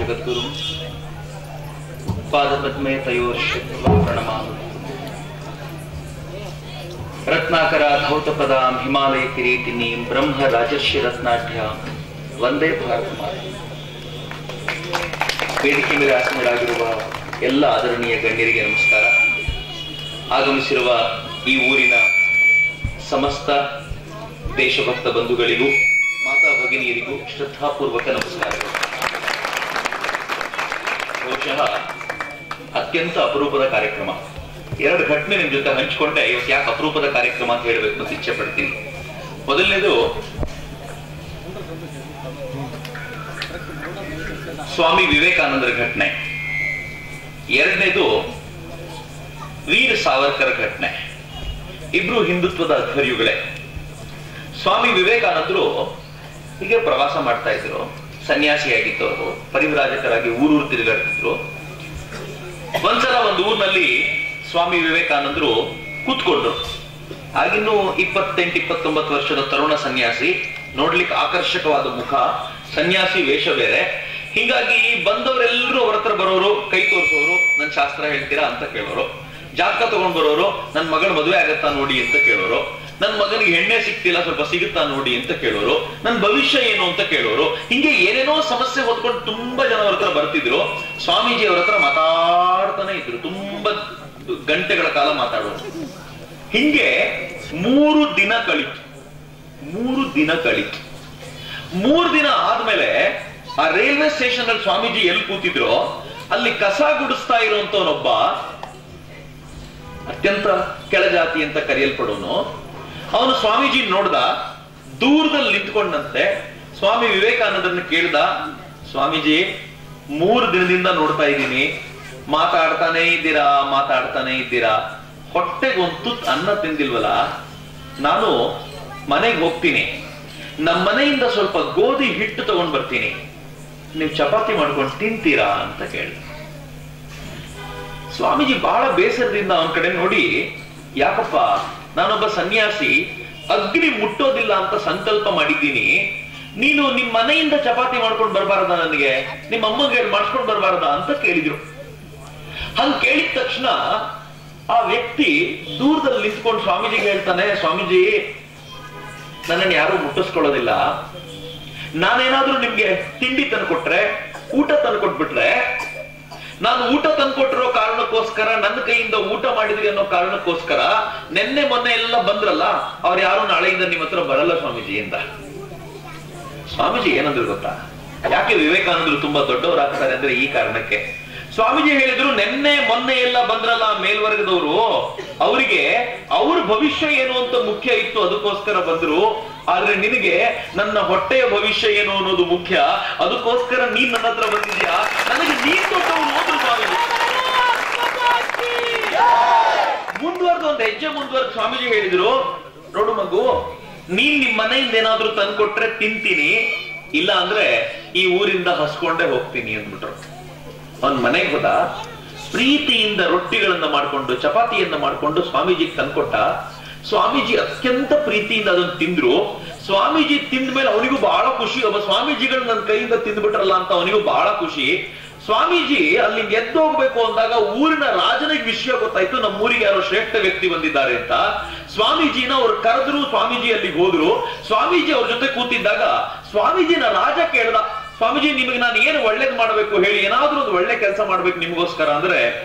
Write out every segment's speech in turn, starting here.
ಜಗದ್ಗುರು ಪಾದಪದ್ಮೇ ತಯೋರ್ಷಿತ್ವಾ ಪ್ರಣಮಾಮಿ. ರತ್ನಾಕರ ಧೌತಪದಾಂ ಹಿಮಾಲಯ ಕಿರೀಟಿನೀಂ ಬ್ರಹ್ಮ ರಾಜರ್ಷಿ ರತ್ನಾಢ್ಯಾಂ ವಂದೇ ಭಾರತ ಮಾತೆ. ವೇದಿಕೆ ಮೇಲೆ ಆಸೀನರಾಗಿರುವ ಎಲ್ಲ ಆದರಣೀಯ ಗಣ್ಯರಿಗೆ ನಮಸ್ಕಾರ. ಆಗಮಿಸಿರುವ ಈ ಊರಿನ ಸಮಸ್ತ ದೇಶಭಕ್ತ ಬಂಧುಗಳಿಗೂ ಮಾತಾ ಭಗಿನಿಯರಿಗೂ ಶ್ರದ್ಧಾಪೂರ್ವಕ ನಮಸ್ಕಾರಗಳು. ಬಹುಶಃ ಅತ್ಯಂತ ಅಪರೂಪದ ಕಾರ್ಯಕ್ರಮ. ಎರಡು ಘಟನೆ ನಿಮ್ ಜೊತೆ ಹಂಚಿಕೊಂಡೆ ಇವತ್ತು ಯಾಕೆ ಅಪರೂಪದ ಕಾರ್ಯಕ್ರಮ ಅಂತ ಹೇಳಬೇಕು ಅಂತ ಇಚ್ಛೆ ಪಡ್ತೀನಿ. ಮೊದಲನೇದು ಸ್ವಾಮಿ ವಿವೇಕಾನಂದರ ಘಟನೆ, ಎರಡನೇದು ವೀರ ಸಾವರ್ಕರ್ ಘಟನೆ. ಇಬ್ರು ಹಿಂದುತ್ವದ ಅಧ್ವರ್ಯುಗಳೇ. ಸ್ವಾಮಿ ವಿವೇಕಾನಂದರು ಹೀಗೆ ಪ್ರವಾಸ ಮಾಡ್ತಾ ಇದ್ರು, ಸನ್ಯಾಸಿಯಾಗಿದ್ದವರು, ಪರಿವ್ರಾಜಕರಾಗಿ ಊರೂರು ತಿರುಗಾಡ್ತಿದ್ರು. ಒಂದ್ಸಲ ಒಂದು ಊರಿನಲ್ಲಿ ಸ್ವಾಮಿ ವಿವೇಕಾನಂದರು ಕೂತ್ಕೊಂಡ್ರು. ಆಗಿನ್ನೂ 28-29 ವರ್ಷದ ತರುಣ ಸನ್ಯಾಸಿ, ನೋಡ್ಲಿಕ್ಕೆ ಆಕರ್ಷಕವಾದ ಮುಖ, ಸನ್ಯಾಸಿ ವೇಷ ಬೇರೆ. ಹೀಗಾಗಿ ಬಂದವರೆಲ್ಲರೂ ಅವ್ರ ಹತ್ರ ಬರೋರು, ಕೈ ತೋರಿಸೋರು, ನನ್ ಶಾಸ್ತ್ರ ಹೇಳ್ತೀರಾ ಅಂತ ಕೇಳೋರು. ಜಾತಕ ತಗೊಂಡ್ ಬರೋರು, ನನ್ ಮಗಳ ಮದುವೆ ಆಗತ್ತಾ ನೋಡಿ ಅಂತ ಕೇಳೋರು. ನನ್ ಮಗನಿಗೆ ಹೆಣ್ಣೆ ಸಿಗ್ತಿಲ್ಲ, ಸ್ವಲ್ಪ ಸಿಗುತ್ತಾ ನೋಡಿ ಅಂತ ಕೇಳೋರು. ನನ್ ಭವಿಷ್ಯ ಏನು ಅಂತ ಕೇಳೋರು. ಹಿಂಗೆ ಏನೇನೋ ಸಮಸ್ಯೆ ಹೊತ್ಕೊಂಡು ತುಂಬಾ ಜನ ಅವ್ರ ಹತ್ರ ಬರ್ತಿದ್ರು. ಸ್ವಾಮೀಜಿ ಅವ್ರ ಹತ್ರ ಮಾತಾಡ್ತಾನೆ ಇದ್ರು, ತುಂಬಾ ಗಂಟೆಗಳ ಕಾಲ ಮಾತಾಡೋರು. ಹಿಂಗೆ 3 ದಿನ ಕಳಿತು. 3 ದಿನ ಆದ್ಮೇಲೆ ಆ ರೈಲ್ವೆ ಸ್ಟೇಷನ್ ಅಲ್ಲಿ ಸ್ವಾಮೀಜಿ ಎಲ್ಲಿ ಕೂತಿದ್ರು ಅಲ್ಲಿ ಕಸ ಗುಡಿಸ್ತಾ ಇರುವಂತವನೊಬ್ಬ, ಅತ್ಯಂತ ಕೆಳಜಾತಿ ಅಂತ ಕರೆಯಲ್ಪಡೋನು, ಅವನು ಸ್ವಾಮೀಜಿ ನೋಡ್ದ, ದೂರದಲ್ಲಿ ನಿಂತ್ಕೊಂಡಂತೆ ಸ್ವಾಮಿ ವಿವೇಕಾನಂದರನ್ನ ಕೇಳ್ದ, ಸ್ವಾಮೀಜಿ 3 ದಿನದಿಂದ ನೋಡ್ತಾ ಇದ್ದೀನಿ, ಮಾತಾಡ್ತಾನೆ ಇದ್ದೀರಾ, ಹೊಟ್ಟೆಗೊಂದು ತುತ್ತು ಅನ್ನ ತಿಂದಿಲ್ವಲ್ಲ, ನಾನು ಮನೆಗೆ ಹೋಗ್ತೀನಿ, ನಮ್ಮ ಮನೆಯಿಂದ ಸ್ವಲ್ಪ ಗೋಧಿ ಹಿಟ್ಟು ತಗೊಂಡ್ ಬರ್ತೀನಿ, ನೀವು ಚಪಾತಿ ಮಾಡ್ಕೊಂಡು ತಿಂತೀರಾ ಅಂತ ಕೇಳಿದ. ಸ್ವಾಮೀಜಿ ಬಹಳ ಬೇಸರದಿಂದ ಅವನ ಕಡೆ ನೋಡಿ, ಯಾಕಪ್ಪ, ನಾನೊಬ್ಬ ಸನ್ಯಾಸಿ, ಅಗ್ನಿ ಮುಟ್ಟೋದಿಲ್ಲ ಅಂತ ಸಂಕಲ್ಪ ಮಾಡಿದ್ದೀನಿ, ನೀನು ನಿಮ್ ಮನೆಯಿಂದ ಚಪಾತಿ ಮಾಡ್ಕೊಂಡು ಬರ್ಬಾರ್ದ, ನನಗೆ ನಿಮ್ಮ ಅಮ್ಮಗೆ ಮಾಡ್ಸ್ಕೊಂಡ್ ಬರ್ಬಾರ್ದ ಅಂತ ಕೇಳಿದ್ರು. ಹಂಗ್ ಕೇಳಿದ ತಕ್ಷಣ ಆ ವ್ಯಕ್ತಿ ದೂರದಲ್ಲಿ ನಿಂತ್ಕೊಂಡು ಸ್ವಾಮೀಜಿಗೆ ಹೇಳ್ತಾನೆ, ಸ್ವಾಮೀಜಿ ನನ್ನನ್ನು ಯಾರು ಮುಟ್ಟಿಸ್ಕೊಳ್ಳೋದಿಲ್ಲ, ನಾನೇನಾದ್ರೂ ನಿಮ್ಗೆ ತಿಂಡಿ ತಂದ್ಕೊಟ್ರೆ, ಊಟ ತಂದ್ಕೊಟ್ಬಿಟ್ರೆ, ನಾನು ಊಟ ತಂದ್ಕೊಟ್ಟಿರೋ ಕಾರಣಕ್ಕೋಸ್ಕರ, ನನ್ನ ಕೈಯಿಂದ ಊಟ ಮಾಡಿದ್ರಿ ಅನ್ನೋ ಕಾರಣಕ್ಕೋಸ್ಕರ ನೆನ್ನೆ ಮೊನ್ನೆ ಎಲ್ಲ ಬಂದ್ರಲ್ಲ, ಅವ್ರು ಯಾರು ನಾಳೆಯಿಂದ ನಿಮ್ಮ ಹತ್ರ ಬರಲ್ಲ ಸ್ವಾಮೀಜಿ ಅಂತ. ಸ್ವಾಮೀಜಿ ಏನಂದ್ರು ಗೊತ್ತಾ, ಯಾಕೆ ವಿವೇಕಾನಂದರು ತುಂಬಾ ದೊಡ್ಡವರಾಗ್ತಾರೆ ಅಂದ್ರೆ ಈ ಕಾರಣಕ್ಕೆ. ಸ್ವಾಮೀಜಿ ಹೇಳಿದ್ರು, ನೆನ್ನೆ ಮೊನ್ನೆ ಎಲ್ಲ ಬಂದ್ರಲ್ಲ ಮೇಲ್ವರ್ಗದವರು, ಅವರಿಗೆ ಅವ್ರ ಭವಿಷ್ಯ ಏನು ಅಂತ ಮುಖ್ಯ ಇತ್ತು, ಅದಕ್ಕೋಸ್ಕರ ಬಂದ್ರು. ಆದ್ರೆ ನಿನಗೆ ನನ್ನ ಹೊಟ್ಟೆಯ ಭವಿಷ್ಯ ಏನು ಅನ್ನೋದು ಮುಖ್ಯ, ಅದಕ್ಕೋಸ್ಕರ ನೀನ್ ನನ್ನ ಹತ್ರ ಬಂದಿದ್ಯಾ, ನನಗೆ ನೀನ್ ದೊಡ್ಡವರು ಹೋದ್ರು ಸ್ವಾಮೀಜಿ. ಮುಂದುವರೆದು ಒಂದು ಹೆಜ್ಜೆ ಮುಂದುವರೆದು ಸ್ವಾಮೀಜಿ ಹೇಳಿದ್ರು, ನೋಡು ಮಗು, ನೀನ್ ನಿಮ್ ಮನೆಯಿಂದ ಏನಾದ್ರೂ ತಂದ್ಕೊಟ್ರೆ ತಿಂತೀನಿ, ಇಲ್ಲ ಅಂದ್ರೆ ಈ ಊರಿಂದ ಹಸ್ಕೊಂಡೇ ಹೋಗ್ತೀನಿ ಅಂದ್ಬಿಟ್ರು. ಅವನ್ ಮನೆಗೆ ಹೋದ, ಪ್ರೀತಿಯಿಂದ ರೊಟ್ಟಿಗಳನ್ನ ಮಾಡ್ಕೊಂಡು, ಚಪಾತಿಯನ್ನ ಮಾಡ್ಕೊಂಡು ಸ್ವಾಮೀಜಿಗೆ ತಂದ್ಕೊಟ್ಟ. ಸ್ವಾಮೀಜಿ ಅತ್ಯಂತ ಪ್ರೀತಿಯಿಂದ ಅದನ್ನ ತಿಂದ್ರು. ಸ್ವಾಮೀಜಿ ತಿಂದ ಮೇಲೆ ಅವನಿಗೂ ಬಹಳ ಖುಷಿ, ಒಬ್ಬ ಸ್ವಾಮೀಜಿಗಳು ನನ್ನ ಕೈಯಿಂದ ತಿಂದ್ಬಿಟ್ರಲ್ಲ ಅಂತ ಅವನಿಗೂ ಬಹಳ ಖುಷಿ. ಸ್ವಾಮೀಜಿ ಅಲ್ಲಿ ಎದ್ದೋಗ್ಬೇಕು ಅಂದಾಗ ಊರಿನ ರಾಜನಿಗೆ ವಿಷಯ ಗೊತ್ತಾಯ್ತು, ನಮ್ಮ ಊರಿಗೆ ಯಾರೋ ಶ್ರೇಷ್ಠ ವ್ಯಕ್ತಿ ಬಂದಿದ್ದಾರೆ ಅಂತ. ಸ್ವಾಮೀಜಿನ ಅವ್ರು ಕರೆದ್ರು, ಸ್ವಾಮೀಜಿ ಅಲ್ಲಿಗೆ ಹೋದ್ರು. ಸ್ವಾಮೀಜಿ ಅವ್ರ ಜೊತೆ ಕೂತಿದ್ದಾಗ ಸ್ವಾಮೀಜಿನ ರಾಜ ಕೇಳ್ದ, ಸ್ವಾಮೀಜಿ ನಿಮಗೆ ನಾನು ಏನು ಒಳ್ಳೇದ್ ಮಾಡ್ಬೇಕು ಹೇಳಿ, ಏನಾದ್ರೂ ಒಂದು ಒಳ್ಳೆ ಕೆಲಸ ಮಾಡ್ಬೇಕು ನಿಮ್ಗೋಸ್ಕರ ಅಂದ್ರೆ.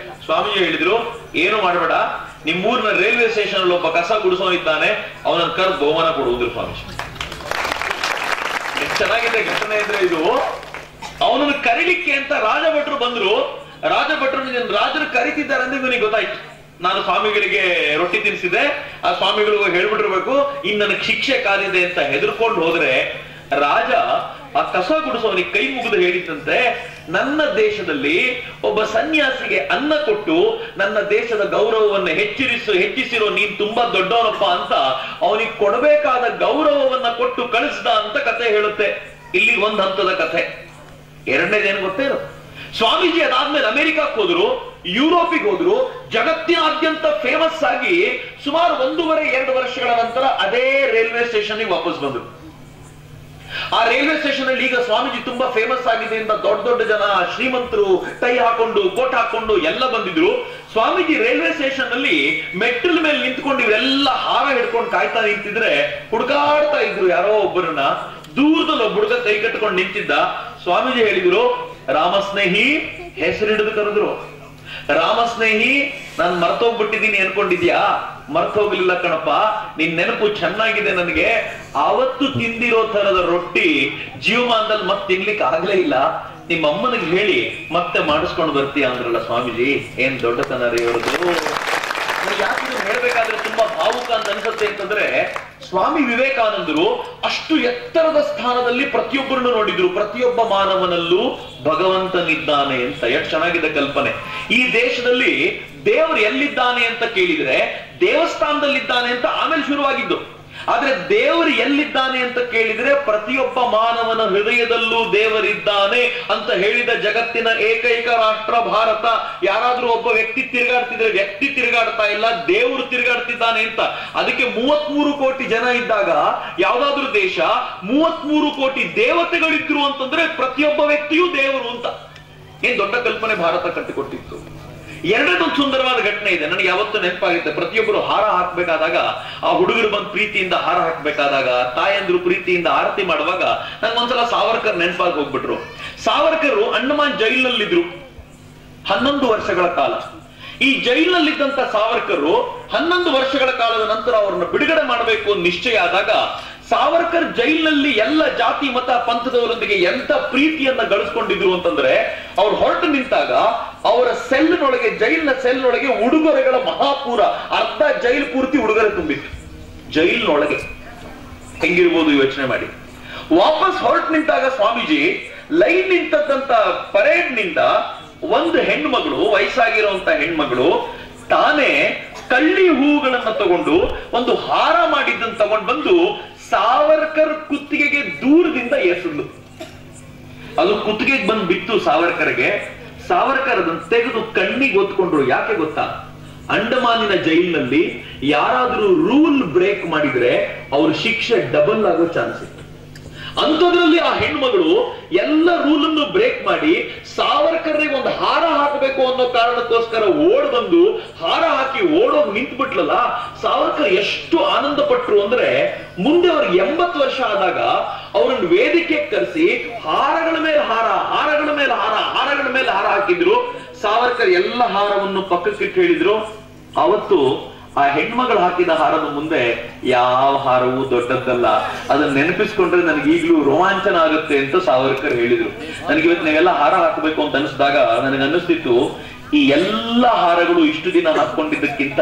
ಸ್ವಾಮೀಜಿ ಹೇಳಿದ್ರು, ಏನು ಮಾಡ್ಬೇಡ, ನಿಮ್ಮೂರಿನ ರೈಲ್ವೆ ಸ್ಟೇಷನ್ ಅಲ್ಲಿ ಒಬ್ಬ ಕಸ ಗುಡಿಸೋನಿದ್ದಾನೆ, ಅವನನ್ನ ಕರೆದು ಬಹುಮಾನ ಕೊಡುವುದ್ರು ಸ್ವಾಮೀಜಿ. ಎಷ್ಟು ಚೆನ್ನಾಗಿದೆ ಘಟನೆ ಇದ್ರೆ ಇದು. ಅವನನ್ನು ಕರೀಲಿಕ್ಕೆ ಅಂತ ರಾಜಭಟ್ರು ಬಂದ್ರು. ರಾಜರು ಕರೀತಿದ್ದಾರೆ ಅಂದ್ರೆ ಇವನಿಗೆ ಗೊತ್ತಾಯ್ತು, ನಾನು ಸ್ವಾಮಿಗಳಿಗೆ ರೊಟ್ಟಿ ತಿನ್ಸಿದೆ, ಆ ಸ್ವಾಮಿಗಳಿಗೂ ಹೇಳ್ಬಿಟ್ಟಿರ್ಬೇಕು, ಇನ್ ನನಗೆ ಶಿಕ್ಷೆ ಕಾದಿದೆ ಅಂತ ಹೆದರ್ಕೊಂಡು ಹೋದ್ರೆ, ರಾಜ ಆ ಕಸ ಗುಡಿಸೋನಿಗೆ ಕೈ ಮುಗಿದು ಹೇಳಿದಂತೆ, ನನ್ನ ದೇಶದಲ್ಲಿ ಒಬ್ಬ ಸನ್ಯಾಸಿಗೆ ಅನ್ನ ಕೊಟ್ಟು ನನ್ನ ದೇಶದ ಗೌರವವನ್ನು ಹೆಚ್ಚಿಸಿರೋ ನೀನ್ ತುಂಬಾ ದೊಡ್ಡವನಪ್ಪ ಅಂತ ಅವನಿಗೆ ಕೊಡಬೇಕಾದ ಗೌರವವನ್ನ ಕೊಟ್ಟು ಕಳಿಸ್ದ ಅಂತ ಕಥೆ ಹೇಳುತ್ತೆ. ಇಲ್ಲಿ ಒಂದ್ ಹಂತದ ಕಥೆ. ಎರಡನೇದೇನು ಗೊತ್ತೇನು, ಸ್ವಾಮೀಜಿ ಅದಾದ್ಮೇಲೆ ಅಮೆರಿಕಕ್ಕೆ ಹೋದ್ರು, ಯುರೋಪಿಗೆ ಹೋದ್ರು, ಜಗತ್ತಿನಾದ್ಯಂತ ಫೇಮಸ್ ಆಗಿ ಸುಮಾರು 1.5-2 ವರ್ಷಗಳ ನಂತರ ಅದೇ ರೈಲ್ವೆ ಸ್ಟೇಷನ್ಗೆ ವಾಪಸ್ ಬಂದ್ರು. ಆ ರೈಲ್ವೆ ಸ್ಟೇಷನ್ ಅಲ್ಲಿ ಈಗ ಸ್ವಾಮೀಜಿ ತುಂಬಾ ಫೇಮಸ್ ಆಗಿದೆ ಅಂತ ದೊಡ್ಡ ದೊಡ್ಡ ಜನ ಶ್ರೀಮಂತರು ಟೈ ಹಾಕೊಂಡು ಕೋಟ್ ಹಾಕೊಂಡು ಎಲ್ಲ ಬಂದಿದ್ರು. ಸ್ವಾಮೀಜಿ ರೈಲ್ವೆ ಸ್ಟೇಷನ್ ಅಲ್ಲಿ ಮೆಟ್ಟಲ ಮೇಲೆ ನಿಂತ್ಕೊಂಡು ಇವರೆಲ್ಲ ಹಾರ ಹಿಡ್ಕೊಂಡು ಕಾಯ್ತಾ ನಿಂತಿದ್ರೆ ಹುಡುಕಾಡ್ತಾ ಇದ್ರು ಯಾರೋ ಒಬ್ಬರನ್ನ. ದೂರದಲ್ಲಿ ಒಬ್ಬ ಹುಡುಗ ಕೈ ಕಟ್ಕೊಂಡು ನಿಂತಿದ್ದ. ಸ್ವಾಮೀಜಿ ಹೇಳಿದ್ರು, ರಾಮಸ್ನೇಹಿ ಹೆಸರು ಹಿಡಿದು ಕರೆದ್ರು. ರಾಮಸ್ನೇಹಿ, ನಾನ್ ಮರ್ತೋಗ್ಬಿಟ್ಟಿದ್ದೀನಿ ಅನ್ಕೊಂಡಿದ್ಯಾ? ಮರ್ತೋಗ್ಲಿಲ್ಲ ಕಣಪ್ಪ, ನಿನ್ ನೆನಪು ಚೆನ್ನಾಗಿದೆ ನನಗೆ. ಅವತ್ತು ತಿಂದಿರೋ ತರದ ರೊಟ್ಟಿ ಜೀವಮಾನದಲ್ಲಿ ಮತ್ತೆ ತಿನ್ಲಿಕ್ಕೆ ಆಗ್ಲೇ ಇಲ್ಲ. ನಿಮ್ಮ ಅಮ್ಮನಿಗೆ ಹೇಳಿ ಮತ್ತೆ ಮಾಡಿಸ್ಕೊಂಡು ಬರ್ತೀಯ ಅಂದ್ರಲ್ಲ ಸ್ವಾಮೀಜಿ. ಏನ್ ದೊಡ್ಡತನ ರೀ ಅವ್ರದ್ದು. ಯಾಕೆ ಹೇಳ್ಬೇಕಾದ್ರೆ ತುಂಬಾ ಭಾವುಕ ಅಂತ ಅನ್ಸುತ್ತೆ ಅಂತಂದ್ರೆ, ಸ್ವಾಮಿ ವಿವೇಕಾನಂದರು ಅಷ್ಟು ಎತ್ತರದ ಸ್ಥಾನದಲ್ಲಿ ಪ್ರತಿಯೊಬ್ಬರನ್ನು ನೋಡಿದ್ರು. ಪ್ರತಿಯೊಬ್ಬ ಮಾನವನಲ್ಲೂ ಭಗವಂತನಿದ್ದಾನೆ ಅಂತ. ಎಷ್ಟು ಚೆನ್ನಾಗಿದೆ ಕಲ್ಪನೆ. ಈ ದೇಶದಲ್ಲಿ ದೇವರು ಎಲ್ಲಿದ್ದಾನೆ ಅಂತ ಕೇಳಿದ್ರೆ ದೇವಸ್ಥಾನದಲ್ಲಿದ್ದಾನೆ ಅಂತ ಆಮೇಲೆ ಶುರುವಾಗಿದ್ದು. ಆದ್ರೆ ದೇವರು ಎಲ್ಲಿದ್ದಾನೆ ಅಂತ ಕೇಳಿದ್ರೆ ಪ್ರತಿಯೊಬ್ಬ ಮಾನವನ ಹೃದಯದಲ್ಲೂ ದೇವರಿದ್ದಾನೆ ಅಂತ ಹೇಳಿದ ಜಗತ್ತಿನ ಏಕೈಕ ರಾಷ್ಟ್ರ ಭಾರತ. ಯಾರಾದ್ರೂ ಒಬ್ಬ ವ್ಯಕ್ತಿ ತಿರುಗಾಡ್ತಿದ್ರೆ ವ್ಯಕ್ತಿ ತಿರುಗಾಡ್ತಾ ಇಲ್ಲ, ದೇವರು ತಿರುಗಾಡ್ತಿದ್ದಾನೆ ಅಂತ. ಅದಕ್ಕೆ 33 ಕೋಟಿ ಜನ ಇದ್ದಾಗ ಯಾವ್ದಾದ್ರೂ ದೇಶ 33 ಕೋಟಿ ದೇವತೆಗಳಿದ್ರು ಅಂತಂದ್ರೆ ಪ್ರತಿಯೊಬ್ಬ ವ್ಯಕ್ತಿಯೂ ದೇವರು ಅಂತ. ಏನ್ ದೊಡ್ಡ ಕಲ್ಪನೆ ಭಾರತ ಕಟ್ಟಿಕೊಟ್ಟಿತ್ತು. ಎರಡದೊಂದು ಸುಂದರವಾದ ಘಟನೆ ಇದೆ, ನನಗೆ ಯಾವತ್ತೂ ನೆನಪಾಗುತ್ತೆ. ಪ್ರತಿಯೊಬ್ಬರು ಹಾರ ಹಾಕ್ಬೇಕಾದಾಗ, ಆ ಹುಡುಗರು ಬಂದು ಪ್ರೀತಿಯಿಂದ ಹಾರ ಹಾಕ್ಬೇಕಾದಾಗ, ತಾಯಂದ್ರು ಪ್ರೀತಿಯಿಂದ ಆರತಿ ಮಾಡುವಾಗ ನಂಗೊಂದ್ಸಲ ಸಾವರ್ಕರ್ ನೆನಪಾಗಿ ಹೋಗ್ಬಿಟ್ರು. ಸಾವರ್ಕರ್ ಅಂಡಮಾನ್ ಜೈಲಿನಲ್ಲಿದ್ರು 11 ವರ್ಷಗಳ ಕಾಲ. ಈ ಜೈಲಿನಲ್ಲಿದ್ದಂತ ಸಾವರ್ಕರ್ 11 ವರ್ಷಗಳ ಕಾಲದ ನಂತರ ಅವರನ್ನು ಬಿಡುಗಡೆ ಮಾಡಬೇಕು ಅಂತ ನಿಶ್ಚಯ ಆದಾಗ, ಸಾವರ್ಕರ್ ಜೈಲಿನಲ್ಲಿ ಎಲ್ಲ ಜಾತಿ ಮತ ಪಂಥದವರೊಂದಿಗೆ ಎಂತ ಪ್ರೀತಿಯನ್ನ ಗಳಿಸ್ಕೊಂಡಿದ್ರು ಅಂತಂದ್ರೆ, ಅವ್ರು ಹೊರಟು ನಿಂತಾಗ ಅವರ ಸೆಲ್ನೊಳಗೆ, ಜೈಲಿನ ಸೆಲ್ನೊಳಗೆ ಉಡುಗೊರೆಗಳ ಮಹಾಪೂರ. ಅರ್ಧ ಜೈಲ್ ಪೂರ್ತಿ ಉಡುಗೊರೆ ತುಂಬಿತ್ತು ಜೈಲಿನೊಳಗೆ. ಹೆಂಗಿರ್ಬೋದು ಯೋಚನೆ ಮಾಡಿ. ವಾಪಸ್ ಹೊರಟು ನಿಂತಾಗ ಸ್ವಾಮೀಜಿ ಲೈನ್ ನಿಂತಂತ ಪರೇಡ್ ನಿಂದ ಒಂದು ಹೆಣ್ಮಗಳು, ವಯಸ್ಸಾಗಿರುವಂತ ಹೆಣ್ಮಗಳು, ತಾನೇ ಕಳ್ಳಿ ಹೂಗಳನ್ನ ತಗೊಂಡು ಒಂದು ಹಾರ ಮಾಡಿದ್ದನ್ನು ತಗೊಂಡು ಬಂದು ಸಾವರ್ಕರ್ ಕುತ್ತಿಗೆಗೆ ದೂರದಿಂದ ಎಸೆದ್ಲು. ಅದು ಕುತ್ತಿಗೆಗೆ ಬಂದು ಬಿತ್ತು ಸಾವರ್ಕರ್ಗೆ. ಸಾವರ್ಕರ್ ಅದನ್ನು ತೆಗೆದು ಕಣ್ಣಿಗೆ ಒತ್ಕೊಂಡ್ರು. ಯಾಕೆ ಗೊತ್ತಾ? ಅಂಡಮಾನಿನ ಜೈಲಿನಲ್ಲಿ ಯಾರಾದ್ರೂ ರೂಲ್ ಬ್ರೇಕ್ ಮಾಡಿದ್ರೆ ಅವ್ರ ಶಿಕ್ಷೆ ಡಬಲ್ ಆಗೋ ಚಾನ್ಸ್ ಇತ್ತು. ಅಂಥದ್ರಲ್ಲಿ ಆ ಹೆಣ್ಮಗಳು ಎಲ್ಲ ರೂಲ್ ಅನ್ನು ಬ್ರೇಕ್ ಮಾಡಿ ಸಾವರ್ಕರ್ಗೆ ಒಂದು ಹಾರ ಹಾಕಬೇಕು ಅನ್ನೋ ಕಾರಣಕ್ಕೋಸ್ಕರ ಓಡ್ ಬಂದು ಹಾರ ಹಾಕಿ ಓಡೋಗಿ ನಿಂತು ಬಿಟ್ಲಲ್ಲ. ಸಾವರ್ಕರ್ ಎಷ್ಟು ಆನಂದ ಪಟ್ರು ಅಂದ್ರೆ, ಮುಂದೆ ಅವ್ರಿಗೆ 80 ವರ್ಷ ಆದಾಗ ಅವ್ರನ್ನ ವೇದಿಕೆ ಕರೆಸಿ ಹಾರಗಳ ಮೇಲೆ ಹಾರ, ಹಾರಗಳ ಮೇಲೆ ಹಾರ, ಹಾರಗಳ ಮೇಲೆ ಹಾರ ಹಾಕಿದ್ರು. ಸಾವರ್ಕರ್ ಎಲ್ಲ ಹಾರವನ್ನು ಪಕ್ಕಕ್ಕೆ ಹೇಳಿದ್ರು. ಅವತ್ತು ಆ ಹೆಣ್ಮಗಳು ಹಾಕಿದ ಹಾರದ ಮುಂದೆ ಯಾವ ಹಾರವೂ ದೊಡ್ಡದ್ದಲ್ಲ. ಅದನ್ನ ನೆನಪಿಸ್ಕೊಂಡ್ರೆ ನನಗೆ ಈಗಲೂ ರೋಮಾಂಚನ ಆಗುತ್ತೆ ಅಂತ ಸಾವರ್ಕರ್ ಹೇಳಿದ್ರು. ನನಗೆ ಇವತ್ತು ನೀವೆಲ್ಲ ಹಾರ ಹಾಕಬೇಕು ಅಂತ ಅನಿಸಿದಾಗ ನನಗೆ ಅನ್ನಿಸ್ತಿತ್ತು, ಈ ಎಲ್ಲ ಹಾರಗಳು ಇಷ್ಟು ದಿನ ಹಾಕೊಂಡಿದ್ದಕ್ಕಿಂತ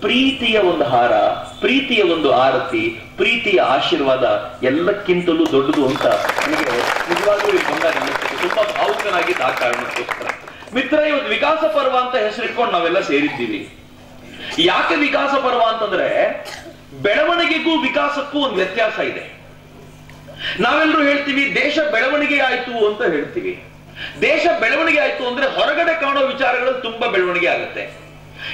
ಪ್ರೀತಿಯ ಒಂದು ಹಾರ, ಪ್ರೀತಿಯ ಒಂದು ಆರತಿ, ಪ್ರೀತಿಯ ಆಶೀರ್ವಾದ ಎಲ್ಲಕ್ಕಿಂತಲೂ ದೊಡ್ಡದು ಅಂತ ನನಗೆ ನಿಜವಾಗ್ಲೂ ಇಲ್ಲಿ ಬಂದಾಗ ಅನ್ನಿಸ್ತಿತ್ತು. ತುಂಬಾ ಭಾವುಕನಾಗಿದ್ದ ಆ ಕಾರಣಕ್ಕೋಸ್ಕರ. ಮಿತ್ರ, ಇವತ್ತು ವಿಕಾಸ ಪರ್ವ ಅಂತ ಹೆಸರಿಟ್ಕೊಂಡು ನಾವೆಲ್ಲ ಸೇರಿದ್ದೀವಿ. ಯಾಕೆ ವಿಕಾಸ ಪರ್ವ ಅಂತಂದ್ರೆ, ಬೆಳವಣಿಗೆಗೂ ವಿಕಾಸಕ್ಕೂ ಒಂದು ವ್ಯತ್ಯಾಸ ಇದೆ. ನಾವೆಲ್ಲರೂ ಹೇಳ್ತೀವಿ ದೇಶ ಬೆಳವಣಿಗೆ ಆಯ್ತು ಅಂತ ಹೇಳ್ತೀವಿ. ದೇಶ ಬೆಳವಣಿಗೆ ಆಯ್ತು ಅಂದ್ರೆ ಹೊರಗಡೆ ಕಾಣೋ ವಿಚಾರಗಳು ತುಂಬಾ ಬೆಳವಣಿಗೆ ಆಗುತ್ತೆ.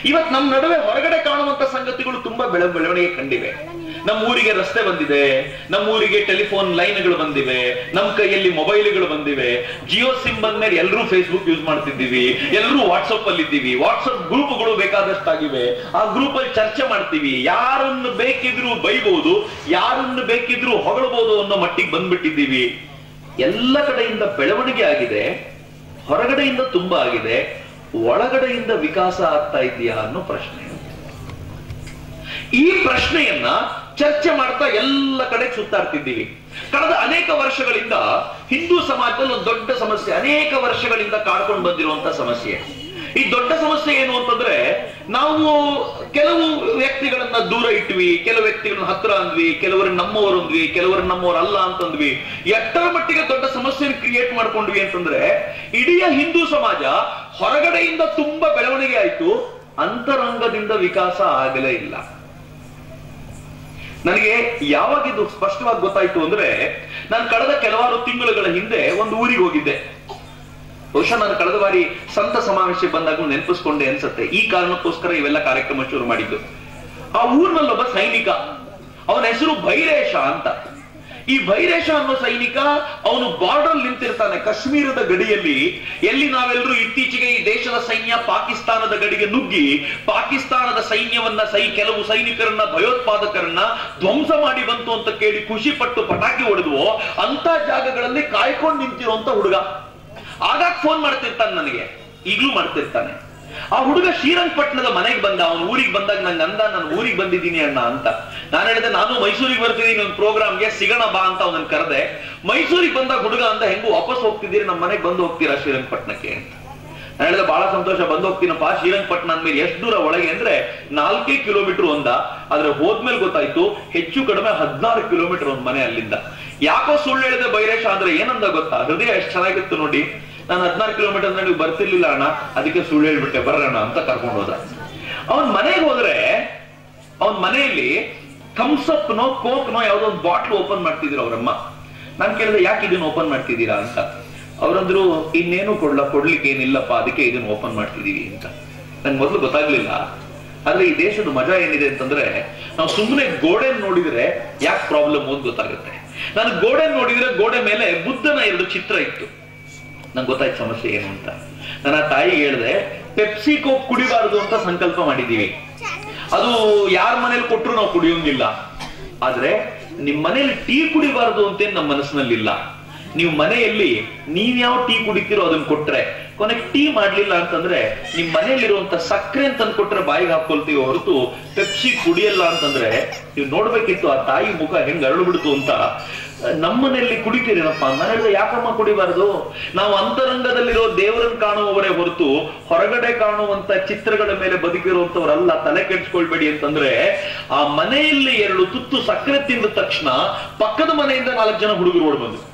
ಇವತ್ತು ನಮ್ಮ ನಡುವೆ ಹೊರಗಡೆ ಕಾಣುವಂತ ಸಂಗತಿಗಳು ತುಂಬಾ ಬೆಳವಣಿಗೆ ಕಂಡಿವೆ. ನಮ್ಮ ಊರಿಗೆ ರಸ್ತೆ ಬಂದಿದೆ, ನಮ್ಮ ಊರಿಗೆ ಟೆಲಿಫೋನ್ ಲೈನ್ಗಳು ಬಂದಿವೆ, ನಮ್ಮ ಕೈಯಲ್ಲಿ ಮೊಬೈಲ್ಗಳು ಬಂದಿವೆ. ಜಿಯೋ ಸಿಮ್ ಬಂದ್ಮೇಲೆ ಎಲ್ಲರೂ ಫೇಸ್ಬುಕ್ ಯೂಸ್ ಮಾಡ್ತಿದ್ದೀವಿ, ಎಲ್ಲರೂ ವಾಟ್ಸಪ್ ಅಲ್ಲಿ ಇದ್ದೀವಿ. ವಾಟ್ಸಪ್ ಗ್ರೂಪ್ಗಳು ಬೇಕಾದಷ್ಟಾಗಿವೆ. ಆ ಗ್ರೂಪ್ ಅಲ್ಲಿ ಚರ್ಚೆ ಮಾಡ್ತೀವಿ. ಯಾರನ್ನು ಬೇಕಿದ್ರು ಬೈಬಹುದು, ಯಾರನ್ನು ಬೇಕಿದ್ರು ಹೊಗಳಬಹುದು ಅನ್ನೋ ಮಟ್ಟಿಗೆ ಬಂದ್ಬಿಟ್ಟಿದ್ದೀವಿ. ಎಲ್ಲ ಕಡೆಯಿಂದ ಬೆಳವಣಿಗೆ ಆಗಿದೆ, ಹೊರಗಡೆಯಿಂದ ತುಂಬಾ ಆಗಿದೆ. ಒಳಗಡೆಯಿಂದ ವಿಕಾಸ ಆಗ್ತಾ ಇದೆಯಾ ಅನ್ನೋ ಪ್ರಶ್ನೆ. ಈ ಪ್ರಶ್ನೆಯನ್ನ ಚರ್ಚೆ ಮಾಡ್ತಾ ಎಲ್ಲ ಕಡೆ ಸುತ್ತಾಡ್ತಿದ್ದೀವಿ. ಕಳೆದ ಅನೇಕ ವರ್ಷಗಳಿಂದ ಹಿಂದೂ ಸಮಾಜದಲ್ಲಿ ಒಂದು ದೊಡ್ಡ ಸಮಸ್ಯೆ, ಅನೇಕ ವರ್ಷಗಳಿಂದ ಕಾಡ್ಕೊಂಡು ಬಂದಿರುವಂತ ಸಮಸ್ಯೆ. ಈ ದೊಡ್ಡ ಸಮಸ್ಯೆ ಏನು ಅಂತಂದ್ರೆ, ನಾವು ಕೆಲವು ವ್ಯಕ್ತಿಗಳನ್ನ ದೂರ ಇಟ್ವಿ, ಕೆಲವು ವ್ಯಕ್ತಿಗಳನ್ನ ಹತ್ರ ಅಂದ್ವಿ, ಕೆಲವರು ನಮ್ಮವರು ಅಂದ್ವಿ, ಕೆಲವರು ನಮ್ಮವರಲ್ಲ ಅಂತಂದ್ವಿ. ಎಷ್ಟರ ಮಟ್ಟಿಗೆ ದೊಡ್ಡ ಸಮಸ್ಯೆ ಕ್ರಿಯೇಟ್ ಮಾಡ್ಕೊಂಡ್ವಿ ಅಂತಂದ್ರೆ, ಇಡೀ ಹಿಂದೂ ಸಮಾಜ ಹೊರಗಡೆಯಿಂದ ತುಂಬಾ ಬೆಳವಣಿಗೆ ಆಯ್ತು, ಅಂತರಂಗದಿಂದ ವಿಕಾಸ ಆಗಲೇ ಇಲ್ಲ. ನನಗೆ ಯಾವಾಗ ಇದು ಸ್ಪಷ್ಟವಾಗಿ ಗೊತ್ತಾಯ್ತು ಅಂದ್ರೆ, ನಾನು ಕಳೆದ ಕೆಲವಾರು ತಿಂಗಳುಗಳ ಹಿಂದೆ ಒಂದು ಊರಿಗೆ ಹೋಗಿದ್ದೆ. ಬಹುಶಃ ನಾನು ಕಳೆದ ಬಾರಿ ಸಂತ ಸಮಾವೇಶ ಬಂದಾಗ ನೆನಪಿಸ್ಕೊಂಡೆ ಅನ್ಸುತ್ತೆ. ಈ ಕಾರಣಕ್ಕೋಸ್ಕರ ಇವೆಲ್ಲ ಕಾರ್ಯಕ್ರಮ ಶುರು ಮಾಡಿದ್ದು. ಆ ಊರಿನಲ್ಲೊಬ್ಬ ಸೈನಿಕ, ಅವನ ಹೆಸರು ಭೈರೇಶ ಅಂತ. ಈ ಭೈರೇಶ ಅನ್ನೋ ಸೈನಿಕ ಅವನು ಬಾರ್ಡರ್ ನಿಂತಿರ್ತಾನೆ ಕಾಶ್ಮೀರದ ಗಡಿಯಲ್ಲಿ. ಎಲ್ಲಿ ನಾವೆಲ್ಲರೂ ಇತ್ತೀಚೆಗೆ ಈ ದೇಶದ ಸೈನ್ಯ ಪಾಕಿಸ್ತಾನದ ಗಡಿಗೆ ನುಗ್ಗಿ ಪಾಕಿಸ್ತಾನದ ಸೈನ್ಯವನ್ನ ಕೆಲವು ಸೈನಿಕರನ್ನ ಭಯೋತ್ಪಾದಕರನ್ನ ಧ್ವಂಸ ಮಾಡಿ ಬಂತು ಅಂತ ಕೇಳಿ ಖುಷಿ ಪಟ್ಟು ಪಟಾಕಿ ಹೊಡೆದ್ವೋ ಅಂತ ಜಾಗಗಳಲ್ಲಿ ಕಾಯ್ಕೊಂಡು ನಿಂತಿರುವಂತ ಹುಡುಗ ಆಗಾಗ ಫೋನ್ ಮಾಡ್ತಿರ್ತಾನೆ ನನಗೆ, ಈಗ್ಲೂ ಮಾಡ್ತಿರ್ತಾನೆ. ಆ ಹುಡುಗ ಶ್ರೀರಂಗಪಟ್ಟಣದ ಮನೆಗೆ ಬಂದ. ಅವನು ಊರಿಗೆ ಬಂದಾಗ ನಂಗೆ ಅಂದ, ನಾನು ಊರಿಗೆ ಬಂದಿದ್ದೀನಿ ಅಣ್ಣ ಅಂತ. ನಾನು ಹೇಳಿದೆ ನಾನು ಮೈಸೂರಿಗೆ ಬರ್ತಿದ್ದೀನಿ ಒಂದು ಪ್ರೋಗ್ರಾಮ್ಗೆ, ಸಿಗೋಣ ಬಾ ಅಂತ ಅವನನ್ನು ಕರೆದೆ. ಮೈಸೂರಿಗೆ ಬಂದಾಗ ಹುಡುಗ ಅಂದ, ಹೆಂಗು ವಾಪಸ್ ಹೋಗ್ತಿದ್ದೀರಿ, ನಮ್ಮ ಮನೆಗೆ ಬಂದು ಹೋಗ್ತೀರಾ ಶ್ರೀರಂಗಪಟ್ಟಣಕ್ಕೆ ಅಂತ. ನಾನು ಹೇಳಿದೆ ಬಹಳ ಸಂತೋಷ, ಬಂದು ಹೋಗ್ತೀನಪ್ಪ. ಶ್ರೀರಂಗಪಟ್ಟಣ ಅಂದ್ಮೇಲೆ ಎಷ್ಟು ದೂರ ಒಳಗೆ ಅಂದ್ರೆ 4 ಕಿಲೋಮೀಟರ್ ಒಂದ, ಆದ್ರೆ ಹೋದ್ಮೇಲೆ ಗೊತ್ತಾಯ್ತು ಹೆಚ್ಚು ಕಡಿಮೆ 16 ಕಿಲೋಮೀಟರ್ ಒಂದ್ ಮನೆ ಅಲ್ಲಿಂದ. ಯಾಕೋ ಸುಳ್ಳು ಹೇಳಿದೆ ಭೈರೇಶ ಅಂದ್ರೆ ಏನಂದ ಗೊತ್ತಾ, ಹೃದಯ ಎಷ್ಟು ಚೆನ್ನಾಗಿತ್ತು ನೋಡಿ. ನಾನು 16 ಕಿಲೋಮೀಟರ್ ನೀವು ಬರ್ತಿರ್ಲಿಲ್ಲ ಅಣ್ಣ, ಅದಕ್ಕೆ ಸುಳ್ಳು ಹೇಳ್ಬಿಟ್ಟೆ, ಬರೋಣ ಅಂತ ಕರ್ಕೊಂಡು ಹೋದ. ಅವನ್ ಮನೆಗೆ ಹೋದ್ರೆ ಅವನ್ ಮನೆಯಲ್ಲಿ ಥಮ್ಸಪ್ ನೋ ಕೋಕ್ ನೋ ಯಾವ್ದೋ ಒಂದು ಬಾಟ್ಲ್ ಓಪನ್ ಮಾಡ್ತಿದ್ರು ಅವ್ರಮ್ಮ. ನಾನು ಕೇಳಿದೆ ಯಾಕೆ ಇದನ್ನ ಓಪನ್ ಮಾಡ್ತಿದ್ದೀರಾ ಅಂತ. ಅವ್ರಂದ್ರು ಇನ್ನೇನು ಕೊಡ್ಲಿಕ್ಕೆ ಏನಿಲ್ಲಪ್ಪ, ಅದಕ್ಕೆ ಇದನ್ನ ಓಪನ್ ಮಾಡ್ತಿದೀವಿ ಅಂತ. ನಂಗೆ ಮೊದಲು ಗೊತ್ತಾಗ್ಲಿಲ್ಲ. ಆದ್ರೆ ಈ ದೇಶದ ಮಜಾ ಏನಿದೆ ಅಂತಂದ್ರೆ, ನಾವು ಸುಮ್ಮನೆ ಗೋಡೆ ನೋಡಿದ್ರೆ ಯಾಕೆ ಪ್ರಾಬ್ಲಮ್ ಅಂತ ಗೊತ್ತಾಗುತ್ತೆ. ನಾನು ಗೋಡೆ ನೋಡಿದ್ರೆ ಗೋಡೆ ಮೇಲೆ ಬುದ್ಧನ 2 ಚಿತ್ರ ಇತ್ತು. ನಂಗೆ ಗೊತ್ತಾಯ್ತು ಸಮಸ್ಯೆ ಏನು ಅಂತ. ನನ್ನ ತಾಯಿ ಹೇಳಿದೆ, ಪೆಪ್ಸಿ ಕೋಕ್ ಕುಡಿಬಾರದು ಅಂತ ಸಂಕಲ್ಪ ಮಾಡಿದೀವಿ. ಅದು ಯಾರ ಮನೇಲಿ ಕೊಟ್ಟರು ನಾವು ಕುಡಿಯೋಂಗಿಲ್ಲ. ಆದ್ರೆ ನಿಮ್ ಮನೇಲಿ ಟೀ ಕುಡಿಬಾರದು ಅಂತೇನು ನಮ್ಮ ಮನಸ್ಸಿನಲ್ಲಿಲ್ಲ. ನೀವು ಮನೆಯಲ್ಲಿ ನೀವ್ಯಾವ ಟೀ ಕುಡಿತೀರೋ ಅದನ್ನ ಕೊಟ್ರೆ, ಕೊನೆಗೆ ಟೀ ಮಾಡ್ಲಿಲ್ಲ ಅಂತಂದ್ರೆ ನಿಮ್ ಮನೆಯಲ್ಲಿರುವಂತ ಸಕ್ಕರೆ ಅಂತ ಕೊಟ್ರೆ ಬಾಯಿಗೆ ಹಾಕೊಳ್ತೀವಿ ಹೊರತು ಪೆಪ್ಸಿ ಕುಡಿಯಲ್ಲ ಅಂತಂದ್ರೆ ನೀವು ನೋಡ್ಬೇಕಿತ್ತು ಆ ತಾಯಿ ಮುಖ ಹೆಂಗ್ ಅರಳು ಬಿಡ್ತು ಅಂತ. ನಮ್ಮನೆಯಲ್ಲಿ ಕುಡಿತೀರೇನಪ್ಪ. ಮನೆಯಲ್ಲಿ ಯಾಕಮ್ಮ ಕುಡಿಬಾರದು? ನಾವು ಅಂತರಂಗದಲ್ಲಿರೋ ದೇವರನ್ನು ಕಾಣುವವರೇ ಹೊರತು ಹೊರಗಡೆ ಕಾಣುವಂತ ಚಿತ್ರಗಳ ಮೇಲೆ ಬದುಕಿರುವಂತವರಲ್ಲ, ತಲೆ ಕೆಡಿಸ್ಕೊಳ್ಬೇಡಿ ಅಂತಂದ್ರೆ. ಆ ಮನೆಯಲ್ಲಿ 2 ತುತ್ತು ಸಕ್ಕರೆ ತಿಂದ ತಕ್ಷಣ ಪಕ್ಕದ ಮನೆಯಿಂದ 4 ಜನ ಹುಡುಗರು ಓಡ್ ಬಂದ್ರು.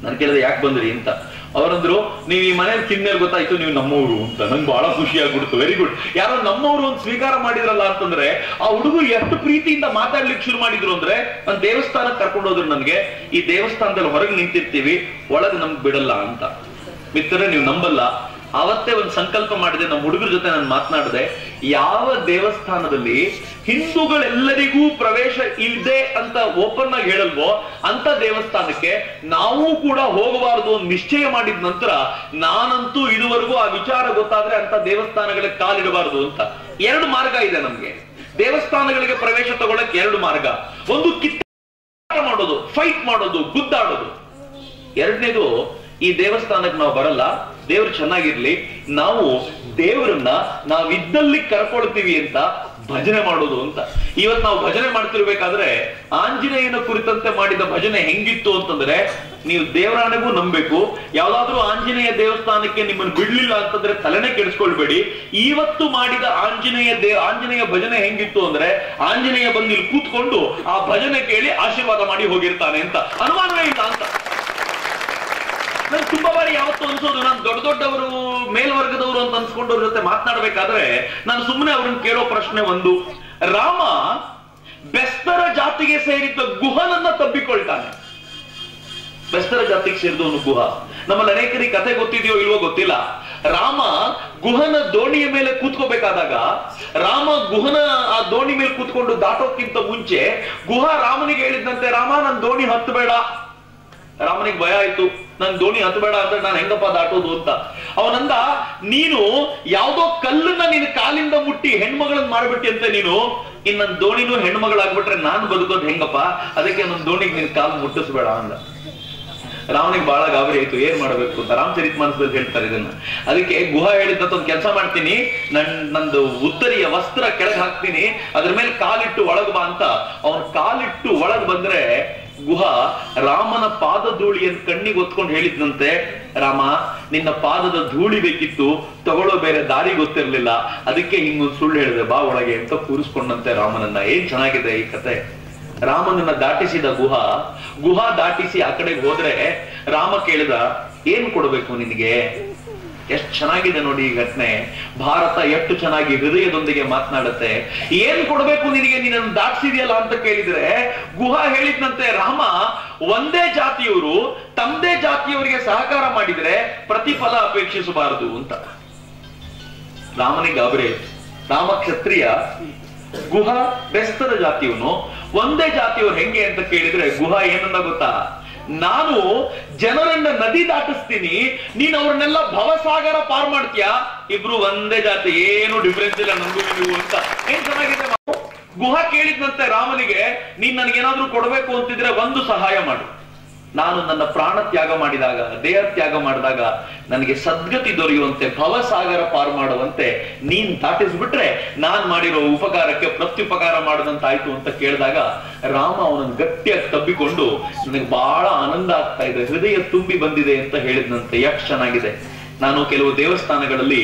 ನಾನು ಕೇಳಿದೆ ಯಾಕೆ ಬಂದ್ರಿ ಅಂತ. ಅವರಂದ್ರು ನೀವು ಈ ಮನೇಲಿ ತಿನ್ನೇಲಿ ಗೊತ್ತಾಯ್ತು ನೀವು ನಮ್ಮವರು ಅಂತ. ನಂಗೆ ಬಹಳ ಖುಷಿ ಆಗ್ಬಿಡ್ತು. ವೆರಿ ಗುಡ್, ಯಾರೋ ನಮ್ಮವರು ಒಂದು ಸ್ವೀಕಾರ ಮಾಡಿದ್ರಲ್ಲ ಅಂತಂದ್ರೆ. ಆ ಹುಡುಗರು ಎಷ್ಟು ಪ್ರೀತಿಯಿಂದ ಮಾತಾಡ್ಲಿಕ್ಕೆ ಶುರು ಮಾಡಿದ್ರು ಅಂದ್ರೆ, ನಾನು ದೇವಸ್ಥಾನಕ್ಕೆ ಕರ್ಕೊಂಡು ಹೋದ್ರು. ನನ್ಗೆ ಈ ದೇವಸ್ಥಾನದಲ್ಲಿ ಹೊರಗೆ ನಿಂತಿರ್ತೀವಿ, ಒಳಗೆ ನಮ್ಗೆ ಬಿಡಲ್ಲ ಅಂತ. ಮಿತ್ರರೇ, ನೀವು ನಂಬಲ್ಲ, ಅವತ್ತೇ ಒಂದು ಸಂಕಲ್ಪ ಮಾಡಿದೆ. ನಮ್ಮ ಹುಡುಗರ ಜೊತೆ ನಾನು ಮಾತನಾಡಿದೆ, ಯಾವ ದೇವಸ್ಥಾನದಲ್ಲಿ ಹಿಂದೂಗಳೆಲ್ಲರಿಗೂ ಪ್ರವೇಶ ಇಲ್ಲದೆ ಅಂತ ಓಪನ್ ಆಗಿ ಹೇಳಲ್ವೋ ಅಂತ ದೇವಸ್ಥಾನಕ್ಕೆ ನಾವು ಕೂಡ ಹೋಗಬಾರದು ಅಂತ ನಿಶ್ಚಯ ಮಾಡಿದ ನಂತರ ನಾನಂತೂ ಇದುವರೆಗೂ ಆ ವಿಚಾರ ಗೊತ್ತಾದ್ರೆ ಅಂತ ದೇವಸ್ಥಾನಗಳಿಗೆ ಕಾಲಿಡಬಾರದು ಅಂತ. 2 ಮಾರ್ಗ ಇದೆ ನಮ್ಗೆ ದೇವಸ್ಥಾನಗಳಿಗೆ ಪ್ರವೇಶ ತಗೊಳ್ಳಕ್ಕೆ. 2 ಮಾರ್ಗ. ಒಂದು ಕಿತ್ತಾಟ ಮಾಡೋದು, ಫೈಟ್ ಮಾಡೋದು, ಗುದ್ದಾಡೋದು. 2ನೇದು, ಈ ದೇವಸ್ಥಾನಕ್ಕೆ ನಾವು ಬರಲ್ಲ, ದೇವ್ರು ಚೆನ್ನಾಗಿರ್ಲಿ, ನಾವು ದೇವರನ್ನ ನಾವಿದ್ದಲ್ಲಿ ಕರ್ಕೊಳ್ತೀವಿ ಅಂತ ಭಜನೆ ಮಾಡೋದು ಅಂತ. ಇವತ್ತು ನಾವು ಭಜನೆ ಮಾಡ್ತಿರ್ಬೇಕಾದ್ರೆ ಆಂಜನೇಯನ ಕುರಿತಂತೆ ಮಾಡಿದ ಭಜನೆ ಹೆಂಗಿತ್ತು ಅಂತಂದ್ರೆ, ನೀವು ದೇವರಾಣೆಗೂ ನಂಬಬೇಕು. ಯಾವ್ದಾದ್ರೂ ಆಂಜನೇಯ ದೇವಸ್ಥಾನಕ್ಕೆ ನಿಮ್ಮನ್ನು ಬಿಡ್ಲಿಲ್ಲ ಅಂತಂದ್ರೆ ತಲೆನೇ ಕೆಡಿಸ್ಕೊಳ್ಬೇಡಿ. ಇವತ್ತು ಮಾಡಿದ ಆಂಜನೇಯ ಭಜನೆ ಹೆಂಗಿತ್ತು ಅಂದ್ರೆ, ಆಂಜನೇಯ ಬಂದು ಇಲ್ಲಿ ಕೂತ್ಕೊಂಡು ಆ ಭಜನೆ ಕೇಳಿ ಆಶೀರ್ವಾದ ಮಾಡಿ ಹೋಗಿರ್ತಾನೆ ಅಂತ, ಅನುಮಾನವೇ ಇಲ್ಲ ಅಂತ. ನನ್ ತುಂಬಾ ಬಾರಿ ಯಾವತ್ತು ಅನ್ಸೋದು, ನಾನು ದೊಡ್ಡವರು ಮೇಲ್ವರ್ಗದವರು ಅಂತ ಅನ್ಸ್ಕೊಂಡವ್ರ ಜೊತೆ ಮಾತನಾಡ್ಬೇಕಾದ್ರೆ ನಾನು ಸುಮ್ಮನೆ ಅವ್ರನ್ನ ಕೇಳೋ ಪ್ರಶ್ನೆ ಒಂದು, ರಾಮ ಬೆಸ್ತರ ಜಾತಿಗೆ ಸೇರಿದ್ದ ಗುಹನನ್ನ ತಬ್ಬಿಕೊಳ್ತಾನೆ. ಬೆಸ್ತರ ಜಾತಿಗೆ ಸೇರಿದವನು ಗುಹ. ನಮ್ಮಲ್ಲಿ ಅನೇಕರಿಗೆ ಕಥೆ ಗೊತ್ತಿದೆಯೋ ಇಲ್ವೋ ಗೊತ್ತಿಲ್ಲ. ರಾಮ ಗುಹನ ದೋಣಿಯ ಮೇಲೆ ಕೂತ್ಕೋಬೇಕಾದಾಗ, ರಾಮ ಗುಹನ ಆ ದೋಣಿ ಮೇಲೆ ಕೂತ್ಕೊಂಡು ದಾಟೋಕ್ಕಿಂತ ಮುಂಚೆ ಗುಹ ರಾಮನಿಗೆ ಹೇಳಿದಂತೆ, ರಾಮ ನನ್ ದೋಣಿ ಹತ್ತಬೇಡ. ರಾಮನಿಗೆ ಭಯ ಆಯ್ತು, ನನ್ ದೋಣಿ ಹತ್ತಬೇಡ ಅಂದ್ರೆ ನಾನು ಹೆಂಗಪ್ಪ ದಾಟೋದು ಅಂತ. ಅವನಂದ, ನೀನು ಯಾವ್ದೋ ಕಲ್ಲನ್ನ ನಿನ್ ಕಾಲಿಂದ ಮುಟ್ಟಿ ಹೆಣ್ಮಗಳನ್ನ ಮಾಡ್ಬಿಟ್ಟಿ ಅಂತ ನೀನು, ಇನ್ ನನ್ ದೋಣಿನೂ ಹೆಣ್ಮಗಳಾಗ್ಬಿಟ್ರೆ ನಾನು ಬದುಕೋದು ಹೆಂಗಪ್ಪ, ಅದಕ್ಕೆ ನನ್ನ ದೋಣಿಗೆ ನಿನ್ ಕಾಲು ಮುಟ್ಟಿಸ್ಬೇಡ ಅಂದ. ರಾಮನಿಗೆ ಬಹಳ ಗಾಬರಿ ಆಯ್ತು, ಏನ್ ಮಾಡ್ಬೇಕು ಅಂತ. ರಾಮಚರಿತಮಾನಸದಲ್ಲಿ ಹೇಳ್ತಾರೆ ಇದನ್ನ. ಅದಕ್ಕೆ ಗುಹ ಹೇಳಿದಂತ ಒಂದು ಕೆಲಸ ಮಾಡ್ತೀನಿ, ನಂದು ಉತ್ತರಿಯ ವಸ್ತ್ರ ಕೆಳಗೆ ಹಾಕ್ತೀನಿ, ಅದ್ರ ಮೇಲೆ ಕಾಲಿಟ್ಟು ಒಳಗ್ ಬಾ ಅಂತ. ಅವನ್ ಕಾಲಿಟ್ಟು ಒಳಗ್ ಬಂದ್ರೆ ಗುಹ ರಾಮನ ಪಾದ ಧೂಳಿಯನ್ನು ಕಣ್ಣಿಗೆ ಒತ್ಕೊಂಡು ಹೇಳಿದ್ನಂತೆ, ರಾಮ ನಿನ್ನ ಪಾದದ ಧೂಳಿ ಬೇಕಿತ್ತು, ತಗೊಳ್ಳೋ ಬೇರೆ ದಾರಿ ಗೊತ್ತಿರ್ಲಿಲ್ಲ, ಅದಕ್ಕೆ ಹಿಂಗೊಂದು ಸುಳ್ಳು ಹೇಳಿದೆ, ಬಾ ಒಳಗೆ ಅಂತ ಕೂರಿಸ್ಕೊಂಡಂತೆ ರಾಮನನ್ನ. ಏನ್ ಚೆನ್ನಾಗಿದೆ ಈ ಕತೆ. ರಾಮನನ್ನ ದಾಟಿಸಿದ ಗುಹ ದಾಟಿಸಿ ಆ ಕಡೆಗೆ ಹೋದ್ರೆ ರಾಮ ಕೇಳಿದ, ಏನ್ ಕೊಡ್ಬೇಕು ನಿನಗೆ? ಎಷ್ಟು ಚೆನ್ನಾಗಿದೆ ನೋಡಿ ಈ ಘಟನೆ. ಭಾರತ ಎಷ್ಟು ಚೆನ್ನಾಗಿ ಹೃದಯದೊಂದಿಗೆ ಮಾತನಾಡುತ್ತೆ. ಏನ್ ಕೊಡ್ಬೇಕು ನಿನಗೆ, ನೀನನ್ನು ದಾಟಿಸಿದೆಯಲ್ಲ ಅಂತ ಕೇಳಿದ್ರೆ ಗುಹ ಹೇಳಿದ್ನಂತೆ, ರಾಮ ಒಂದೇ ಜಾತಿಯವರು ತಮ್ಮದೇ ಜಾತಿಯವರಿಗೆ ಸಹಕಾರ ಮಾಡಿದ್ರೆ ಪ್ರತಿಫಲ ಅಪೇಕ್ಷಿಸಬಾರದು ಅಂತ. ರಾಮನಿಗೆ ಗಾಬರಿ. ರಾಮ ಕ್ಷತ್ರಿಯ, ಗುಹ ಬೆಸ್ತರ ಜಾತಿಯವನು. ಒಂದೇ ಜಾತಿಯವ್ರು ಹೆಂಗೆ ಅಂತ ಕೇಳಿದ್ರೆ ಗುಹಾ ಏನನ್ನ ಗೊತ್ತಾ, ನಾನು ಜನರನ್ನ ನದಿ ದಾಟಿಸ್ತೀನಿ, ನೀನ್ ಅವ್ರನ್ನೆಲ್ಲ ಭವಸಾಗರ ಪಾರ್ ಮಾಡ್ತೀಯಾ, ಇಬ್ರು ಒಂದೇ ಜಾತಿ, ಏನು ಡಿಫ್ರೆನ್ಸ್ ಇಲ್ಲ ನಮಗೂ ನೀವು ಅಂತ. ಏನ್ ಚೆನ್ನಾಗಿದೆ. ಗುಹಾ ಕೇಳಿದ್ನಂತೆ ರಾಮನಿಗೆ, ನೀನ್ ನನಗೇನಾದ್ರೂ ಕೊಡ್ಬೇಕು ಅಂತಿದ್ರೆ ಒಂದು ಸಹಾಯ ಮಾಡು, ನಾನು ನನ್ನ ಪ್ರಾಣ ತ್ಯಾಗ ಮಾಡಿದಾಗ, ದೇಹ ತ್ಯಾಗ ಮಾಡಿದಾಗ ನನಗೆ ಸದ್ಗತಿ ದೊರೆಯುವಂತೆ, ಭವಸಾಗರ ಪಾರು ಮಾಡುವಂತೆ ನೀನ್ ದಾಟಿಸ್ಬಿಟ್ರೆ ನಾನ್ ಮಾಡಿರೋ ಉಪಕಾರಕ್ಕೆ ಪ್ರತ್ಯುಪಕಾರ ಮಾಡದಂತಾಯ್ತು ಅಂತ ಕೇಳಿದಾಗ ರಾಮ ಅವನನ್ನು ಗಟ್ಟಿಯಾಗಿ ತಬ್ಬಿಕೊಂಡು, ನನಗೆ ಬಹಳ ಆನಂದ ಆಗ್ತಾ ಇದೆ, ಹೃದಯ ತುಂಬಿ ಬಂದಿದೆ ಅಂತ ಹೇಳಿದ್ನಂತೆ. ಎಷ್ಟು ಚೆನ್ನಾಗಿದೆ. ನಾನು ಕೆಲವು ದೇವಸ್ಥಾನಗಳಲ್ಲಿ,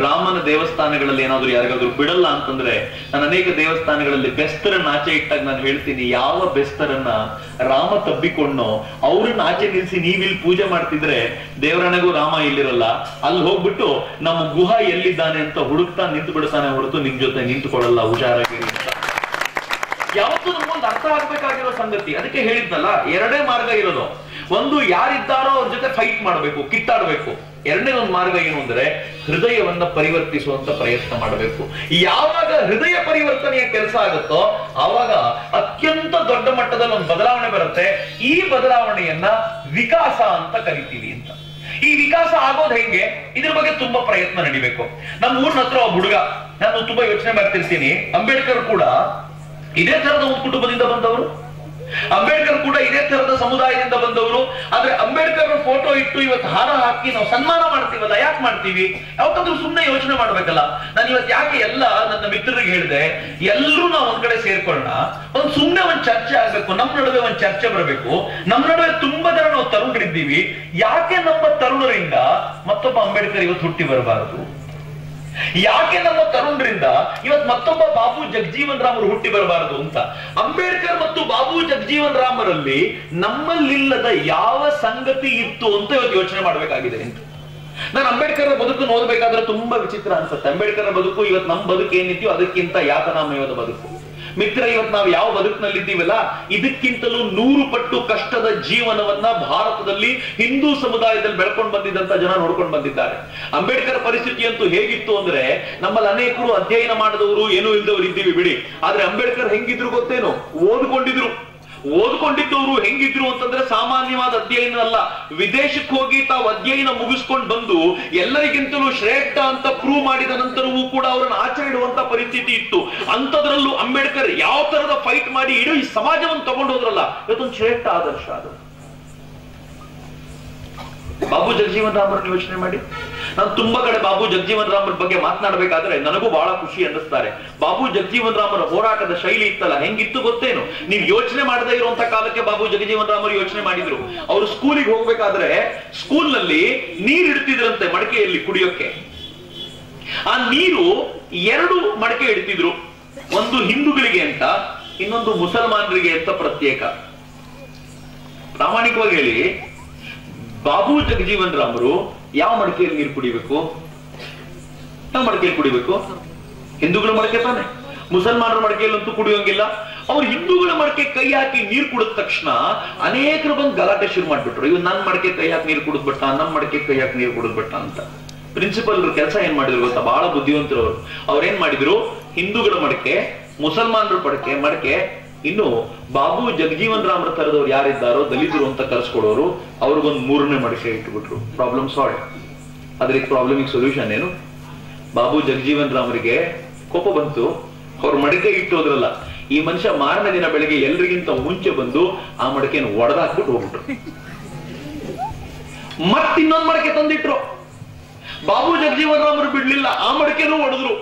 ರಾಮನ ದೇವಸ್ಥಾನಗಳಲ್ಲಿ ಏನಾದ್ರು ಯಾರಿಗಾದ್ರೂ ಬಿಡಲ್ಲ ಅಂತಂದ್ರೆ, ನಾನು ಅನೇಕ ದೇವಸ್ಥಾನಗಳಲ್ಲಿ ಬೆಸ್ತರನ್ನ ಆಚೆ ಇಟ್ಟಾಗ ನಾನು ಹೇಳ್ತೀನಿ, ಯಾವ ಬೆಸ್ತರನ್ನ ರಾಮ ತಬ್ಬಿಕೊಂಡೋ ಅವ್ರನ್ನ ಆಚೆ ನಿಲ್ಸಿ ನೀವಿಲ್ಲಿ ಪೂಜೆ ಮಾಡ್ತಿದ್ರೆ ದೇವರಣೆಗೂ ರಾಮ ಇಲ್ಲಿರಲ್ಲ, ಅಲ್ಲಿ ಹೋಗ್ಬಿಟ್ಟು ನಮ್ಮ ಗುಹಾ ಎಲ್ಲಿದ್ದಾನೆ ಅಂತ ಹುಡುಕ್ತಾ ನಿಂತು ಬಿಡ್ತಾನೆ ಹೊರತು ನಿಮ್ ಜೊತೆ ನಿಂತುಕೊಳ್ಳಲ್ಲ, ಹುಷಾರಾಗಿರಿ ಅಂತ. ಯಾವತ್ತೂ ನಮ್ಗೊಂದು ಅರ್ಥ ಆಗ್ಬೇಕಾಗಿರೋ ಸಂಗತಿ. ಅದಕ್ಕೆ ಹೇಳಿದ್ನಲ್ಲ, ಎರಡೇ ಮಾರ್ಗ ಇರೋದು. ಒಂದು, ಯಾರಿದ್ದಾರೋ ಅವ್ರ ಜೊತೆ ಫೈಟ್ ಮಾಡಬೇಕು, ಕಿತ್ತಾಡಬೇಕು. ಎರಡನೇ ಒಂದು ಮಾರ್ಗ ಏನು ಅಂದ್ರೆ ಹೃದಯವನ್ನ ಪರಿವರ್ತಿಸುವಂತ ಪ್ರಯತ್ನ ಮಾಡಬೇಕು. ಯಾವಾಗ ಹೃದಯ ಪರಿವರ್ತನೆಯ ಕೆಲಸ ಆಗುತ್ತೋ ಆವಾಗ ಅತ್ಯಂತ ದೊಡ್ಡ ಮಟ್ಟದಲ್ಲಿ ಒಂದು ಬದಲಾವಣೆ ಬರುತ್ತೆ. ಈ ಬದಲಾವಣೆಯನ್ನ ವಿಕಾಸ ಅಂತ ಕರಿತೀವಿ ಅಂತ. ಈ ವಿಕಾಸ ಆಗೋದು ಹೆಂಗೆ, ಇದ್ರ ಬಗ್ಗೆ ತುಂಬಾ ಪ್ರಯತ್ನ ನಡಿಬೇಕು. ನಮ್ಮ ಊರಿನ ಹತ್ರ ಒಬ್ಬ ಹುಡುಗ, ನಾನು ತುಂಬಾ ಯೋಚನೆ ಮಾಡ್ತಿರ್ತೀನಿ, ಅಂಬೇಡ್ಕರ್ ಕೂಡ ಇದೇ ತರದ ಒಂದು ಕುಟುಂಬದಿಂದ ಬಂದವರು, ಅಂಬೇಡ್ಕರ್ ಕೂಡ ಇದೇ ತರದ ಸಮುದಾಯದಿಂದ ಬಂದವರು. ಆದ್ರೆ ಅಂಬೇಡ್ಕರ್ ಫೋಟೋ ಇಟ್ಟು ಇವತ್ತು ಹಾರ ಹಾಕಿ ನಾವು ಸನ್ಮಾನ ಮಾಡ್ತೀವಲ್ಲ, ಯಾಕೆ ಮಾಡ್ತೀವಿ? ಯಾವತ್ತಾದ್ರೂ ಸುಮ್ಮನೆ ಯೋಚನೆ ಮಾಡ್ಬೇಕಲ್ಲ. ನಾನು ಇವತ್ತು ಯಾಕೆ ಎಲ್ಲ ನನ್ನ ಮಿತ್ರರಿಗೆ ಹೇಳಿದೆ, ಎಲ್ಲರೂ ನಾವು ಒಂದ್ ಕಡೆ ಸೇರ್ಕೊಳ್ಳೋಣ, ಒಂದ್ ಸುಮ್ಮನೆ ಒಂದ್ ಚರ್ಚೆ ಆಗ್ಬೇಕು, ನಮ್ಮ ನಡುವೆ ಒಂದ್ ಚರ್ಚೆ ಬರಬೇಕು. ನಮ್ಮ ನಡುವೆ ತುಂಬಾ ಜನ ನಾವು ತರುಣರಿದ್ದೀವಿ, ಯಾಕೆ ನಮ್ಮ ತರುಣರಿಂದ ಮತ್ತೊಬ್ಬ ಅಂಬೇಡ್ಕರ್ ಇವತ್ತು ಹುಟ್ಟಿ ಬರಬಾರದು? ಯಾಕೆ ನಮ್ಮ ತರುಣರಿಂದ ಇವತ್ತು ಮತ್ತೊಬ್ಬ ಬಾಬು ಜಗಜೀವನ್ ರಾಮರು ಹುಟ್ಟಿ ಬರಬಾರದು ಅಂತ. ಅಂಬೇಡ್ಕರ್ ಮತ್ತು ಬಾಬು ಜಗಜೀವನ್ ರಾಮರಲ್ಲಿ ನಮ್ಮಲ್ಲಿಲ್ಲದ ಯಾವ ಸಂಗತಿ ಇತ್ತು ಅಂತ ಇವತ್ತು ಯೋಚನೆ ಮಾಡಬೇಕಾಗಿದೆ ಅಂತ. ನಾನು ಅಂಬೇಡ್ಕರ್ ಬದುಕು ಓದಬೇಕಾದ್ರೆ ತುಂಬಾ ವಿಚಿತ್ರ ಅನ್ಸುತ್ತೆ. ಅಂಬೇಡ್ಕರ್ ಬದುಕು ಇವತ್ತು ನಮ್ಮ ಬದುಕು ಏನಿದೆಯೋ ಅದಕ್ಕಿಂತ ಯಾತನಾಮಯವಾದ ಬದುಕು. ಮಿತ್ರ, ಇವತ್ತು ನಾವು ಯಾವ ಬದುಕಿನಲ್ಲಿದ್ದೀವಲ್ಲ ಇದಕ್ಕಿಂತಲೂ 100 ಪಟ್ಟು ಕಷ್ಟದ ಜೀವನವನ್ನ ಭಾರತದಲ್ಲಿ ಹಿಂದೂ ಸಮುದಾಯದಲ್ಲಿ ಬೆಳ್ಕೊಂಡು ಬಂದಿದ್ದಂತ ಜನ ನೋಡ್ಕೊಂಡು ಬಂದಿದ್ದಾರೆ. ಅಂಬೇಡ್ಕರ್ ಪರಿಸ್ಥಿತಿ ಅಂತೂ ಹೇಗಿತ್ತು ಅಂದ್ರೆ, ನಮ್ಮಲ್ಲಿ ಅನೇಕರು ಅಧ್ಯಯನ ಮಾಡಿದವರು ಏನೂ ಇಲ್ದವ್ರು ಇದ್ದೀವಿ ಬಿಡಿ, ಆದ್ರೆ ಅಂಬೇಡ್ಕರ್ ಹೆಂಗಿದ್ರು ಗೊತ್ತೇನು? ಓದ್ಕೊಂಡಿದ್ದವರು ಹೆಂಗಿದ್ರು ಅಂತಂದ್ರೆ ಸಾಮಾನ್ಯವಾದ ಅಧ್ಯಯನ ಅಲ್ಲ, ವಿದೇಶಕ್ಕೆ ಹೋಗಿ ತಾವು ಅಧ್ಯಯನ ಮುಗಿಸ್ಕೊಂಡು ಬಂದು ಎಲ್ಲರಿಗಿಂತಲೂ ಶ್ರೇಷ್ಠ ಅಂತ ಪ್ರೂವ್ ಮಾಡಿದ ನಂತರವೂ ಕೂಡ ಅವರನ್ನು ಆಚೆ ಇಡುವಂತ ಪರಿಸ್ಥಿತಿ ಇತ್ತು. ಅಂತದ್ರಲ್ಲೂ ಅಂಬೇಡ್ಕರ್ ಯಾವ ತರದ ಫೈಟ್ ಮಾಡಿ ಇಡೀ ಸಮಾಜವನ್ನು ತಗೊಂಡು ಹೋದ್ರಲ್ಲ, ಇವತ್ತೊಂದು ಶ್ರೇಷ್ಠ ಆದರ್ಶ ಅದು. ಬಾಬು ಜಗಜೀವನ್ ರಾಮರನ್ನು ಯೋಚನೆ ಮಾಡಿ. ನಾನು ತುಂಬಾ ಕಡೆ ಬಾಬು ಜಗಜೀವನ್ ರಾಮರ ಬಗ್ಗೆ ಮಾತನಾಡಬೇಕಾದ್ರೆ ನನಗೂ ಬಹಳ ಖುಷಿ ಅನ್ನಿಸ್ತಾರೆ. ಬಾಬು ಜಗಜೀವನ್ ರಾಮರ ಹೋರಾಟದ ಶೈಲಿ ಇತ್ತಲ್ಲ, ಹೆಂಗಿತ್ತು ಗೊತ್ತೇನು? ನೀವು ಯೋಚನೆ ಮಾಡದೇ ಇರುವಂತ ಕಾಲಕ್ಕೆ ಬಾಬು ಜಗಜೀವನ್ ರಾಮರು ಯೋಚನೆ ಮಾಡಿದ್ರು. ಅವರು ಸ್ಕೂಲಿಗೆ ಹೋಗ್ಬೇಕಾದ್ರೆ ಸ್ಕೂಲ್ ನಲ್ಲಿ ನೀರು ಇಡ್ತಿದ್ರಂತೆ ಮಡಕೆಯಲ್ಲಿ ಕುಡಿಯೋಕೆ. ಆ ನೀರು 2 ಮಡಕೆ ಇಡ್ತಿದ್ರು, ಒಂದು ಹಿಂದೂಗಳಿಗೆ ಅಂತ, ಇನ್ನೊಂದು ಮುಸಲ್ಮಾನರಿಗೆ ಅಂತ ಪ್ರತ್ಯೇಕ. ಪ್ರಾಮಾಣಿಕವಾಗಿ ಹೇಳಿ, ಬಾಬು ಜಗಜೀವನ್ ರಾಮರು ಯಾವ ಮಡಕೆಯಲ್ಲಿ ನೀರು ಕುಡಿಬೇಕು? ಯಾವ ಮಡಕೆಯಲ್ಲಿ ಕುಡಿಬೇಕು? ಹಿಂದೂಗಳ ಮಡಕೆ ತಾನೆ. ಮುಸಲ್ಮಾನರ ಮಡಕೆಯಲ್ಲಂತೂ ಕುಡಿಯೋಂಗಿಲ್ಲ. ಅವ್ರು ಹಿಂದೂಗಳ ಮಡಕೆ ಕೈ ಹಾಕಿ ನೀರು ಕುಡಿದ ತಕ್ಷಣ ಅನೇಕರು ಬಂದು ಗಲಾಟೆ ಶುರು ಮಾಡ್ಬಿಟ್ರು. ಇವ್ ನನ್ ಮಡಕೆ ಕೈ ಹಾಕಿ ನೀರು ಕುಡಿದ್ಬಿಟ್ಟ, ನಮ್ ಮಡಕೆ ಕೈ ಹಾಕಿ ನೀರು ಕುಡಿದ್ಬಿಟ್ಟ ಅಂತ. ಪ್ರಿನ್ಸಿಪಲ್ ಕೆಲಸ ಏನ್ ಮಾಡಿದ್ರು ಗೊತ್ತಾ? ಬಹಳ ಬುದ್ಧಿವಂತರು ಅವರು. ಅವ್ರೇನ್ ಮಾಡಿದ್ರು, ಹಿಂದೂಗಳ ಮಡಕೆ, ಮುಸಲ್ಮಾನರ ಮಡಕೆ, ಇನ್ನು ಬಾಬು ಜಗಜೀವನ್ ರಾಮರ ತರದವ್ರು ಯಾರಿದ್ದಾರೋ ದಲಿತರು ಅಂತ ಕರೆಸ್ಕೊಡೋರು, ಅವ್ರಿಗೊಂದು 3ನೇ ಮಡಕೆ ಇಟ್ಬಿಟ್ರು. Problem solve. ಆದ್ರೆ ಈ ಪ್ರಾಬ್ಲಮಿಗೆ ಸೊಲ್ಯೂಷನ್ ಏನು? ಬಾಬು ಜಗಜೀವನ್ ರಾಮರಿಗೆ ಕೋಪ ಬಂತು, ಅವ್ರ ಮಡಕೆ ಇಟ್ಟೋದ್ರಲ್ಲ, ಈ ಮನುಷ್ಯ ಮಾರನೇ ದಿನ ಬೆಳಗ್ಗೆ ಎಲ್ರಿಗಿಂತ ಮುಂಚೆ ಬಂದು ಆ ಮಡಕೆಯನ್ನು ಒಡೆದಾಕ್ಬಿಟ್ಟು ಹೋಗ್ಬಿಟ್ರು. ಮತ್ತಿನ್ನೊಂದು ಮಡಕೆ ತಂದಿಟ್ರು. ಬಾಬು ಜಗಜೀವನ್ ರಾಮರು ಬಿಡ್ಲಿಲ್ಲ, ಆ ಮಡಕೆನೂ ಒಡೆದ್ರು.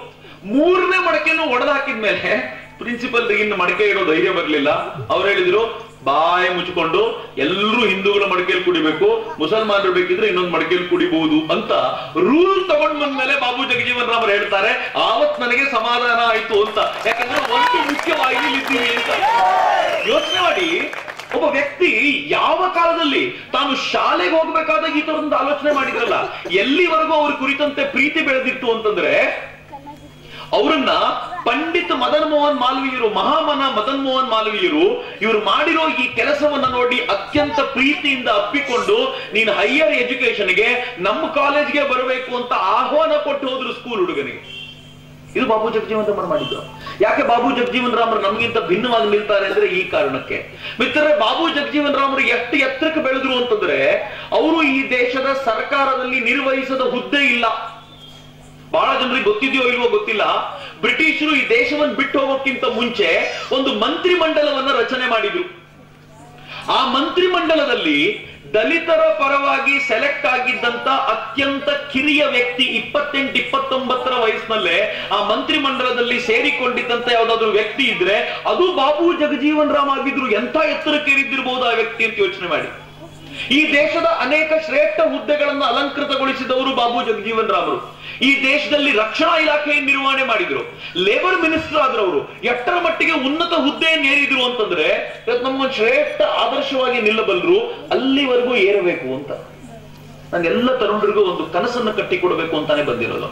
3ನೇ ಮಡಕೆನೂ ಒಡೆದಾಕಿದ್ಮೇಲೆ ಪ್ರಿನ್ಸಿಪಲ್ ಇನ್ನು ಮಡಕೆ ಇಡೋ ಧೈರ್ಯ ಬರ್ಲಿಲ್ಲ. ಅವ್ರು ಹೇಳಿದ್ರು, ಬಾಯಿ ಮುಚ್ಚಿಕೊಂಡು ಎಲ್ಲರೂ ಹಿಂದೂಗಳ ಮಡಕೆಯಲ್ಲಿ ಕುಡಿಬೇಕು, ಮುಸಲ್ಮಾನರು ಬೇಕಿದ್ರೆ ಇನ್ನೊಂದು ಮಡಕೆಯಲ್ಲಿ ಕುಡಿಬಹುದು ಅಂತ ರೂಲ್ ತಗೊಂಡ್ ಬಂದ್ಮೇಲೆ ಬಾಬು ಜಗಜೀವನ್ ರಾಮರು ಹೇಳ್ತಾರೆ, ಆವತ್ ನನಗೆ ಸಮಾಧಾನ ಆಯ್ತು ಅಂತ. ಯಾಕಂದ್ರೆ ಒಂದು ಮುಖ್ಯವಾಗಿ ಇದ್ದೀವಿ ಅಂತ. ಯೋಚನೆ ಮಾಡಿ, ಒಬ್ಬ ವ್ಯಕ್ತಿ ಯಾವ ಕಾಲದಲ್ಲಿ ತಾನು ಶಾಲೆಗೆ ಹೋಗ್ಬೇಕಾದಾಗ ಈ ತರದೊಂದು ಆಲೋಚನೆ ಮಾಡಿದ್ರಲ್ಲ, ಎಲ್ಲಿವರೆಗೂ ಅವ್ರ ಕುರಿತಂತೆ ಪ್ರೀತಿ ಬೆಳೆದಿತ್ತು ಅಂತಂದ್ರೆ, ಅವರನ್ನ ಪಂಡಿತ್ ಮದನ್ ಮೋಹನ್ ಮಾಲ್ವೀಯರು, ಮಹಾಮನ ಮದನ್ ಮೋಹನ್ ಮಾಲ್ವೀಯರು ಇವರು ಮಾಡಿರೋ ಈ ಕೆಲಸವನ್ನ ನೋಡಿ ಅತ್ಯಂತ ಪ್ರೀತಿಯಿಂದ ಅಪ್ಪಿಕೊಂಡು, ನೀನು ಹೈಯರ್ ಎಜುಕೇಶನ್ಗೆ ನಮ್ಮ ಕಾಲೇಜ್ಗೆ ಬರಬೇಕು ಅಂತ ಆಹ್ವಾನ ಕೊಟ್ಟು ಹೋದ್ರು ಸ್ಕೂಲ್ ಹುಡುಗನಿಗೆ. ಇದು ಬಾಬು ಜಗಜೀವನ್ ರಾಮರು ಮಾಡಿದ್ದು. ಯಾಕೆ ಬಾಬು ಜಗಜೀವನ್ ರಾಮರು ನಮಗಿಂತ ಭಿನ್ನವಾಗಿ ನಿಲ್ತಾರೆ ಅಂದ್ರೆ ಈ ಕಾರಣಕ್ಕೆ. ಮಿತ್ರರೇ, ಬಾಬು ಜಗಜೀವನ್ ರಾಮರು ಎಷ್ಟು ಎತ್ತರಕ್ಕೆ ಬೆಳೆದ್ರು ಅಂತಂದ್ರೆ, ಅವರು ಈ ದೇಶದ ಸರ್ಕಾರದಲ್ಲಿ ನಿರ್ವಹಿಸದ ಹುದ್ದೆ ಇಲ್ಲ. ಬಹಳ ಜನರಿಗೆ ಗೊತ್ತಿದೆಯೋ ಇಲ್ವೋ ಗೊತ್ತಿಲ್ಲ, ಬ್ರಿಟಿಷರು ಈ ದೇಶವನ್ನು ಬಿಟ್ಟು ಹೋಗೋಕ್ಕಿಂತ ಮುಂಚೆ ಒಂದು ಮಂತ್ರಿ ಮಂಡಲವನ್ನ ರಚನೆ ಮಾಡಿದ್ರು. ಆ ಮಂತ್ರಿ ಮಂಡಲದಲ್ಲಿ ದಲಿತರ ಪರವಾಗಿ ಸೆಲೆಕ್ಟ್ ಆಗಿದ್ದಂತ ಅತ್ಯಂತ ಕಿರಿಯ ವ್ಯಕ್ತಿ 28-29 ವಯಸ್ಸಿನಲ್ಲೇ ಆ ಮಂತ್ರಿ ಮಂಡಲದಲ್ಲಿ ಸೇರಿಕೊಂಡಿದ್ದಂತ ಯಾವ್ದಾದ್ರು ವ್ಯಕ್ತಿ ಇದ್ರೆ ಅದು ಬಾಬು ಜಗಜೀವನ್ ರಾಮ್ ಆಗಿದ್ರು. ಎಂಥ ಎತ್ತರಕ್ಕೆ ಏರಿದ್ದಿರಬಹುದು ಆ ವ್ಯಕ್ತಿ ಅಂತ ಯೋಚನೆ ಮಾಡಿ. ಈ ದೇಶದ ಅನೇಕ ಶ್ರೇಷ್ಠ ಹುದ್ದೆಗಳನ್ನು ಅಲಂಕೃತಗೊಳಿಸಿದವರು ಬಾಬು ಜಗಜೀವನ್ ರಾಮರು. ಈ ದೇಶದಲ್ಲಿ ರಕ್ಷಣಾ ಇಲಾಖೆಯನ್ನು ನಿರ್ವಹಣೆ ಮಾಡಿದ್ರು, ಲೇಬರ್ ಮಿನಿಸ್ಟರ್ ಆದ್ರವರು. ಎಷ್ಟರ ಮಟ್ಟಿಗೆ ಉನ್ನತ ಹುದ್ದೆಯನ್ನು ಏರಿದ್ರು ಅಂತಂದ್ರೆ ನಮ್ಮ ಶ್ರೇಷ್ಠ ಆದರ್ಶವಾಗಿ ನಿಲ್ಲಬಲ್ಲರು ಅಲ್ಲಿವರೆಗೂ ಏರಬೇಕು ಅಂತ. ನಾನೆಲ್ಲ ತರುಣರಿಗೂ ಒಂದು ಕನಸನ್ನು ಕಟ್ಟಿಕೊಡ್ಬೇಕು ಅಂತಾನೆ ಬಂದಿರೋದು.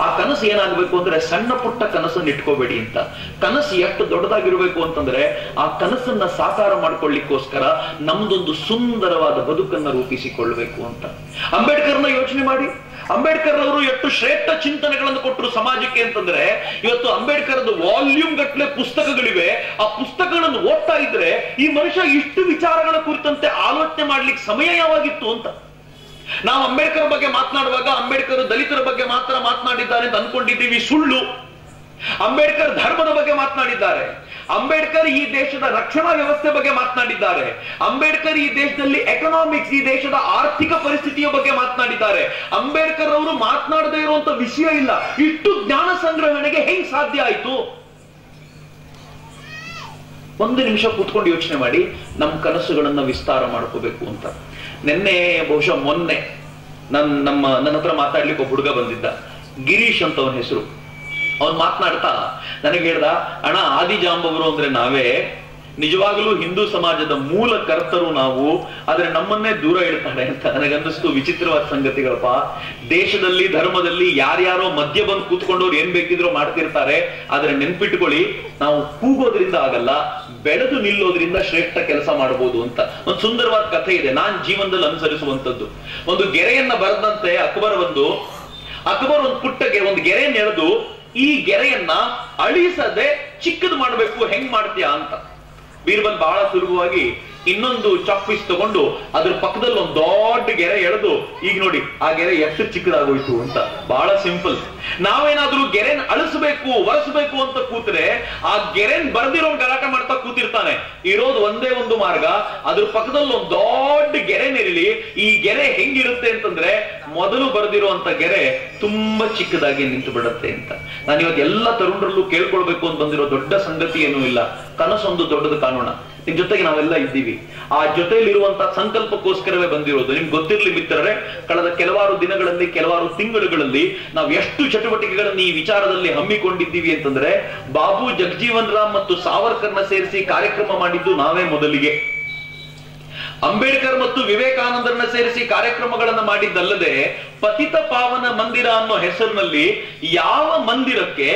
ಆ ಕನಸು ಏನಾಗಬೇಕು ಅಂದ್ರೆ ಸಣ್ಣ ಪುಟ್ಟ ಕನಸನ್ನು ಇಟ್ಕೋಬೇಡಿ ಅಂತ. ಕನಸು ಎಷ್ಟು ದೊಡ್ಡದಾಗಿರ್ಬೇಕು ಅಂತಂದ್ರೆ ಆ ಕನಸನ್ನ ಸಾಕಾರ ಮಾಡ್ಕೊಳ್ಳಿಕ್ಕೋಸ್ಕರ ನಮ್ದೊಂದು ಸುಂದರವಾದ ಬದುಕನ್ನ ರೂಪಿಸಿಕೊಳ್ಬೇಕು ಅಂತ. ಅಂಬೇಡ್ಕರ್ನ ಯೋಚನೆ ಮಾಡಿ. ಅಂಬೇಡ್ಕರ್ ಅವರು ಎಷ್ಟು ಶ್ರೇಷ್ಠ ಚಿಂತನೆಗಳನ್ನು ಕೊಟ್ಟರು ಸಮಾಜಕ್ಕೆ ಅಂತಂದ್ರೆ, ಇವತ್ತು ಅಂಬೇಡ್ಕರ್ದು ವಾಲ್ಯೂಮ್ ಗಟ್ಟಲೆ ಪುಸ್ತಕಗಳಿವೆ. ಆ ಪುಸ್ತಕಗಳನ್ನು ಓದ್ತಾ ಇದ್ರೆ ಈ ಮನುಷ್ಯ ಇಷ್ಟು ವಿಚಾರಗಳ ಕುರಿತಂತೆ ಆಲೋಚನೆ ಮಾಡ್ಲಿಕ್ಕೆ ಸಮಯ ಯಾವಾಗಿತ್ತು ಅಂತ. ನಾವು ಅಂಬೇಡ್ಕರ್ ಬಗ್ಗೆ ಮಾತನಾಡುವಾಗ ಅಂಬೇಡ್ಕರ್ ದಲಿತರ ಬಗ್ಗೆ ಮಾತ್ರ ಮಾತನಾಡಿದ್ದಾರೆ ಅಂತ ಅನ್ಕೊಂಡಿದ್ದೀವಿ, ಸುಳ್ಳು. ಅಂಬೇಡ್ಕರ್ ಧರ್ಮದ ಬಗ್ಗೆ ಮಾತನಾಡಿದ್ದಾರೆ. ಅಂಬೇಡ್ಕರ್ ಈ ದೇಶದ ರಕ್ಷಣಾ ವ್ಯವಸ್ಥೆ ಬಗ್ಗೆ ಮಾತನಾಡಿದ್ದಾರೆ. ಅಂಬೇಡ್ಕರ್ ಈ ದೇಶದಲ್ಲಿ ಎಕನಾಮಿಕ್ಸ್, ಈ ದೇಶದ ಆರ್ಥಿಕ ಪರಿಸ್ಥಿತಿಯ ಬಗ್ಗೆ ಮಾತನಾಡಿದ್ದಾರೆ. ಅಂಬೇಡ್ಕರ್ ಅವರು ಮಾತನಾಡದೇ ಇರುವಂತ ವಿಷಯ ಇಲ್ಲ. ಇಷ್ಟು ಜ್ಞಾನ ಸಂಗ್ರಹಣೆಗೆ ಹೆಂಗ್ ಸಾಧ್ಯ ಆಯ್ತು? ಒಂದು ನಿಮಿಷ ಕೂತ್ಕೊಂಡು ಯೋಚನೆ ಮಾಡಿ. ನಮ್ಮ ಕನಸುಗಳನ್ನ ವಿಸ್ತಾರ ಮಾಡ್ಕೋಬೇಕು ಅಂತ. ನಿನ್ನೆ ಬಹುಶಃ ಮೊನ್ನೆ ನನ್ನ ಹತ್ರ ಮಾತಾಡ್ಲಿಕ್ಕೆ ಒಬ್ಬ ಹುಡುಗ ಬಂದಿದ್ದ, ಗಿರೀಶ್ ಅಂತ ಅವನ ಹೆಸರು. ಅವನ್ ಮಾತನಾಡ್ತಾ ನನಗೆ ಹೇಳ್ದ, ಅಣ್ಣ ಆದಿಜಾಂಬವರು ಅಂದ್ರೆ ನಾವೇ, ನಿಜವಾಗಲೂ ಹಿಂದೂ ಸಮಾಜದ ಮೂಲ ಕರ್ತರು ನಾವು, ಆದ್ರೆ ನಮ್ಮನ್ನೇ ದೂರ ಇಡ್ತಾರೆ ಅಂತ. ನನಗನ್ನಿಸ್ತು ವಿಚಿತ್ರವಾದ ಸಂಗತಿಗಳಪ್ಪ. ದೇಶದಲ್ಲಿ ಧರ್ಮದಲ್ಲಿ ಯಾರ್ಯಾರೋ ಮಧ್ಯ ಬಂದು ಕೂತ್ಕೊಂಡವ್ರು ಏನ್ ಬೇಕಿದ್ರು ಮಾಡ್ತಿರ್ತಾರೆ. ಆದ್ರೆ ನೆನ್ಪಿಟ್ಕೊಳ್ಳಿ, ನಾವು ಕೂಗೋದ್ರಿಂದ ಆಗಲ್ಲ, ಬೆಳೆದು ನಿಲ್ಲೋದ್ರಿಂದ ಶ್ರೇಷ್ಠ ಕೆಲಸ ಮಾಡಬಹುದು ಅಂತ. ಒಂದು ಸುಂದರವಾದ ಕಥೆ ಇದೆ, ನಾನ್ ಜೀವನದಲ್ಲಿ ಅನುಸರಿಸುವಂತದ್ದು. ಒಂದು ಗೆರೆಯನ್ನ ಬರೆದಂತೆ ಅಕ್ಬರ್ ಒಂದು ಪುಟ್ಟ ಒಂದು ಗೆರೆಯನ್ನು ಎಳೆದು, ಈ ಗೆರೆಯನ್ನ ಅಳಿಸದೆ ಚಿಕ್ಕದು ಮಾಡ್ಬೇಕು, ಹೆಂಗ್ ಮಾಡ್ತೀಯಾ ಅಂತ. ಬೀರ್ಬಲ್ ಬಹಳ ಸುಲಭವಾಗಿ ಇನ್ನೊಂದು ಚಾಕ್ ಪೀಸ್ ತಗೊಂಡು ಅದ್ರ ಪಕ್ಕದಲ್ಲಿ ಒಂದು ದೊಡ್ಡ ಗೆರೆ ಎಳೆದು, ಈಗ ನೋಡಿ ಆ ಗೆರೆ ಎಷ್ಟು ಚಿಕ್ಕದಾಗೋಯ್ತು ಅಂತ. ಬಹಳ ಸಿಂಪಲ್. ನಾವೇನಾದ್ರೂ ಗೆರೆನ್ ಅಳಿಸ್ಬೇಕು, ಒರೆಸ್ಬೇಕು ಅಂತ ಕೂತ್ರೆ ಆ ಗೆರೆನ್ ಬರ್ದಿರೋನ್ ಗಲಾಟೆ ಮಾಡ್ತಾ ಕೂತಿರ್ತಾನೆ. ಇರೋದು ಒಂದೇ ಒಂದು ಮಾರ್ಗ, ಅದ್ರ ಪಕ್ಕದಲ್ಲಿ ಒಂದು ದೊಡ್ಡ ಗೆರೆ ನೆರಳಿ. ಈ ಗೆರೆ ಹೆಂಗಿರುತ್ತೆ ಅಂತಂದ್ರೆ, ಮೊದಲು ಬರ್ದಿರುವಂತ ಗೆರೆ ತುಂಬಾ ಚಿಕ್ಕದಾಗಿ ನಿಂತು ಬಿಡುತ್ತೆ ಅಂತ. ನಾನು ಇವತ್ತು ಎಲ್ಲ ತರುಣರಲ್ಲೂ ಕೇಳ್ಕೊಳ್ಬೇಕು ಅಂತ ಬಂದಿರೋ ದೊಡ್ಡ ಸಂಗತಿ ಏನೂ ಇಲ್ಲ, ಕನಸೊಂದು ದೊಡ್ಡದು ಕಾಣೋಣ. ನಿಮ್ ಜೊತೆಗೆ ನಾವೆಲ್ಲ ಇದ್ದೀವಿ. ಆ ಜೊತೆಯಲ್ಲಿರುವಂತಹ ಸಂಕಲ್ಪಕ್ಕೋಸ್ಕರವೇ ಬಂದಿರೋದು. ನಿಮ್ಗೆ ಗೊತ್ತಿರ್ಲಿ ಮಿತ್ರರೇ, ಕಳೆದ ಕೆಲವಾರು ದಿನಗಳಲ್ಲಿ, ಕೆಲವಾರು ತಿಂಗಳುಗಳಲ್ಲಿ ನಾವು ಎಷ್ಟು ಚಟುವಟಿಕೆಗಳನ್ನು ಈ ವಿಚಾರದಲ್ಲಿ ಹಮ್ಮಿಕೊಂಡಿದ್ದೀವಿ ಅಂತಂದ್ರೆ, ಬಾಬು ಜಗಜೀವನ್ ರಾಮ್ ಮತ್ತು ಸಾವರ್ಕರ್ನ ಸೇರಿಸಿ ಕಾರ್ಯಕ್ರಮ ಮಾಡಿದ್ದು ನಾವೇ ಮೊದಲಿಗೆ. ಅಂಬೇಡ್ಕರ್ ಮತ್ತು ವಿವೇಕಾನಂದರನ್ನ ಸೇರಿಸಿ ಕಾರ್ಯಕ್ರಮಗಳನ್ನ ಮಾಡಿದ್ದಲ್ಲದೆ, ಪತಿತ ಪಾವನ ಮಂದಿರ ಅನ್ನೋ ಹೆಸರಿನಲ್ಲಿ ಯಾವ ಮಂದಿರಕ್ಕೆ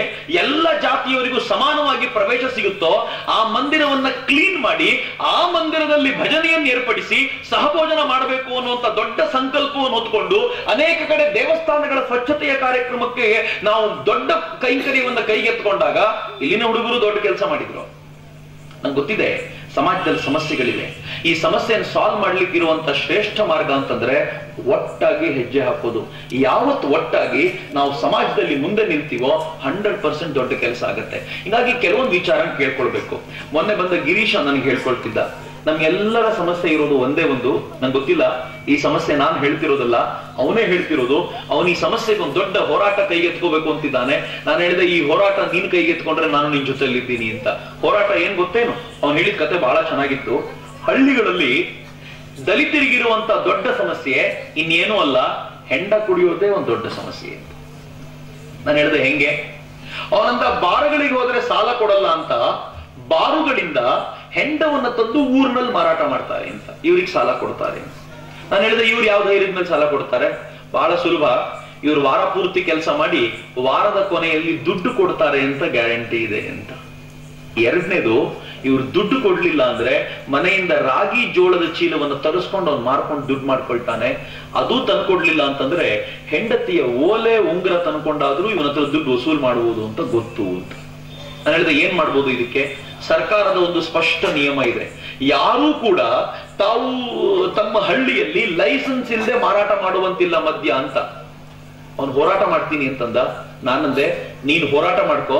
ಎಲ್ಲ ಜಾತಿಯವರಿಗೂ ಸಮಾನವಾಗಿ ಪ್ರವೇಶ ಸಿಗುತ್ತೋ ಆ ಮಂದಿರವನ್ನ ಕ್ಲೀನ್ ಮಾಡಿ, ಆ ಮಂದಿರದಲ್ಲಿ ಭಜನೆಯನ್ನು ಏರ್ಪಡಿಸಿ ಸಹಭೋಜನ ಮಾಡಬೇಕು ಅನ್ನುವಂತ ದೊಡ್ಡ ಸಂಕಲ್ಪವನ್ನು ಹೊತ್ಕೊಂಡು ಅನೇಕ ಕಡೆ ದೇವಸ್ಥಾನಗಳ ಸ್ವಚ್ಛತೆಯ ಕಾರ್ಯಕ್ರಮಕ್ಕೆ ನಾವು ದೊಡ್ಡ ಕೈಂಕರ್ಯವನ್ನ ಕೈಗೆತ್ಕೊಂಡಾಗ ಇಲ್ಲಿನ ಹುಡುಗರು ದೊಡ್ಡ ಕೆಲಸ ಮಾಡಿದ್ರು. ನಂಗೆ ಗೊತ್ತಿದೆ ಸಮಾಜದಲ್ಲಿ ಸಮಸ್ಯೆಗಳಿವೆ. ಈ ಸಮಸ್ಯೆಯನ್ನು ಸಾಲ್ವ್ ಮಾಡ್ಲಿಕ್ಕೆ ಇರುವಂತ ಶ್ರೇಷ್ಠ ಮಾರ್ಗ ಅಂತಂದ್ರೆ ಒಟ್ಟಾಗಿ ಹೆಜ್ಜೆ ಹಾಕೋದು. ಯಾವತ್ತು ಒಟ್ಟಾಗಿ ನಾವು ಸಮಾಜದಲ್ಲಿ ಮುಂದೆ ನಿಲ್ತೀವೋ 100% ದೊಡ್ಡ ಕೆಲಸ ಆಗತ್ತೆ. ಹೀಗಾಗಿ ಕೆಲವೊಂದು ವಿಚಾರ ಕೇಳ್ಕೊಳ್ಬೇಕು. ಮೊನ್ನೆ ಬಂದ ಗಿರೀಶ ನನಗೆ ಹೇಳ್ಕೊಳ್ತಿದ್ದ, ನಮ್ಗೆಲ್ಲರ ಸಮಸ್ಯೆ ಇರೋದು ಒಂದೇ ಒಂದು. ನಂಗೆ ಗೊತ್ತಿಲ್ಲ ಈ ಸಮಸ್ಯೆ ನಾನು ಹೇಳ್ತಿರೋದಲ್ಲ, ಅವನೇ ಹೇಳ್ತಿರೋದು. ಅವನು ಈ ಸಮಸ್ಯೆಗೆ ಒಂದು ದೊಡ್ಡ ಹೋರಾಟ ಕೈಗೆತ್ಕೋಬೇಕು ಅಂತಿದ್ದಾನೆ. ನಾನು ಹೇಳಿದೆ, ಈ ಹೋರಾಟ ನೀನ್ ಕೈಗೆತ್ಕೊಂಡ್ರೆ ನಾನು ನಿನ್ ಜೊತೆಲಿದ್ದೀನಿ ಅಂತ. ಹೋರಾಟ ಏನ್ ಗೊತ್ತೇನು? ಅವನು ಹೇಳಿದ ಕತೆ ಬಹಳ ಚೆನ್ನಾಗಿತ್ತು. ಹಳ್ಳಿಗಳಲ್ಲಿ ದಲಿತರಿಗಿರುವಂತ ದೊಡ್ಡ ಸಮಸ್ಯೆ ಇನ್ನೇನೂ ಅಲ್ಲ, ಹೆಂಡ ಕುಡಿಯೋದೇ ಒಂದು ದೊಡ್ಡ ಸಮಸ್ಯೆ ಅಂತ. ನಾನು ಹೇಳಿದೆ ಹೆಂಗೆ? ಅವನಂತ ಬಾರುಗಳಿಗೆ ಹೋದ್ರೆ ಸಾಲ ಕೊಡಲ್ಲ ಅಂತ ಬಾರುಗಳಿಂದ ಹೆಂಡವನ್ನ ತಂದು ಊರಿನಲ್ಲಿ ಮಾರಾಟ ಮಾಡ್ತಾರೆ ಅಂತ, ಇವ್ರಿಗೆ ಸಾಲ ಕೊಡ್ತಾರೆ. ನಾನು ಹೇಳಿದೆ, ಇವ್ರು ಯಾವ ಧೈರ್ಯದ ಮೇಲೆ ಸಾಲ ಕೊಡ್ತಾರೆ? ಬಹಳ ಸುಲಭ, ಇವ್ರು ವಾರ ಪೂರ್ತಿ ಕೆಲಸ ಮಾಡಿ ವಾರದ ಕೊನೆಯಲ್ಲಿ ದುಡ್ಡು ಕೊಡ್ತಾರೆ ಅಂತ ಗ್ಯಾರಂಟಿ ಇದೆ ಅಂತ. ಎರಡನೇದು, ಇವ್ರು ದುಡ್ಡು ಕೊಡ್ಲಿಲ್ಲ ಅಂದ್ರೆ ಮನೆಯಿಂದ ರಾಗಿ ಜೋಳದ ಚೀಲವನ್ನು ತರಿಸ್ಕೊಂಡು ಅವ್ನು ಮಾರ್ಕೊಂಡು ದುಡ್ಡು ಮಾಡ್ಕೊಳ್ತಾನೆ. ಅದು ತಂದ್ಕೊಡ್ಲಿಲ್ಲ ಅಂತಂದ್ರೆ ಹೆಂಡತಿಯ ಓಲೆ ಉಂಗುರ ತಂದ್ಕೊಂಡಾದ್ರೂ ಇವನ ಹತ್ರ ದುಡ್ಡು ವಸೂಲ್ ಮಾಡುವುದು ಅಂತ ಗೊತ್ತು ಅಂತ. ನಾನು ಹೇಳಿದೆ ಏನ್ ಮಾಡ್ಬೋದು ಇದಕ್ಕೆ? ಸರ್ಕಾರದ ಒಂದು ಸ್ಪಷ್ಟ ನಿಯಮ ಇದೆ, ಯಾರೂ ಕೂಡ ತಾವು ತಮ್ಮ ಹಳ್ಳಿಯಲ್ಲಿ ಲೈಸೆನ್ಸ್ ಇಲ್ಲದೆ ಮಾರಾಟ ಮಾಡುವಂತಿಲ್ಲ ಮದ್ಯ ಅಂತ. ಅವನು ಹೋರಾಟ ಮಾಡ್ತೀನಿ ಅಂತಂದ. ನಾನಂದೆ ನೀನು ಹೋರಾಟ ಮಾಡ್ಕೋ,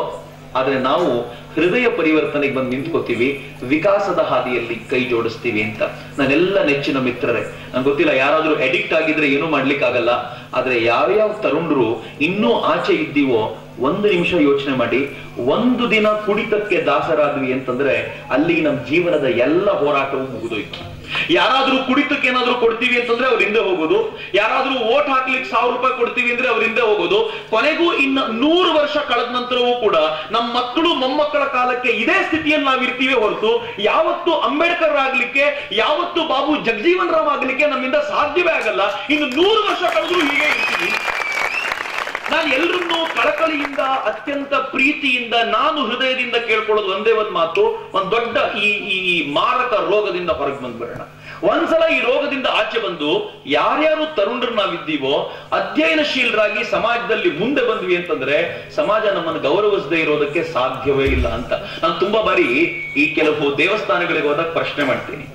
ಆದ್ರೆ ನಾವು ಹೃದಯ ಪರಿವರ್ತನೆಗೆ ಬಂದು ನಿಂತ್ಕೋತೀವಿ, ವಿಕಾಸದ ಹಾದಿಯಲ್ಲಿ ಕೈ ಜೋಡಿಸ್ತೀವಿ ಅಂತ. ನನ್ನೆಲ್ಲ ನೆಚ್ಚಿನ ಮಿತ್ರರೇ, ನಂಗೆ ಗೊತ್ತಿಲ್ಲ ಯಾರಾದ್ರೂ ಅಡಿಕ್ಟ್ ಆಗಿದ್ರೆ ಏನೂ ಮಾಡ್ಲಿಕ್ಕಾಗಲ್ಲ, ಆದ್ರೆ ಯಾವ್ಯಾವ ತರುಣರು ಇನ್ನೂ ಆಚೆ ಇದ್ದೀವೋ ಒಂದು ನಿಮಿಷ ಯೋಚನೆ ಮಾಡಿ. ಒಂದು ದಿನ ಕುಡಿತಕ್ಕೆ ದಾಸರಾದ್ವಿ ಅಂತಂದ್ರೆ ಅಲ್ಲಿ ನಮ್ಮ ಜೀವನದ ಎಲ್ಲ ಹೋರಾಟವು ಮುಗಿದೋಯ್ತು. ಯಾರಾದ್ರೂ ಕುಡಿತಕ್ಕೆ ಏನಾದ್ರೂ ಕೊಡ್ತೀವಿ ಅಂತಂದ್ರೆ ಅವ್ರ ಹಿಂದೆ ಹೋಗೋದು, ಯಾರಾದ್ರೂ ಓಟ್ ಹಾಕ್ಲಿಕ್ಕೆ 1000 ರೂಪಾಯಿ ಕೊಡ್ತೀವಿ ಅಂದ್ರೆ ಅವ್ರ ಹಿಂದೆ ಹೋಗೋದು. ಕೊನೆಗೂ ಇನ್ನು 100 ವರ್ಷ ಕಳೆದ ನಂತರವೂ ಕೂಡ ನಮ್ಮ ಮಕ್ಕಳು ಮೊಮ್ಮಕ್ಕಳ ಕಾಲಕ್ಕೆ ಇದೇ ಸ್ಥಿತಿಯಲ್ಲಿ ನಾವಿರ್ತೀವಿ ಹೊರತು ಯಾವತ್ತು ಅಂಬೇಡ್ಕರ್ ಆಗ್ಲಿಕ್ಕೆ, ಯಾವತ್ತು ಬಾಬು ಜಗಜೀವನ್ ರಾಮ್ ಆಗ್ಲಿಕ್ಕೆ ನಮ್ಮಿಂದ ಸಾಧ್ಯವೇ ಆಗಲ್ಲ. ಇನ್ನು 100 ವರ್ಷ ಕಳೆದ್ರೂ ಹೀಗೆ ಇರ್ತೀವಿ. ನಾನು ಎಲ್ಲರನ್ನೂ ಕಳಕಳಿಯಿಂದ, ಅತ್ಯಂತ ಪ್ರೀತಿಯಿಂದ, ನಾನು ಹೃದಯದಿಂದ ಕೇಳ್ಕೊಳ್ಳೋದು ಒಂದೇ ಒಂದು ಮಾತು, ಒಂದು ದೊಡ್ಡ ಈ ಮಾರಕ ರೋಗದಿಂದ ಹೊರಗೆ ಬಂದ್ಬಿಡೋಣ. ಒಂದ್ಸಲ ಈ ರೋಗದಿಂದ ಆಚೆ ಬಂದು ಯಾರ್ಯಾರು ತರುಣರು ನಾವಿದ್ದೀವೋ ಅಧ್ಯಯನಶೀಲರಾಗಿ ಸಮಾಜದಲ್ಲಿ ಮುಂದೆ ಬಂದ್ವಿ ಅಂತಂದ್ರೆ ಸಮಾಜ ನಮ್ಮನ್ನು ಗೌರವಿಸದೇ ಇರೋದಕ್ಕೆ ಸಾಧ್ಯವೇ ಇಲ್ಲ ಅಂತ. ನಾನು ತುಂಬಾ ಬಾರಿ ಈ ಕೆಲವು ದೇವಸ್ಥಾನಗಳಿಗೆ ಹೋದಾಗ ಪ್ರಶ್ನೆ ಮಾಡ್ತೀನಿ.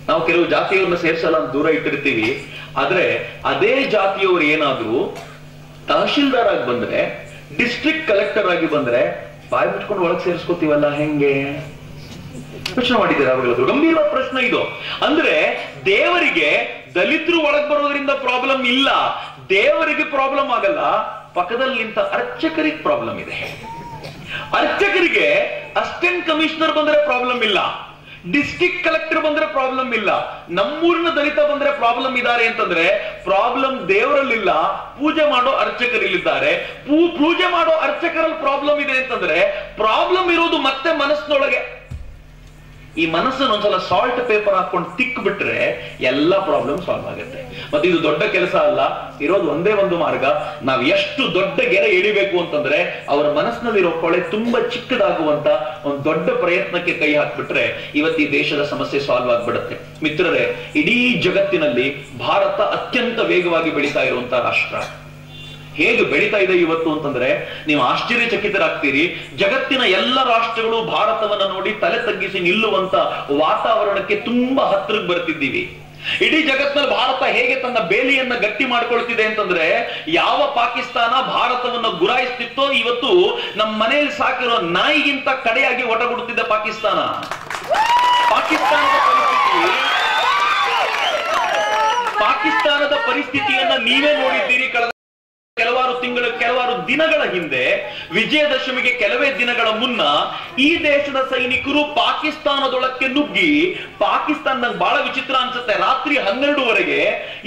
ನಾವು ಕೆಲವು ಜಾತಿಯವ್ರನ್ನ ಸೇರ್ಸಲ್ಲ ಅಂತ ದೂರ ಇಟ್ಟಿರ್ತೀವಿ, ಆದ್ರೆ ಅದೇ ಜಾತಿಯವರು ಏನಾದ್ರೂ ತಹಶೀಲ್ದಾರ್ ಆಗಿ ಬಂದ್ರೆ, ಡಿಸ್ಟ್ರಿಕ್ಟ್ ಕಲೆಕ್ಟರ್ ಆಗಿ ಬಂದ್ರೆ ಬಾಯಿ ಮುಚ್ಕೊಂಡು ಒಳಗೆ ಸೇರಿಸ್ಕೋತೀವಲ್ಲ, ಹೆಂಗೆ? ಪ್ರಶ್ನೆ ಮಾಡಿದ್ದಾರೆ ಅವಾಗಲಾದ್ರು? ಗಂಭೀರವಾದ ಪ್ರಶ್ನೆ ಇದು. ಅಂದ್ರೆ ದೇವರಿಗೆ ದಲಿತರು ಒಳಗ್ ಬರೋದ್ರಿಂದ ಪ್ರಾಬ್ಲಮ್ ಇಲ್ಲ, ದೇವರಿಗೆ ಪ್ರಾಬ್ಲಮ್ ಆಗಲ್ಲ, ಪಕ್ಕದಲ್ಲಿ ನಿಂತ ಅರ್ಚಕರಿಗೆ ಪ್ರಾಬ್ಲಮ್ ಇದೆ. ಅರ್ಚಕರಿಗೆ ಅಸಿಸ್ಟೆಂಟ್ ಕಮಿಷನರ್ ಬಂದ್ರೆ ಪ್ರಾಬ್ಲಮ್ ಇಲ್ಲ, ಡಿಸ್ಟ್ರಿಕ್ಟ್ ಕಲೆಕ್ಟರ್ ಬಂದ್ರೆ ಪ್ರಾಬ್ಲಮ್ ಇಲ್ಲ, ನಮ್ಮೂರಿನ ದಲಿತ ಬಂದ್ರೆ ಪ್ರಾಬ್ಲಮ್ ಇದ್ದಾರೆ ಅಂತಂದ್ರೆ ಪ್ರಾಬ್ಲಮ್ ದೇವರಲ್ಲಿಲ್ಲ, ಪೂಜೆ ಮಾಡೋ ಅರ್ಚಕರಲ್ಲಿದ್ದಾರೆ. ಪೂಜೆ ಮಾಡೋ ಅರ್ಚಕರಲ್ಲಿ ಪ್ರಾಬ್ಲಮ್ ಇದೆ ಅಂತಂದ್ರೆ ಪ್ರಾಬ್ಲಮ್ ಇರೋದು ಮತ್ತೆ ಮನಸ್ಸಿನೊಳಗೆ. ಈ ಮನಸ್ಸನ್ನು ಒಂದ್ಸಲ ಸಾಲ್ಟ್ ಪೇಪರ್ ಹಾಕೊಂಡು ತಿಕ್ ಬಿಟ್ರೆ ಎಲ್ಲ ಪ್ರಾಬ್ಲಮ್ ಸಾಲ್ವ್ ಆಗುತ್ತೆ. ಮತ್ತೆ ಇದು ದೊಡ್ಡ ಕೆಲಸ ಅಲ್ಲ, ಇರೋದು ಒಂದೇ ಒಂದು ಮಾರ್ಗ. ನಾವ್ ಎಷ್ಟು ದೊಡ್ಡ ಗೆರೆ ಎಳಿಬೇಕು ಅಂತಂದ್ರೆ ಅವರ ಮನಸ್ಸಿನಲ್ಲಿರೋ ಕೊಳೆ ತುಂಬಾ ಚಿಕ್ಕದಾಗುವಂತ ಒಂದು ದೊಡ್ಡ ಪ್ರಯತ್ನಕ್ಕೆ ಕೈ ಹಾಕ್ಬಿಟ್ರೆ ಇವತ್ತು ಈ ದೇಶದ ಸಮಸ್ಯೆ ಸಾಲ್ವ್ ಆಗ್ಬಿಡುತ್ತೆ. ಮಿತ್ರರೇ, ಇಡೀ ಜಗತ್ತಿನಲ್ಲಿ ಭಾರತ ಅತ್ಯಂತ ವೇಗವಾಗಿ ಬೆಳೀತಾ ಇರುವಂತ ರಾಷ್ಟ್ರ. ಹೇಗೆ ಬೆಳೀತಾ ಇದೆ ಇವತ್ತು ಅಂತಂದ್ರೆ ನೀವು ಆಶ್ಚರ್ಯಚಕಿತರಾಗ್ತೀರಿ. ಜಗತ್ತಿನ ಎಲ್ಲ ರಾಷ್ಟ್ರಗಳು ಭಾರತವನ್ನ ನೋಡಿ ತಲೆ ತಗ್ಗಿಸಿ ನಿಲ್ಲುವಂತ ವಾತಾವರಣಕ್ಕೆ ತುಂಬಾ ಹತ್ರಕ್ಕೆ ಬರ್ತಿದ್ದೀವಿ. ಇಡೀ ಜಗತ್ತಿನಲ್ಲಿ ಭಾರತ ಹೇಗೆ ತನ್ನ ಬೇಲಿಯನ್ನ ಗಟ್ಟಿ ಮಾಡ್ಕೊಳ್ತಿದೆ ಅಂತಂದ್ರೆ, ಯಾವ ಪಾಕಿಸ್ತಾನ ಭಾರತವನ್ನ ಗುರಾಯಿಸ್ತಿತ್ತೋ ಇವತ್ತು ನಮ್ಮ ಮನೆಯಲ್ಲಿ ಸಾಕಿರೋ ನಾಯಿಗಿಂತ ಕಡೆಯಾಗಿ ಒಟಗುಡುತ್ತಿದೆ ಪಾಕಿಸ್ತಾನ. ಪಾಕಿಸ್ತಾನದ ಪರಿಸ್ಥಿತಿಯನ್ನ ನೀವೇ ನೋಡಿದ್ದೀರಿ. ಕಳೆದ ಕೆಲವಾರು ದಿನಗಳ ಹಿಂದೆ, ವಿಜಯದಶಮಿಗೆ ಕೆಲವೇ ದಿನಗಳ ಮುನ್ನ ಈ ದೇಶದ ಸೈನಿಕರು ಪಾಕಿಸ್ತಾನದೊಳಕ್ಕೆ ನುಗ್ಗಿ, ಪಾಕಿಸ್ತಾನ ನಂಗೆ ಬಹಳ ವಿಚಿತ್ರ ಅನ್ಸುತ್ತೆ, ರಾತ್ರಿ 12ವರೆಗೆ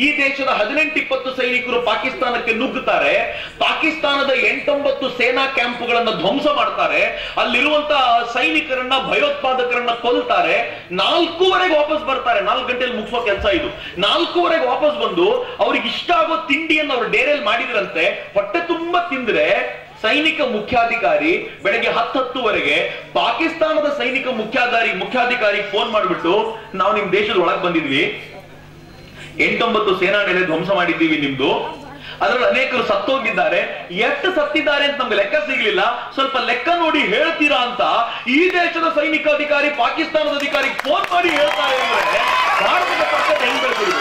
ಈ ದೇಶದ 18-20 ಸೈನಿಕರು ಪಾಕಿಸ್ತಾನಕ್ಕೆ ನುಗ್ಗುತ್ತಾರೆ. ಪಾಕಿಸ್ತಾನದ 8-9 ಸೇನಾ ಕ್ಯಾಂಪ್ಗಳನ್ನ ಧ್ವಂಸ ಮಾಡ್ತಾರೆ. ಅಲ್ಲಿರುವಂತ ಸೈನಿಕರನ್ನ, ಭಯೋತ್ಪಾದಕರನ್ನ ಕೊಲ್ತಾರೆ. 4ವರೆಗೆ ವಾಪಸ್ ಬರ್ತಾರೆ. 4 ಗಂಟೆಯಲ್ಲಿ ಮುಗಿಸೋ ಕೆಲಸ ಇದು. 4ವರೆಗೆ ವಾಪಸ್ ಬಂದು ಅವ್ರಿಗೆ ಇಷ್ಟ ಆಗೋ ತಿಂಡಿಯನ್ನು ಅವ್ರು ಡೇರೆಯಲ್ಲಿ ಮಾಡಿದ್ರಂತೆ. ಹೊಟ್ಟೆ ತುಂಬಾ ತಿಂದ್ರೆ ಸೈನಿಕ ಮುಖ್ಯಾಧಿಕಾರಿ ಬೆಳಗ್ಗೆ 10-10ವರೆಗೆ ಪಾಕಿಸ್ತಾನದ ಸೈನಿಕ ಮುಖ್ಯಾಧಿಕಾರಿ ಫೋನ್ ಮಾಡ್ಬಿಟ್ಟು, ನಾವು ನಿಮ್ ದೇಶದ ಒಳಗೆ ಬಂದಿದ್ವಿ, 8-9 ಸೇನಾ ನೆಲೆ ಧ್ವಂಸ ಮಾಡಿದ್ದೀವಿ ನಿಮ್ದು, ಅದರಲ್ಲಿ ಅನೇಕರು ಸತ್ತೋಗಿದ್ದಾರೆ, ಎಷ್ಟು ಸತ್ತಿದ್ದಾರೆ ಅಂತ ನಮ್ಗೆ ಲೆಕ್ಕ ಸಿಗ್ಲಿಲ್ಲ, ಸ್ವಲ್ಪ ಲೆಕ್ಕ ನೋಡಿ ಹೇಳ್ತೀರಾ ಅಂತ ಈ ದೇಶದ ಸೈನಿಕಾಧಿಕಾರಿ ಪಾಕಿಸ್ತಾನದ ಅಧಿಕಾರಿ ಫೋನ್ ಮಾಡಿ ಹೇಳ್ತಾರೆ ಅಂದ್ರೆ ಭಾರತದ ತಾಕತ್ತು ಹೆಂಗ್ ಬೆಳೆದಿದೆ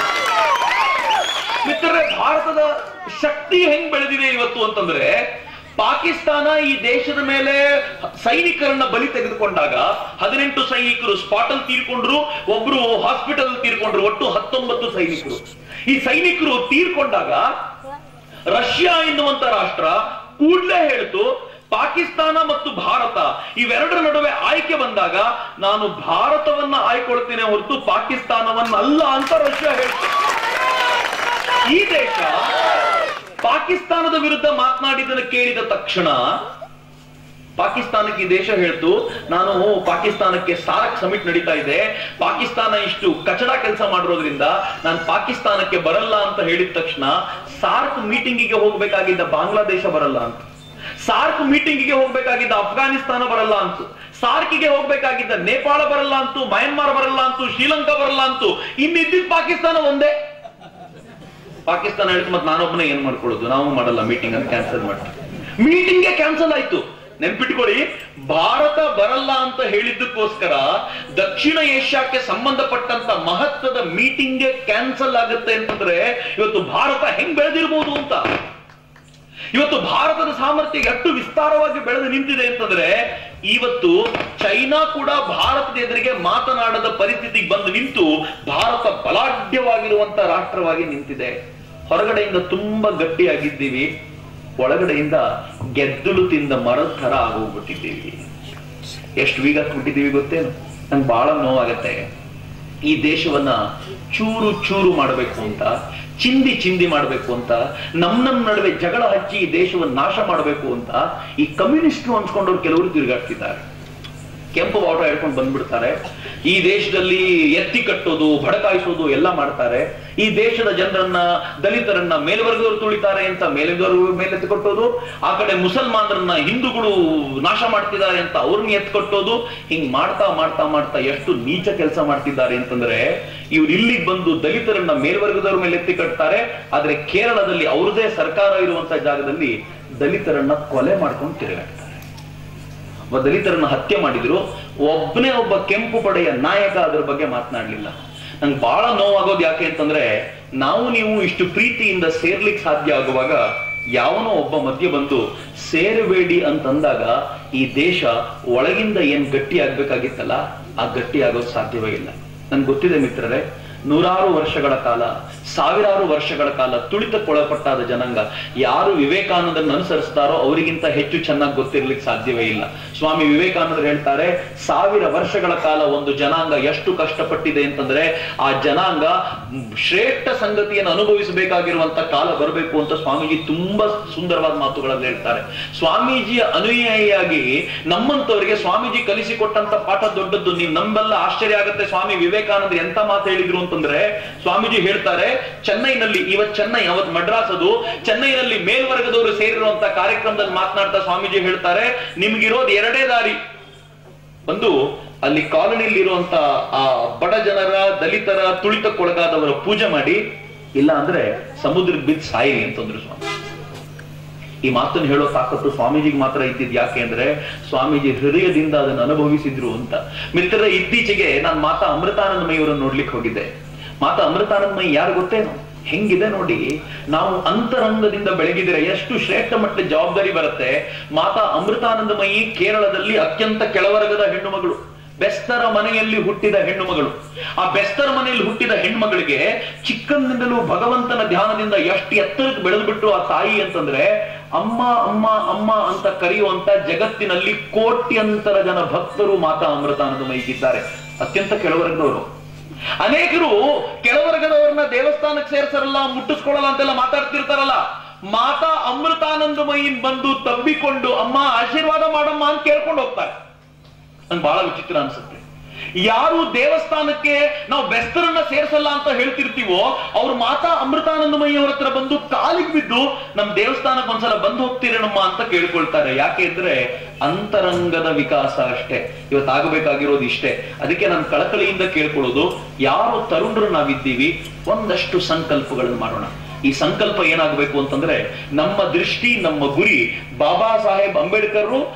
ಮಿತ್ರರೇ. ಭಾರತದ ಶಕ್ತಿ ಹೆಂಗ್ ಬೆಳೆದಿದೆ ಇವತ್ತು ಅಂತಂದ್ರೆ, ಪಾಕಿಸ್ತಾನ ಈ ದೇಶದ ಮೇಲೆ ಸೈನಿಕರನ್ನ ಬಲಿ ತೆಗೆದುಕೊಂಡಾಗ 18 ಸೈನಿಕರು ಸ್ಪಾಟ್ ಅಲ್ಲಿ ತೀರ್ಕೊಂಡ್ರು, ಒಬ್ರು ಹಾಸ್ಪಿಟಲ್ ತೀರ್ಕೊಂಡ್ರು, ಒಟ್ಟು 19 ಸೈನಿಕರು. ಈ ಸೈನಿಕರು ತೀರ್ಕೊಂಡಾಗ ರಷ್ಯಾ ಎನ್ನುವಂತ ರಾಷ್ಟ್ರ ಕೂಡ್ಲೇ ಹೇಳ್ತು, ಪಾಕಿಸ್ತಾನ ಮತ್ತು ಭಾರತ ಇವೆರಡರ ನಡುವೆ ಆಯ್ಕೆ ಬಂದಾಗ ನಾನು ಭಾರತವನ್ನ ಆಯ್ಕೊಳ್ತೇನೆ ಹೊರತು ಪಾಕಿಸ್ತಾನವನ್ನಲ್ಲ ಅಂತ ರಷ್ಯಾ ಹೇಳ್ತು. ಈ ದೇಶ ಪಾಕಿಸ್ತಾನದ ವಿರುದ್ಧ ಮಾತನಾಡಿದ್ದನ್ನು ಕೇಳಿದ ತಕ್ಷಣ ಪಾಕಿಸ್ತಾನಕ್ಕೆ ಈ ದೇಶ ಹೇಳ್ತು, ನಾನು ಪಾಕಿಸ್ತಾನಕ್ಕೆ ಸಾರ್ಕ್ ಸಮಿಟ್ ನಡೀತಾ ಇದೆ, ಪಾಕಿಸ್ತಾನ ಇಷ್ಟು ಕಚಡ ಕೆಲಸ ಮಾಡಿರೋದ್ರಿಂದ ನಾನು ಪಾಕಿಸ್ತಾನಕ್ಕೆ ಬರಲ್ಲ ಅಂತ ಹೇಳಿದ ತಕ್ಷಣ ಸಾರ್ಕ್ ಮೀಟಿಂಗಿಗೆ ಹೋಗ್ಬೇಕಾಗಿದ್ದ ಬಾಂಗ್ಲಾದೇಶ ಬರಲ್ಲ ಅಂತ, ಸಾರ್ಕ್ ಮೀಟಿಂಗಿಗೆ ಹೋಗ್ಬೇಕಾಗಿದ್ದ ಅಫ್ಘಾನಿಸ್ತಾನ ಬರಲ್ಲ ಅಂತ, ಸಾರ್ಕಿಗೆ ಹೋಗ್ಬೇಕಾಗಿದ್ದ ನೇಪಾಳ ಬರಲ್ಲ ಅಂತು, ಮಯನ್ಮಾರ್ ಬರಲ್ಲ ಅಂತು, ಶ್ರೀಲಂಕಾ ಬರಲ್ಲ ಅಂತು, ಇನ್ನಿದ್ದಿದ್ ಪಾಕಿಸ್ತಾನ ಒಂದೇ. ಪಾಕಿಸ್ತಾನ ಹೇಳಿದ್ ಮತ್ತೆ ನಾನೊಬ್ಬನೇ ಏನ್ ಮಾಡ್ಕೊಳ್ಳೋದು, ನಾವು ಮಾಡಲ್ಲ ಮೀಟಿಂಗ್ ಅಂತ ಕ್ಯಾನ್ಸಲ್ ಮಾಡ್ತೀವಿ. ಮೀಟಿಂಗ್ಗೆ ಕ್ಯಾನ್ಸಲ್ ಆಯ್ತು. ನೆನ್ಪಿಟ್ಕೊಳ್ಳಿ, ಭಾರತ ಬರಲ್ಲ ಅಂತ ಹೇಳಿದ್ದಕ್ಕೋಸ್ಕರ ದಕ್ಷಿಣ ಏಷ್ಯಾಕ್ಕೆ ಸಂಬಂಧಪಟ್ಟಂತ ಮಹತ್ವದ ಮೀಟಿಂಗ್ಗೆ ಕ್ಯಾನ್ಸಲ್ ಆಗುತ್ತೆ ಅಂತಂದ್ರೆ ಇವತ್ತು ಭಾರತ ಹೆಂಗ್ ಬೆಳೆದಿರ್ಬೋದು ಅಂತ. ಇವತ್ತು ಭಾರತದ ಸಾಮರ್ಥ್ಯ ಎಷ್ಟು ವಿಸ್ತಾರವಾಗಿ ಬೆಳೆದು ನಿಂತಿದೆ ಅಂತಂದ್ರೆ ಇವತ್ತು ಚೈನಾ ಕೂಡ ಭಾರತದ ಎದುರಿಗೆ ಮಾತನಾಡದ ಪರಿಸ್ಥಿತಿಗೆ ಬಂದು ನಿಂತು ಭಾರತ ಬಲಾಢ್ಯವಾಗಿರುವಂತ ರಾಷ್ಟ್ರವಾಗಿ ನಿಂತಿದೆ. ಹೊರಗಡೆಯಿಂದ ತುಂಬಾ ಗಟ್ಟಿಯಾಗಿದ್ದೀವಿ, ಒಳಗಡೆಯಿಂದ ಗೆದ್ದಲು ತಿಂದ ಮರದ ತರ ಆಗೋಗ್ಬಿಟ್ಟಿದ್ದೀವಿ. ಎಷ್ಟು ವೀಗತ್ಬಿಟ್ಟಿದ್ದೀವಿ ಗೊತ್ತೇನು? ನಂಗೆ ಬಹಳ ನೋವಾಗತ್ತೆ. ಈ ದೇಶವನ್ನ ಚೂರು ಚೂರು ಮಾಡಬೇಕು ಅಂತ, ಚಿಂದಿ ಚಿಂದಿ ಮಾಡಬೇಕು ಅಂತ, ನಮ್ಮ ನಡುವೆ ಜಗಳ ಹಚ್ಚಿ ಈ ದೇಶವನ್ನು ನಾಶ ಮಾಡಬೇಕು ಅಂತ ಈ ಕಮ್ಯುನಿಸ್ಟ್ರು ಅನ್ಸ್ಕೊಂಡವ್ರು ಕೆಲವರು ತಿರುಗಾಡ್ತಿದ್ದಾರೆ. ಕೆಂಪು ಬಾವುಟ ಹೇಳ್ಕೊಂಡು ಬಂದ್ಬಿಡ್ತಾರೆ. ಈ ದೇಶದಲ್ಲಿ ಎತ್ತಿ ಕಟ್ಟೋದು, ಭಡಕಾಯಿಸೋದು ಎಲ್ಲ ಮಾಡ್ತಾರೆ. ಈ ದೇಶದ ಜನರನ್ನ, ದಲಿತರನ್ನ ಮೇಲ್ವರ್ಗದವರು ತುಳಿತಾರೆ ಅಂತ ಮೇಲ್ವರ್ಗ ಮೇಲೆತ್ತಿ ಕಟ್ಟೋದು, ಆ ಕಡೆ ಮುಸಲ್ಮಾನರನ್ನ ಹಿಂದೂಗಳು ನಾಶ ಮಾಡ್ತಿದ್ದಾರೆ ಅಂತ ಅವ್ರನ್ನ ಎತ್ಕೊಟ್ಟೋದು. ಹಿಂಗ್ ಮಾಡ್ತಾ ಮಾಡ್ತಾ ಮಾಡ್ತಾ ಎಷ್ಟು ನೀಚ ಕೆಲಸ ಮಾಡ್ತಿದ್ದಾರೆ ಅಂತಂದ್ರೆ ಇವ್ರು ಇಲ್ಲಿಗೆ ಬಂದು ದಲಿತರನ್ನ ಮೇಲ್ವರ್ಗದವ್ರ ಮೇಲೆ ಎತ್ತಿ ಕಟ್ತಾರೆ. ಆದ್ರೆ ಕೇರಳದಲ್ಲಿ ಅವ್ರದೇ ಸರ್ಕಾರ ಇರುವಂತ ಜಾಗದಲ್ಲಿ ದಲಿತರನ್ನ ಕೊಲೆ ಮಾಡ್ಕೊಂಡು ತಿರುಗಾಡ್ತಾರೆ. ಒಬ್ಬ ದಲಿತರನ್ನ ಹತ್ಯೆ ಮಾಡಿದ್ರು, ಒಬ್ಬನೇ ಒಬ್ಬ ಕೆಂಪು ಪಡೆಯ ನಾಯಕ ಅದ್ರ ಬಗ್ಗೆ ಮಾತನಾಡ್ಲಿಲ್ಲ. ನಂಗೆ ಬಹಳ ನೋವಾಗೋದು ಯಾಕೆ ಅಂತಂದ್ರೆ ನಾವು ನೀವು ಇಷ್ಟು ಪ್ರೀತಿಯಿಂದ ಸೇರ್ಲಿಕ್ಕೆ ಸಾಧ್ಯ ಆಗುವಾಗ ಯಾವನೋ ಒಬ್ಬ ಮಧ್ಯೆ ಬಂದು ಸೇರಬೇಡಿ ಅಂತಂದಾಗ ಈ ದೇಶ ಒಳಗಿಂದ ಏನ್ ಗಟ್ಟಿ ಆಗ್ಬೇಕಾಗಿತ್ತಲ್ಲ ಆ ಗಟ್ಟಿ ಆಗೋದು ಸಾಧ್ಯವೇ ಇಲ್ಲ. ನನ್ಗೆ ಗೊತ್ತಿದೆ ಮಿತ್ರರೇ, ನೂರಾರು ವರ್ಷಗಳ ಕಾಲ, ಸಾವಿರಾರು ವರ್ಷಗಳ ಕಾಲ ತುಳಿತಕ್ಕೊಳಪಟ್ಟಾದ ಜನಾಂಗ ಯಾರು ವಿವೇಕಾನಂದರನ್ನು ಅನುಸರಿಸ್ತಾರೋ ಅವರಿಗಿಂತ ಹೆಚ್ಚು ಚೆನ್ನಾಗಿ ಗೊತ್ತಿರ್ಲಿಕ್ಕೆ ಸಾಧ್ಯವೇ ಇಲ್ಲ. ಸ್ವಾಮಿ ವಿವೇಕಾನಂದರು ಹೇಳ್ತಾರೆ, 1000 ವರ್ಷಗಳ ಕಾಲ ಒಂದು ಜನಾಂಗ ಎಷ್ಟು ಕಷ್ಟಪಟ್ಟಿದೆ ಅಂತಂದ್ರೆ ಆ ಜನಾಂಗ ಶ್ರೇಷ್ಠ ಸಂಗತಿಯನ್ನು ಅನುಭವಿಸಬೇಕಾಗಿರುವಂತ ಕಾಲ ಬರಬೇಕು ಅಂತ ಸ್ವಾಮೀಜಿ ತುಂಬಾ ಸುಂದರವಾದ ಮಾತುಗಳಲ್ಲಿ ಹೇಳ್ತಾರೆ. ಸ್ವಾಮೀಜಿಯ ಅನುಯಾಯಿಯಾಗಿ ನಮ್ಮಂತವರಿಗೆ ಸ್ವಾಮೀಜಿ ಕಲಿಸಿಕೊಟ್ಟಂತ ಪಾಠ ದೊಡ್ಡದ್ದು. ನೀವು ನಂಬೆಲ್ಲ ಆಶ್ಚರ್ಯ ಆಗುತ್ತೆ, ಸ್ವಾಮಿ ವಿವೇಕಾನಂದರು ಎಂತ ಮಾತು ಹೇಳಿದ್ರು ಅಂತಂದ್ರೆ ಸ್ವಾಮೀಜಿ ಹೇಳ್ತಾರೆ, ಚೆನ್ನೈನಲ್ಲಿ, ಚೆನ್ನೈ ಅವತ್ತು ಮಡ್ರಾಸ್ ಅದು, ಚೆನ್ನೈನಲ್ಲಿ ಮೇಲ್ವರ್ಗದವರು ಸೇರಿರುವಂತ ಕಾರ್ಯಕ್ರಮದಲ್ಲಿ ಮಾತನಾಡ್ತಾ ಸ್ವಾಮೀಜಿ ಹೇಳ್ತಾರೆ, ನಿಮ್ಗಿರೋದು 2 ದಾರಿ. ಒಂದು, ಅಲ್ಲಿ ಕಾಲೋನಿಯಲ್ಲಿ ಇರುವಂತ ಆ ಬಡ ಜನರ, ದಲಿತರ, ತುಳಿತಕ್ಕೊಳಗಾದವರ ಪೂಜೆ ಮಾಡಿ, ಇಲ್ಲ ಅಂದ್ರೆ ಸಮುದ್ರಕ್ಕೆ ಬಿದ್ದು ಸಾಯಿರಿ ಅಂತಂದ್ರು ಸ್ವಾಮಿ. ಈ ಮಾತನ್ನು ಹೇಳೋ ತಾಕತ್ತು ಸ್ವಾಮೀಜಿಗೆ ಮಾತ್ರ ಇದ್ದಿದ್. ಯಾಕೆ ಅಂದ್ರೆ ಸ್ವಾಮೀಜಿ ಹೃದಯದಿಂದ ಅದನ್ನು ಅನುಭವಿಸಿದ್ರು ಅಂತ. ಮಿತ್ರರ, ಇತ್ತೀಚೆಗೆ ನಾನು ಮಾತಾ ಅಮೃತಾನಂದಮಯಿಯವರನ್ನು ನೋಡ್ಲಿಕ್ಕೆ ಹೋಗಿದ್ದೆ. ಮಾತಾ ಅಮೃತಾನಂದಮಯಿ ಯಾರು ಗೊತ್ತೇನು? ಹೆಂಗಿದೆ ನೋಡಿ, ನಾವು ಅಂತರಂಗದಿಂದ ಬೆಳಗಿದ್ರೆ ಎಷ್ಟು ಶ್ರೇಷ್ಠ ಮಟ್ಟದ ಜವಾಬ್ದಾರಿ ಬರುತ್ತೆ. ಮಾತಾ ಅಮೃತಾನಂದಮಯಿ ಕೇರಳದಲ್ಲಿ ಅತ್ಯಂತ ಕೆಳವರ್ಗದ ಹೆಣ್ಣು ಮಗಳು, ಬೆಸ್ತರ ಮನೆಯಲ್ಲಿ ಹುಟ್ಟಿದ ಹೆಣ್ಣು ಮಗಳು. ಆ ಬೆಸ್ತರ ಮನೆಯಲ್ಲಿ ಹುಟ್ಟಿದ ಹೆಣ್ಮಗಳಿಗೆ ಚಿಕ್ಕಂದಿನಿಂದಲೂ ಭಗವಂತನ ಧ್ಯಾನದಿಂದ ಎಷ್ಟು ಎತ್ತರಕ್ಕೆ ಬೆಳೆದ್ಬಿಟ್ಟು ಆ ತಾಯಿ ಅಂತಂದ್ರೆ ಅಮ್ಮ ಅಮ್ಮ ಅಮ್ಮ ಅಂತ ಕರೆಯುವಂತ ಜಗತ್ತಿನಲ್ಲಿ ಕೋಟ್ಯಂತರ ಜನ ಭಕ್ತರು ಮಾತಾ ಅಮೃತಾನಂದಮಯಿಗಿದ್ದಾರೆ. ಅತ್ಯಂತ ಕೆಳವರ್ಗದವರು. ಅನೇಕರು ಕೆಳವರ್ಗದವ್ರನ್ನ ದೇವಸ್ಥಾನಕ್ಕೆ ಸೇರ್ಸರಲ್ಲ, ಮುಟ್ಟಿಸ್ಕೊಳ್ಳಲ್ಲ ಅಂತೆಲ್ಲ ಮಾತಾಡ್ತಿರ್ತಾರಲ್ಲ. ಮಾತಾ ಅಮೃತಾನಂದಮಯಿ ಬಂದು ತಬ್ಬಿಕೊಂಡು ಅಮ್ಮ ಆಶೀರ್ವಾದ ಮಾಡಮ್ಮ ಅಂತ ಕೇಳ್ಕೊಂಡು ಹೋಗ್ತಾರೆ. ನನ್ಗೆ ಬಹಳ ವಿಚಿತ್ರ ಅನ್ಸುತ್ತೆ. ಯಾರು ದೇವಸ್ಥಾನಕ್ಕೆ ನಾವು ಬೆಸ್ತರನ್ನ ಸೇರ್ಸಲ್ಲ ಅಂತ ಹೇಳ್ತಿರ್ತೀವೋ ಅವ್ರು ಮಾತಾ ಅಮೃತಾನಂದಮಯಿ ಅವರ ಹತ್ರ ಬಂದು ಕಾಲಿಗೆ ಬಿದ್ದು ನಮ್ ದೇವಸ್ಥಾನಕ್ಕೆ ಒಂದ್ಸಲ ಬಂದು ಹೋಗ್ತೀರೇನಮ್ಮ ಅಂತ ಕೇಳ್ಕೊಳ್ತಾರೆ. ಯಾಕೆ ಅಂದ್ರೆ ಅಂತರಂಗದ ವಿಕಾಸ ಅಷ್ಟೇ ಇವತ್ತಾಗಬೇಕಾಗಿರೋದು ಇಷ್ಟೇ. ಅದಕ್ಕೆ ನಾನು ಕಳಕಳಿಯಿಂದ ಕೇಳ್ಕೊಳ್ಳೋದು, ಯಾರು ತರುಣರು ನಾವಿದ್ದೀವಿ, ಒಂದಷ್ಟು ಸಂಕಲ್ಪಗಳನ್ನು ಮಾಡೋಣ. ಈ ಸಂಕಲ್ಪ ಏನಾಗಬೇಕು ಅಂತಂದ್ರೆ ನಮ್ಮ ದೃಷ್ಟಿ, ನಮ್ಮ ಗುರಿ ಬಾಬಾ ಸಾಹೇಬ್ ಅಂಬೇಡ್ಕರ್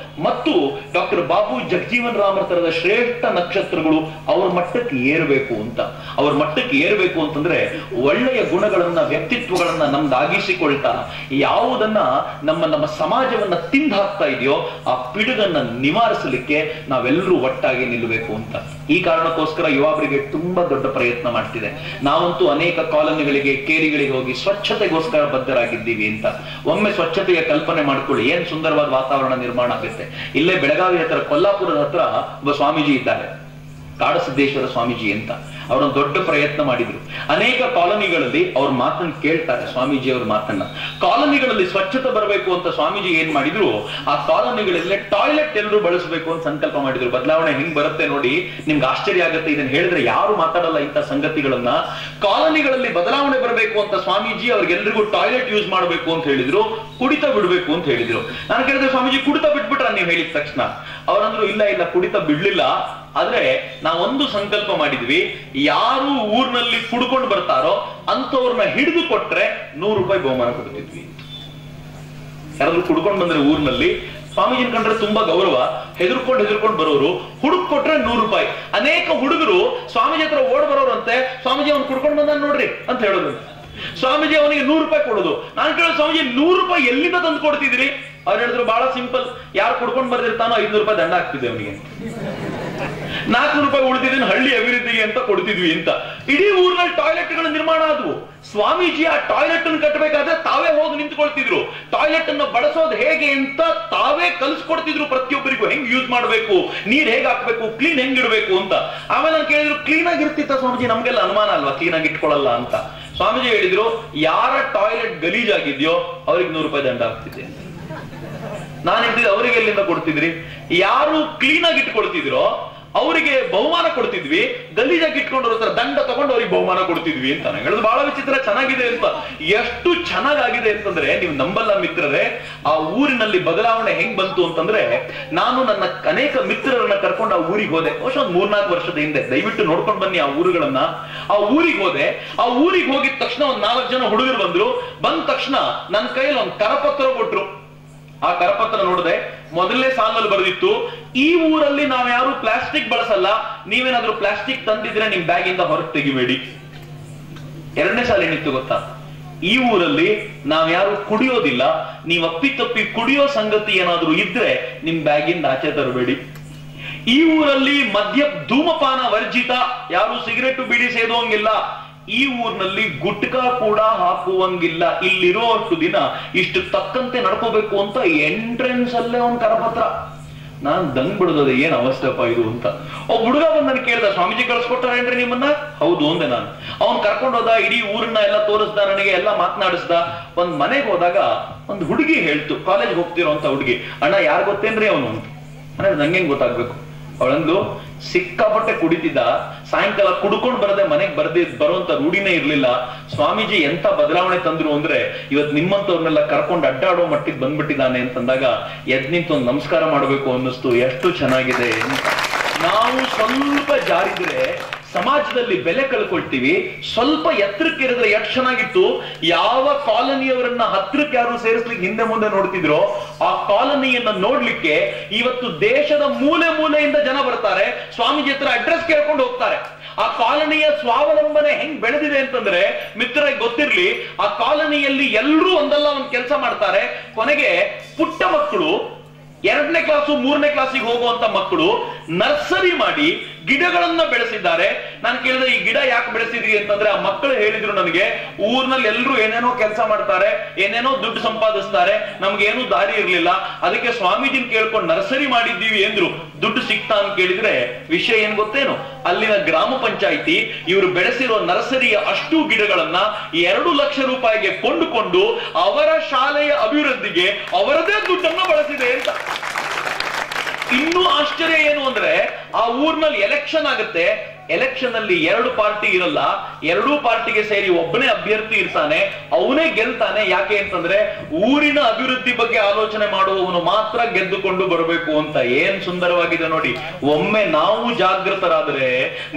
ಮತ್ತು ಡಾಕ್ಟರ್ ಬಾಬು ಜಗಜೀವನ್ ರಾಮ್ ತರದ ಶ್ರೇಷ್ಠ ನಕ್ಷತ್ರಗಳು ಅವ್ರ ಮಟ್ಟಕ್ಕೆ ಏರಬೇಕು ಅಂತ. ಅವ್ರ ಮಟ್ಟಕ್ಕೆ ಏರಬೇಕು ಅಂತಂದ್ರೆ ಒಳ್ಳೆಯ ಗುಣಗಳನ್ನ, ವ್ಯಕ್ತಿತ್ವಗಳನ್ನ ನಮ್ದಾಗಿಸಿಕೊಳ್ತಾ ಯಾವುದನ್ನ ನಮ್ಮ ಸಮಾಜವನ್ನ ತಿಂದು ಹಾಕ್ತಾ ಇದೆಯೋ ಆ ಪಿಡುಗನ್ನ ನಿವಾರಿಸಲಿಕ್ಕೆ ನಾವೆಲ್ಲರೂ ಒಟ್ಟಾಗಿ ನಿಲ್ಲಬೇಕು ಅಂತ. ಈ ಕಾರಣಕ್ಕೋಸ್ಕರ ಯುವ ಬ್ರಿಗೇಡ್ ತುಂಬಾ ದೊಡ್ಡ ಪ್ರಯತ್ನ ಮಾಡ್ತಿದೆ. ನಾವಂತೂ ಅನೇಕ ಕಾಲೋನಿಗಳಿಗೆ, ಕೇರಿಗಳಿಗೆ ಹೋಗಿ ಸ್ವಚ್ಛತೆಗೋಸ್ಕರ ಬದ್ಧರಾಗಿದ್ದೀವಿ ಅಂತ. ಒಮ್ಮೆ ಸ್ವಚ್ಛತೆಯ ಕಲ್ಪನೆ ಮಾಡ್ಕೊಳ್ಳಿ, ಏನ್ ಸುಂದರವಾದ ವಾತಾವರಣ ನಿರ್ಮಾಣ ಆಗುತ್ತೆ. ಇಲ್ಲೇ ಬೆಳಗಾವಿ ಹತ್ರ, ಕೊಲ್ಲಾಪುರದ ಹತ್ರ ಒಬ್ಬ ಸ್ವಾಮೀಜಿ ಇದ್ದಾರೆ, ಕಾಡಸಿದ್ದೇಶ್ವರ ಸ್ವಾಮೀಜಿ ಅಂತ. ಅವರೊಂದು ದೊಡ್ಡ ಪ್ರಯತ್ನ ಮಾಡಿದ್ರು. ಅನೇಕ ಕಾಲೋನಿಗಳಲ್ಲಿ ಅವ್ರ ಮಾತನ್ನು ಕೇಳ್ತಾರೆ, ಸ್ವಾಮೀಜಿ ಅವ್ರ ಮಾತನ್ನ. ಕಾಲೋನಿಗಳಲ್ಲಿ ಸ್ವಚ್ಛತೆ ಬರಬೇಕು ಅಂತ ಸ್ವಾಮೀಜಿ ಏನ್ ಮಾಡಿದ್ರು, ಆ ಕಾಲೋನಿಗಳಲ್ಲಿ ಟಾಯ್ಲೆಟ್ ಎಲ್ಲರೂ ಬಳಸಬೇಕು ಅಂತ ಸಂಕಲ್ಪ ಮಾಡಿದ್ರು. ಬದಲಾವಣೆ ಹೆಂಗ್ ಬರುತ್ತೆ ನೋಡಿ, ನಿಮ್ಗೆ ಆಶ್ಚರ್ಯ ಆಗುತ್ತೆ. ಇದನ್ನ ಹೇಳಿದ್ರೆ ಯಾರು ಮಾತಾಡಲ್ಲ ಇಂಥ ಸಂಗತಿಗಳನ್ನ. ಕಾಲೋನಿಗಳಲ್ಲಿ ಬದಲಾವಣೆ ಬರಬೇಕು ಅಂತ ಸ್ವಾಮೀಜಿ ಅವ್ರಿಗೆಲ್ರಿಗೂ ಟಾಯ್ಲೆಟ್ ಯೂಸ್ ಮಾಡಬೇಕು ಅಂತ ಹೇಳಿದ್ರು, ಕುಡಿತ ಬಿಡ್ಬೇಕು ಅಂತ ಹೇಳಿದ್ರು. ನಾನು ಕೇಳಿದ್ರೆ, ಸ್ವಾಮೀಜಿ ಕುಡಿತ ಬಿಟ್ಬಿಟ್ರ ನೀವು ಹೇಳಿದ ತಕ್ಷಣ? ಅವರಂದ್ರು, ಇಲ್ಲ ಇಲ್ಲ, ಕುಡಿತ ಬಿಡ್ಲಿಲ್ಲ. ಆದ್ರೆ ನಾವೊಂದು ಸಂಕಲ್ಪ ಮಾಡಿದ್ವಿ, ಯಾರು ಊರ್ನಲ್ಲಿ ಕುಡ್ಕೊಂಡು ಬರ್ತಾರೋ ಅಂತವ್ರನ್ನ ಹಿಡಿದು ಕೊಟ್ರೆ 100 ರೂಪಾಯಿ ಬಹುಮಾನ ಕೊಡ್ತಿದ್ವಿ. ಯಾರಾದ್ರೂ ಕುಡ್ಕೊಂಡು ಬಂದ್ರೆ ಊರ್ನಲ್ಲಿ ಸ್ವಾಮೀಜಿನ ಕಂಡ್ರೆ ತುಂಬಾ ಗೌರವ, ಹೆದರ್ಕೊಂಡು ಬರೋರು, ಹುಡುಕ್ ಕೊಟ್ರೆ 100 ರೂಪಾಯಿ. ಅನೇಕ ಹುಡುಗರು ಸ್ವಾಮೀಜಿ ಹತ್ರ ಓಡ್ ಬರೋರಂತೆ, ಸ್ವಾಮೀಜಿ ಅವ್ನು ಕುಡ್ಕೊಂಡು ಬಂದ ನೋಡ್ರಿ ಅಂತ ಹೇಳೋದು. ಸ್ವಾಮೀಜಿ ಅವನಿಗೆ 100 ರೂಪಾಯಿ ಕೊಡೋದು. ನಾನು ಕೇಳೋದು, ಸ್ವಾಮೀಜಿ 100 ರೂಪಾಯಿ ಎಲ್ಲಿಂದ ತಂದು ಕೊಡ್ತಿದ್ರಿ? ಅವ್ರು ಹೇಳಿದ್ರು, ಬಹಳ ಸಿಂಪಲ್, ಯಾರು ಕುಡ್ಕೊಂಡು ಬರ್ದಿರ್ತಾನೋ 500 ರೂಪಾಯಿ ದಂಡ ಹಾಕ್ತಿದ್ದೆ ಅವನಿಗೆ, 400 ರೂಪಾಯಿ ಉಳಿದಿದ್ದೇನೆ ಹಳ್ಳಿ ಅಭಿವೃದ್ಧಿಗೆ ಅಂತ ಕೊಡ್ತಿದ್ವಿ ಅಂತ. ಇಡೀ ಊರಿನಲ್ಲಿ ಟಾಯ್ಲೆಟ್ಗಳ ನಿರ್ಮಾಣ ಆದವು. ಸ್ವಾಮೀಜಿ ಆ ಟಾಯ್ಲೆಟ್ ಅನ್ನು ಕಟ್ಟಬೇಕಾದ್ರೆ ತಾವೇ ಹೋಗಿ ನಿಂತ್ಕೊಳ್ತಿದ್ರು. ಟಾಯ್ಲೆಟ್ ಅನ್ನು ಬಳಸೋದು ಹೇಗೆ ಅಂತ ತಾವೇ ಕಲಿಸ್ಕೊಡ್ತಿದ್ರು ಪ್ರತಿಯೊಬ್ಬರಿಗೂ. ಹೆಂಗ್ ಯೂಸ್ ಮಾಡ್ಬೇಕು, ನೀರ್ ಹೇಗ್ ಹಾಕ್ಬೇಕು, ಕ್ಲೀನ್ ಹೆಂಗ್ ಇಡಬೇಕು ಅಂತ. ಆಮೇಲೆ ನಾನು ಕೇಳಿದ್ರು, ಕ್ಲೀನ್ ಆಗಿರ್ತಿತ್ತ ಸ್ವಾಮೀಜಿ? ನಮ್ಗೆಲ್ಲ ಅನುಮಾನ ಅಲ್ವಾ ಕ್ಲೀನ್ ಆಗಿ ಇಟ್ಕೊಳ್ಳಲ್ಲ ಅಂತ. ಸ್ವಾಮೀಜಿ ಹೇಳಿದ್ರು, ಯಾರ ಟಾಯ್ಲೆಟ್ ಗಲೀಜಾಗಿದ್ಯೋ ಅವ್ರಿಗೆ 100 ರೂಪಾಯಿ ದಂಡ ಆಗ್ತಿದೆ. ನಾನು ಹೇಳ್ತಿದ್ದೆ, ಅವರಿಗೆ ಎಲ್ಲಿಂದ ಕೊಡ್ತಿದ್ರಿ? ಯಾರು ಕ್ಲೀನ್ ಆಗಿ ಇಟ್ಕೊಳ್ತಿದ್ರೋ ಅವರಿಗೆ ಬಹುಮಾನ ಕೊಡ್ತಿದ್ವಿ, ಗಲೀಜಾಗಿ ಇಟ್ಕೊಂಡವ್ರ ಹತ್ರ ದಂಡ ತಗೊಂಡು ಅವ್ರಿಗೆ ಬಹುಮಾನ ಕೊಡ್ತಿದ್ವಿ ಅಂತ. ಹೇಳುದು ಬಹಳ ವಿಚಿತ್ರ, ಚೆನ್ನಾಗಿದೆ ಅಂತ. ಎಷ್ಟು ಚೆನ್ನಾಗಿದೆ ಅಂತಂದ್ರೆ ನೀವು ನಂಬಲ್ಲ ಮಿತ್ರರೇ. ಆ ಊರಿನಲ್ಲಿ ಬದಲಾವಣೆ ಹೆಂಗ್ ಬಂತು ಅಂತಂದ್ರೆ, ನಾನು ನನ್ನ ಅನೇಕ ಮಿತ್ರರನ್ನ ಕರ್ಕೊಂಡು ಆ ಊರಿಗೆ ಹೋದೆ. ಬಹುಶಃ 3-4 ವರ್ಷದ ಹಿಂದೆ. ದಯವಿಟ್ಟು ನೋಡ್ಕೊಂಡು ಬನ್ನಿ ಆ ಊರುಗಳನ್ನ. ಆ ಊರಿಗೆ ಹೋದೆ. ಆ ಊರಿಗೆ ಹೋಗಿದ ತಕ್ಷಣ 4 ಜನ ಹುಡುಗರು ಬಂದ್ರು. ಬಂದ ತಕ್ಷಣ ನನ್ನ ಕೈಯಲ್ಲಿ ಒಂದು ಕರಪತ್ರ ಕೊಟ್ರು. ಆ ಕರಪತ್ರ ನೋಡಿದೆ, ಮೊದಲನೇ ಸಾಲಿನಲ್ಲಿ ಬರೆದಿತ್ತು, ಈ ಊರಲ್ಲಿ ನಾವ್ ಯಾರು ಪ್ಲಾಸ್ಟಿಕ್ ಬಳಸಲ್ಲ, ನೀವೇನಾದ್ರೂ ಪ್ಲಾಸ್ಟಿಕ್ ತಂದಿದ್ರೆ ನಿಮ್ ಬ್ಯಾಗ್ ಇಂದ ಹೊರಗೆ ತೆಗಿಬೇಡಿ. ಎರಡನೇ ಸಾಲ ಏನಿತ್ತು ಗೊತ್ತಾ? ಈ ಊರಲ್ಲಿ ನಾವ್ ಯಾರು ಕುಡಿಯೋದಿಲ್ಲ, ನೀವ್ ಅಪ್ಪಿತಪ್ಪಿ ಕುಡಿಯೋ ಸಂಗತಿ ಏನಾದ್ರೂ ಇದ್ರೆ ನಿಮ್ ಬ್ಯಾಗಿಂದ ಆಚೆ ತರಬೇಡಿ. ಈ ಊರಲ್ಲಿ ಧೂಮಪಾನ ವರ್ಜಿತ, ಯಾರು ಸಿಗರೇಟು ಬೀಡಿ ಸೇದೋಂಗಿಲ್ಲ. ಈ ಊರಿನಲ್ಲಿ ಗುಟ್ಕಾ ಕೂಡ ಹಾಕುವಂಗಿಲ್ಲ. ಇಲ್ಲಿರೋ ಅಷ್ಟು ದಿನ ಇಷ್ಟು ತಕ್ಕಂತೆ ನಡ್ಕೋಬೇಕು ಅಂತ ಎಂಟ್ರೆನ್ಸ್ ಅಲ್ಲೇ ಒಂದ್ ಕರಪತ್ರ. ನಾನ್ ದಂಗ್ ಬಿಡೋದ, ಏನ್ ಅವಸ್ಥೆಪ್ಪ ಇದು ಅಂತ. ಒಬ್ಬ ಹುಡುಗ ಬಂದ್ ನನ್ ಕೇಳ್ದ, ಸ್ವಾಮೀಜಿ ಕಳ್ಸ್ಕೊಟ್ಟಾರೇನ್ರಿ ನಿಮ್ಮನ್ನ? ಹೌದು ಅಂದೆ ನಾನು. ಅವನ್ ಕರ್ಕೊಂಡು ಹೋದ, ಇಡೀ ಊರನ್ನ ಎಲ್ಲ ತೋರಿಸ್ದ, ನನಗೆ ಎಲ್ಲ ಮಾತನಾಡಿಸ್ದ. ಒಂದ್ ಮನೆಗೆ ಹೋದಾಗ ಒಂದ್ ಹುಡುಗಿ ಹೇಳ್ತು, ಕಾಲೇಜ್ ಹೋಗ್ತಿರೋ ಅಂತ ಹುಡುಗಿ, ಅಣ್ಣ ಯಾರು ಗೊತ್ತೇನ್ರಿ ಅವನು ಅಂತ. ಅಂದ್ರೆ ನಂಗೆ ಗೊತ್ತಾಗ್ಬೇಕು. ಅವಳಂದು, ಸಿಕ್ಕಾಪಟ್ಟೆ ಕುಡಿತಿದ್ದ, ಸಾಯಂಕಾಲ ಕುಡ್ಕೊಂಡ್ ಬರದೆ ಮನೆಗೆ ಬರುವಂತ ರೂಢಿನೇ ಇರ್ಲಿಲ್ಲ. ಸ್ವಾಮೀಜಿ ಎಂತ ಬದಲಾವಣೆ ತಂದ್ರು ಅಂದ್ರೆ, ಇವತ್ ನಿಮ್ಮಂತವ್ರನ್ನೆಲ್ಲ ಕರ್ಕೊಂಡು ಅಡ್ಡಾಡೋ ಮಟ್ಟಿಗೆ ಬಂದ್ಬಿಟ್ಟಿದ್ದಾನೆ ಅಂತಂದಾಗ ಎದ್ ನಿಂತು ಒಂದು ನಮಸ್ಕಾರ ಮಾಡ್ಬೇಕು ಅನ್ನಿಸ್ತು. ಎಷ್ಟು ಚೆನ್ನಾಗಿದೆ ಅಂತ. ನಾವು ಸ್ವಲ್ಪ ಜಾರಿದ್ರೆ ಸಮಾಜದಲ್ಲಿ ಬೆಲೆ ಕಳ್ಕೊಳ್ತೀವಿ. ಸ್ವಲ್ಪ ಎತ್ತರಕ್ಕಿರಿದ್ರೆ ಎಷ್ಟು ಚೆನ್ನಾಗಿತ್ತು. ಯಾವ ಕಾಲೋನಿಯವರನ್ನ ಹತ್ರಕ್ಕೆ ಯಾರು ಸೇರಿಸ್ಲಿಕ್ಕೆ ಹಿಂದೆ ಮುಂದೆ ನೋಡ್ತಿದ್ರೋ ಆ ಕಾಲೋನಿಯನ್ನ ನೋಡ್ಲಿಕ್ಕೆ ಇವತ್ತು ದೇಶದ ಮೂಲೆ ಮೂಲೆಯಿಂದ ಜನ ಬರ್ತಾರೆ. ಸ್ವಾಮೀಜಿ ಹತ್ರ ಅಡ್ರೆಸ್ ಕೇಳ್ಕೊಂಡು ಹೋಗ್ತಾರೆ. ಆ ಕಾಲೋನಿಯ ಸ್ವಾವಲಂಬನೆ ಹೆಂಗ್ ಬೆಳೆದಿದೆ ಅಂತಂದ್ರೆ, ಮಿತ್ರರಿಗೆ ಗೊತ್ತಿರ್ಲಿ, ಆ ಕಾಲೋನಿಯಲ್ಲಿ ಎಲ್ಲರೂ ಒಂದಲ್ಲ ಒಂದ್ ಕೆಲಸ ಮಾಡ್ತಾರೆ. ಕೊನೆಗೆ ಪುಟ್ಟ ಮಕ್ಕಳು, 2ನೇ ಕ್ಲಾಸು 3ನೇ ಕ್ಲಾಸಿಗೆ ಹೋಗುವಂತ ಮಕ್ಕಳು ನರ್ಸರಿ ಮಾಡಿ ಗಿಡಗಳನ್ನ ಬೆಳೆಸಿದ್ದಾರೆ. ನಾನು ಕೇಳಿದ್ರೆ, ಈ ಗಿಡ ಯಾಕೆ ಬೆಳೆಸಿದ್ರಿ ಅಂತಂದ್ರೆ, ಆ ಮಕ್ಕಳು ಹೇಳಿದ್ರು ನನಗೆ, ಊರ್ನಲ್ಲಿ ಎಲ್ಲರೂ ಏನೇನೋ ಕೆಲಸ ಮಾಡ್ತಾರೆ, ಏನೇನೋ ದುಡ್ಡು ಸಂಪಾದಿಸ್ತಾರೆ, ನಮ್ಗೇನು ದಾರಿ ಇರ್ಲಿಲ್ಲ, ಅದಕ್ಕೆ ಸ್ವಾಮೀಜಿನ ಕೇಳ್ಕೊಂಡು ನರ್ಸರಿ ಮಾಡಿದ್ದೀವಿ ಎಂದ್ರು. ದುಡ್ಡು ಸಿಕ್ತಾ ಅಂತ ಕೇಳಿದ್ರೆ ವಿಷಯ ಏನ್ ಗೊತ್ತೇನು? ಅಲ್ಲಿನ ಗ್ರಾಮ ಪಂಚಾಯಿತಿ ಇವರು ಬೆಳೆಸಿರೋ ನರ್ಸರಿಯ ಅಷ್ಟು ಗಿಡಗಳನ್ನ 2 ಲಕ್ಷ ರೂಪಾಯಿಗೆ ಕೊಂಡುಕೊಂಡು ಅವರ ಶಾಲೆಯ ಅಭಿವೃದ್ಧಿಗೆ ಅವರದೇ ದುಡ್ಡನ್ನ ಬಳಸಿದೆ ಅಂತ. ಇನ್ನೂ ಆಶ್ಚರ್ಯ ಏನು ಅಂದ್ರೆ, ಆ ಊರಿನಲ್ಲಿ ಎಲೆಕ್ಷನ್ ಆಗುತ್ತೆ. ಎಲೆಕ್ಷನ್ ಅಲ್ಲಿ 2 ಪಾರ್ಟಿ ಇರಲ್ಲ, 2 ಪಾರ್ಟಿಗೆ ಸೇರಿ ಒಬ್ಬನೇ ಅಭ್ಯರ್ಥಿ ಇರ್ತಾನೆ, ಅವನೇ ಗೆಲ್ತಾನೆ. ಯಾಕೆ ಅಂತಂದ್ರೆ ಊರಿನ ಅಭಿವೃದ್ಧಿ ಬಗ್ಗೆ ಆಲೋಚನೆ ಮಾಡುವವನು ಮಾತ್ರ ಗೆದ್ದುಕೊಂಡು ಬರಬೇಕು ಅಂತ. ಏನ್ ಸುಂದರವಾಗಿದೆ ನೋಡಿ. ಒಮ್ಮೆ ನಾವು ಜಾಗೃತರಾದ್ರೆ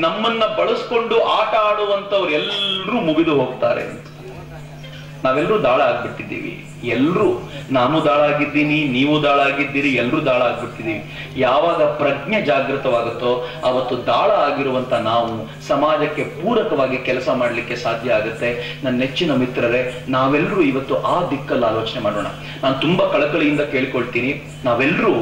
ನಮ್ಮನ್ನ ಬಳಸ್ಕೊಂಡು ಆಟ ಆಡುವಂತವ್ರು ಎಲ್ಲರೂ ಮುಗಿದು ಹೋಗ್ತಾರೆ ಅಂತ. ನಾವೆಲ್ಲರೂ ದಾಳ ಆಗ್ಬಿಟ್ಟಿದ್ದೀವಿ. ಎಲ್ರು, ನಾನು ದಾಳ ಆಗಿದ್ದೀನಿ, ನೀವು ದಾಳ ಆಗಿದ್ದೀರಿ, ಎಲ್ರೂ ದಾಳ ಆಗ್ಬಿಟ್ಟಿದ್ದೀವಿ. ಯಾವಾಗ ಪ್ರಜ್ಞೆ ಜಾಗೃತವಾಗುತ್ತೋ ಅವತ್ತು ದಾಳ ಆಗಿರುವಂತ ನಾವು ಸಮಾಜಕ್ಕೆ ಪೂರಕವಾಗಿ ಕೆಲಸ ಮಾಡ್ಲಿಕ್ಕೆ ಸಾಧ್ಯ ಆಗುತ್ತೆ. ನನ್ನ ನೆಚ್ಚಿನ ಮಿತ್ರರೇ, ನಾವೆಲ್ಲರೂ ಇವತ್ತು ಆ ದಿಕ್ಕಲ್ಲಿ ಆಲೋಚನೆ ಮಾಡೋಣ. ನಾನು ತುಂಬಾ ಕಳಕಳಿಯಿಂದ ಕೇಳಿಕೊಳ್ತೀನಿ, ನಾವೆಲ್ಲರೂ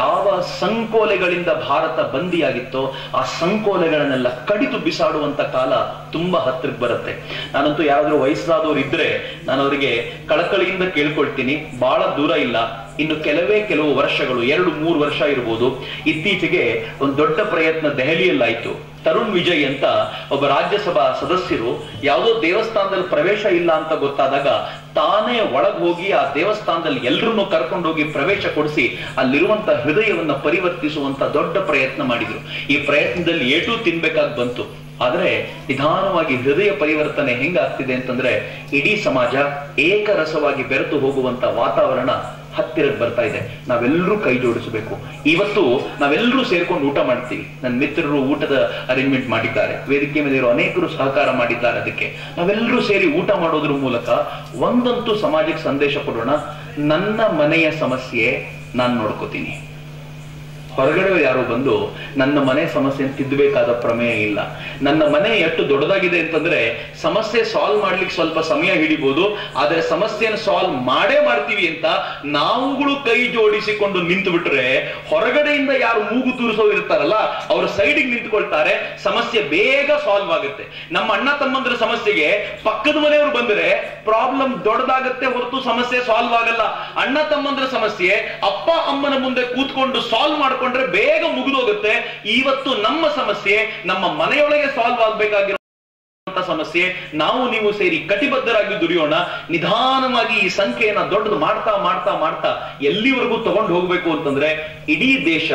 ಯಾವ ಸಂಕೋಲೆಗಳಿಂದ ಭಾರತ ಬಂದಿಯಾಗಿತ್ತೋ ಆ ಸಂಕೋಲೆಗಳನ್ನೆಲ್ಲ ಕಡಿದು ಬಿಸಾಡುವಂತ ಕಾಲ ತುಂಬಾ ಹತ್ರಕ್ಕೆ ಬರುತ್ತೆ. ನಾನಂತೂ ಯಾರಾದ್ರೂ ವಯಸ್ಸಾದವ್ರು ಇದ್ರೆ ನಾನು ಅವರಿಗೆ ಕಳಕಳಿಯಿಂದ ಕೇಳ್ಕೊಳ್ತೀನಿ, ಬಹಳ ದೂರ ಇಲ್ಲ, ಇನ್ನು ಕೆಲವು ವರ್ಷಗಳು, 2-3 ವರ್ಷ ಇರ್ಬೋದು. ಇತ್ತೀಚೆಗೆ ಒಂದು ದೊಡ್ಡ ಪ್ರಯತ್ನ ದೆಹಲಿಯಲ್ಲಾಯ್ತು. ತರುಣ್ ವಿಜಯ್ ಅಂತ ಒಬ್ಬ ರಾಜ್ಯಸಭಾ ಸದಸ್ಯರು ಯಾವುದೋ ದೇವಸ್ಥಾನದಲ್ಲಿ ಪ್ರವೇಶ ಇಲ್ಲ ಅಂತ ಗೊತ್ತಾದಾಗ ತಾನೇ ಒಳಗ್ ಹೋಗಿ ಆ ದೇವಸ್ಥಾನದಲ್ಲಿ ಎಲ್ಲರನ್ನೂ ಕರ್ಕೊಂಡೋಗಿ ಪ್ರವೇಶ ಕೊಡಿಸಿ ಅಲ್ಲಿರುವಂತ ಹೃದಯವನ್ನ ಪರಿವರ್ತಿಸುವಂತ ದೊಡ್ಡ ಪ್ರಯತ್ನ ಮಾಡಿದ್ರು. ಈ ಪ್ರಯತ್ನದಲ್ಲಿ ಏಟೂ ತಿನ್ಬೇಕಾಗಿ ಬಂತು. ಆದ್ರೆ ನಿಧಾನವಾಗಿ ಹೃದಯ ಪರಿವರ್ತನೆ ಹೆಂಗಾಗ್ತಿದೆ ಅಂತಂದ್ರೆ ಇಡೀ ಸಮಾಜ ಏಕರಸವಾಗಿ ಬೆರೆತು ಹೋಗುವಂತ ವಾತಾವರಣ ಹತ್ತಿರಕ್ಕೆ ಬರ್ತಾ ಇದೆ. ನಾವೆಲ್ಲರೂ ಕೈ ಜೋಡಿಸಬೇಕು. ಇವತ್ತು ನಾವೆಲ್ಲರೂ ಸೇರ್ಕೊಂಡು ಊಟ ಮಾಡ್ತೀವಿ. ನನ್ನ ಮಿತ್ರರು ಊಟದ ಅರೇಂಜ್ಮೆಂಟ್ ಮಾಡಿದ್ದಾರೆ, ವೇದಿಕೆ ಮೇಲೆ ಇರೋ ಅನೇಕರು ಸಹಕಾರ ಮಾಡಿದ್ದಾರೆ. ಅದಕ್ಕೆ ನಾವೆಲ್ಲರೂ ಸೇರಿ ಊಟ ಮಾಡೋದ್ರ ಮೂಲಕ ಒಂದಂತೂ ಸಮಾಜಕ್ಕೆ ಸಂದೇಶ ಕೊಡೋಣ, ನನ್ನ ಮನೆಯ ಸಮಸ್ಯೆ ನಾನು ನೋಡ್ಕೋತೀನಿ. ಹೊರಗಡೆ ಯಾರು ಬಂದು ನನ್ನ ಮನೆ ಸಮಸ್ಯೆ ತಿದ್ದಬೇಕಾದ ಪ್ರಮೇಯ ಇಲ್ಲ. ನನ್ನ ಮನೆ ಎಷ್ಟು ದೊಡ್ಡದಾಗಿದೆ ಅಂತಂದ್ರೆ ಸಮಸ್ಯೆ ಸಾಲ್ವ್ ಮಾಡ್ಲಿಕ್ಕೆ ಸ್ವಲ್ಪ ಸಮಯ ಹಿಡಿಬಹುದು, ಆದ್ರೆ ಸಮಸ್ಯೆಯನ್ನು ಸಾಲ್ವ್ ಮಾಡೇ ಮಾಡ್ತೀವಿ ಅಂತ ನಾವುಗಳು ಕೈ ಜೋಡಿಸಿಕೊಂಡು ನಿಂತು ಬಿಟ್ರೆ ಹೊರಗಡೆಯಿಂದ ಯಾರು ಮೂಗು ತೂರಿಸೋರು ಇರ್ತಾರಲ್ಲ ಅವ್ರ ಸೈಡಿಗೆ ನಿಂತ್ಕೊಳ್ತಾರೆ, ಸಮಸ್ಯೆ ಬೇಗ ಸಾಲ್ವ್ ಆಗುತ್ತೆ. ನಮ್ಮ ಅಣ್ಣ ತಮ್ಮಂದ್ರ ಸಮಸ್ಯೆಗೆ ಪಕ್ಕದ ಮನೆಯವರು ಬಂದ್ರೆ ಪ್ರಾಬ್ಲಮ್ ದೊಡ್ಡದಾಗತ್ತೆ ಹೊರತು ಸಮಸ್ಯೆ ಸಾಲ್ವ್ ಆಗಲ್ಲ. ಅಣ್ಣ ತಮ್ಮಂದ್ರ ಸಮಸ್ಯೆ ಅಪ್ಪ ಅಮ್ಮನ ಮುಂದೆ ಕೂತ್ಕೊಂಡು ಸಾಲ್ವ್ ಮಾಡ್ಕೊಂಡು ಬೇಗ ಮುಗಿದೋಗುತ್ತೆ. ಇವತ್ತು ನಮ್ಮ ಸಮಸ್ಯೆ ನಮ್ಮ ಮನೆಯೊಳಗೆ ಸಾಲ್ವ್ ಆಗ್ಬೇಕಾಗಿರೋ ಸಮಸ್ಯೆ ನಾವು ನೀವು ಸೇರಿ ಕಟಿಬದ್ಧರಾಗಿ ದುಡಿಯೋಣ. ನಿಧಾನವಾಗಿ ಈ ಸಂಖ್ಯೆಯನ್ನ ದೊಡ್ಡದು ಮಾಡ್ತಾ ಮಾಡ್ತಾ ಮಾಡ್ತಾ ಎಲ್ಲಿವರೆಗೂ ತಗೊಂಡು ಹೋಗ್ಬೇಕು ಅಂತಂದ್ರೆ ಇಡೀ ದೇಶ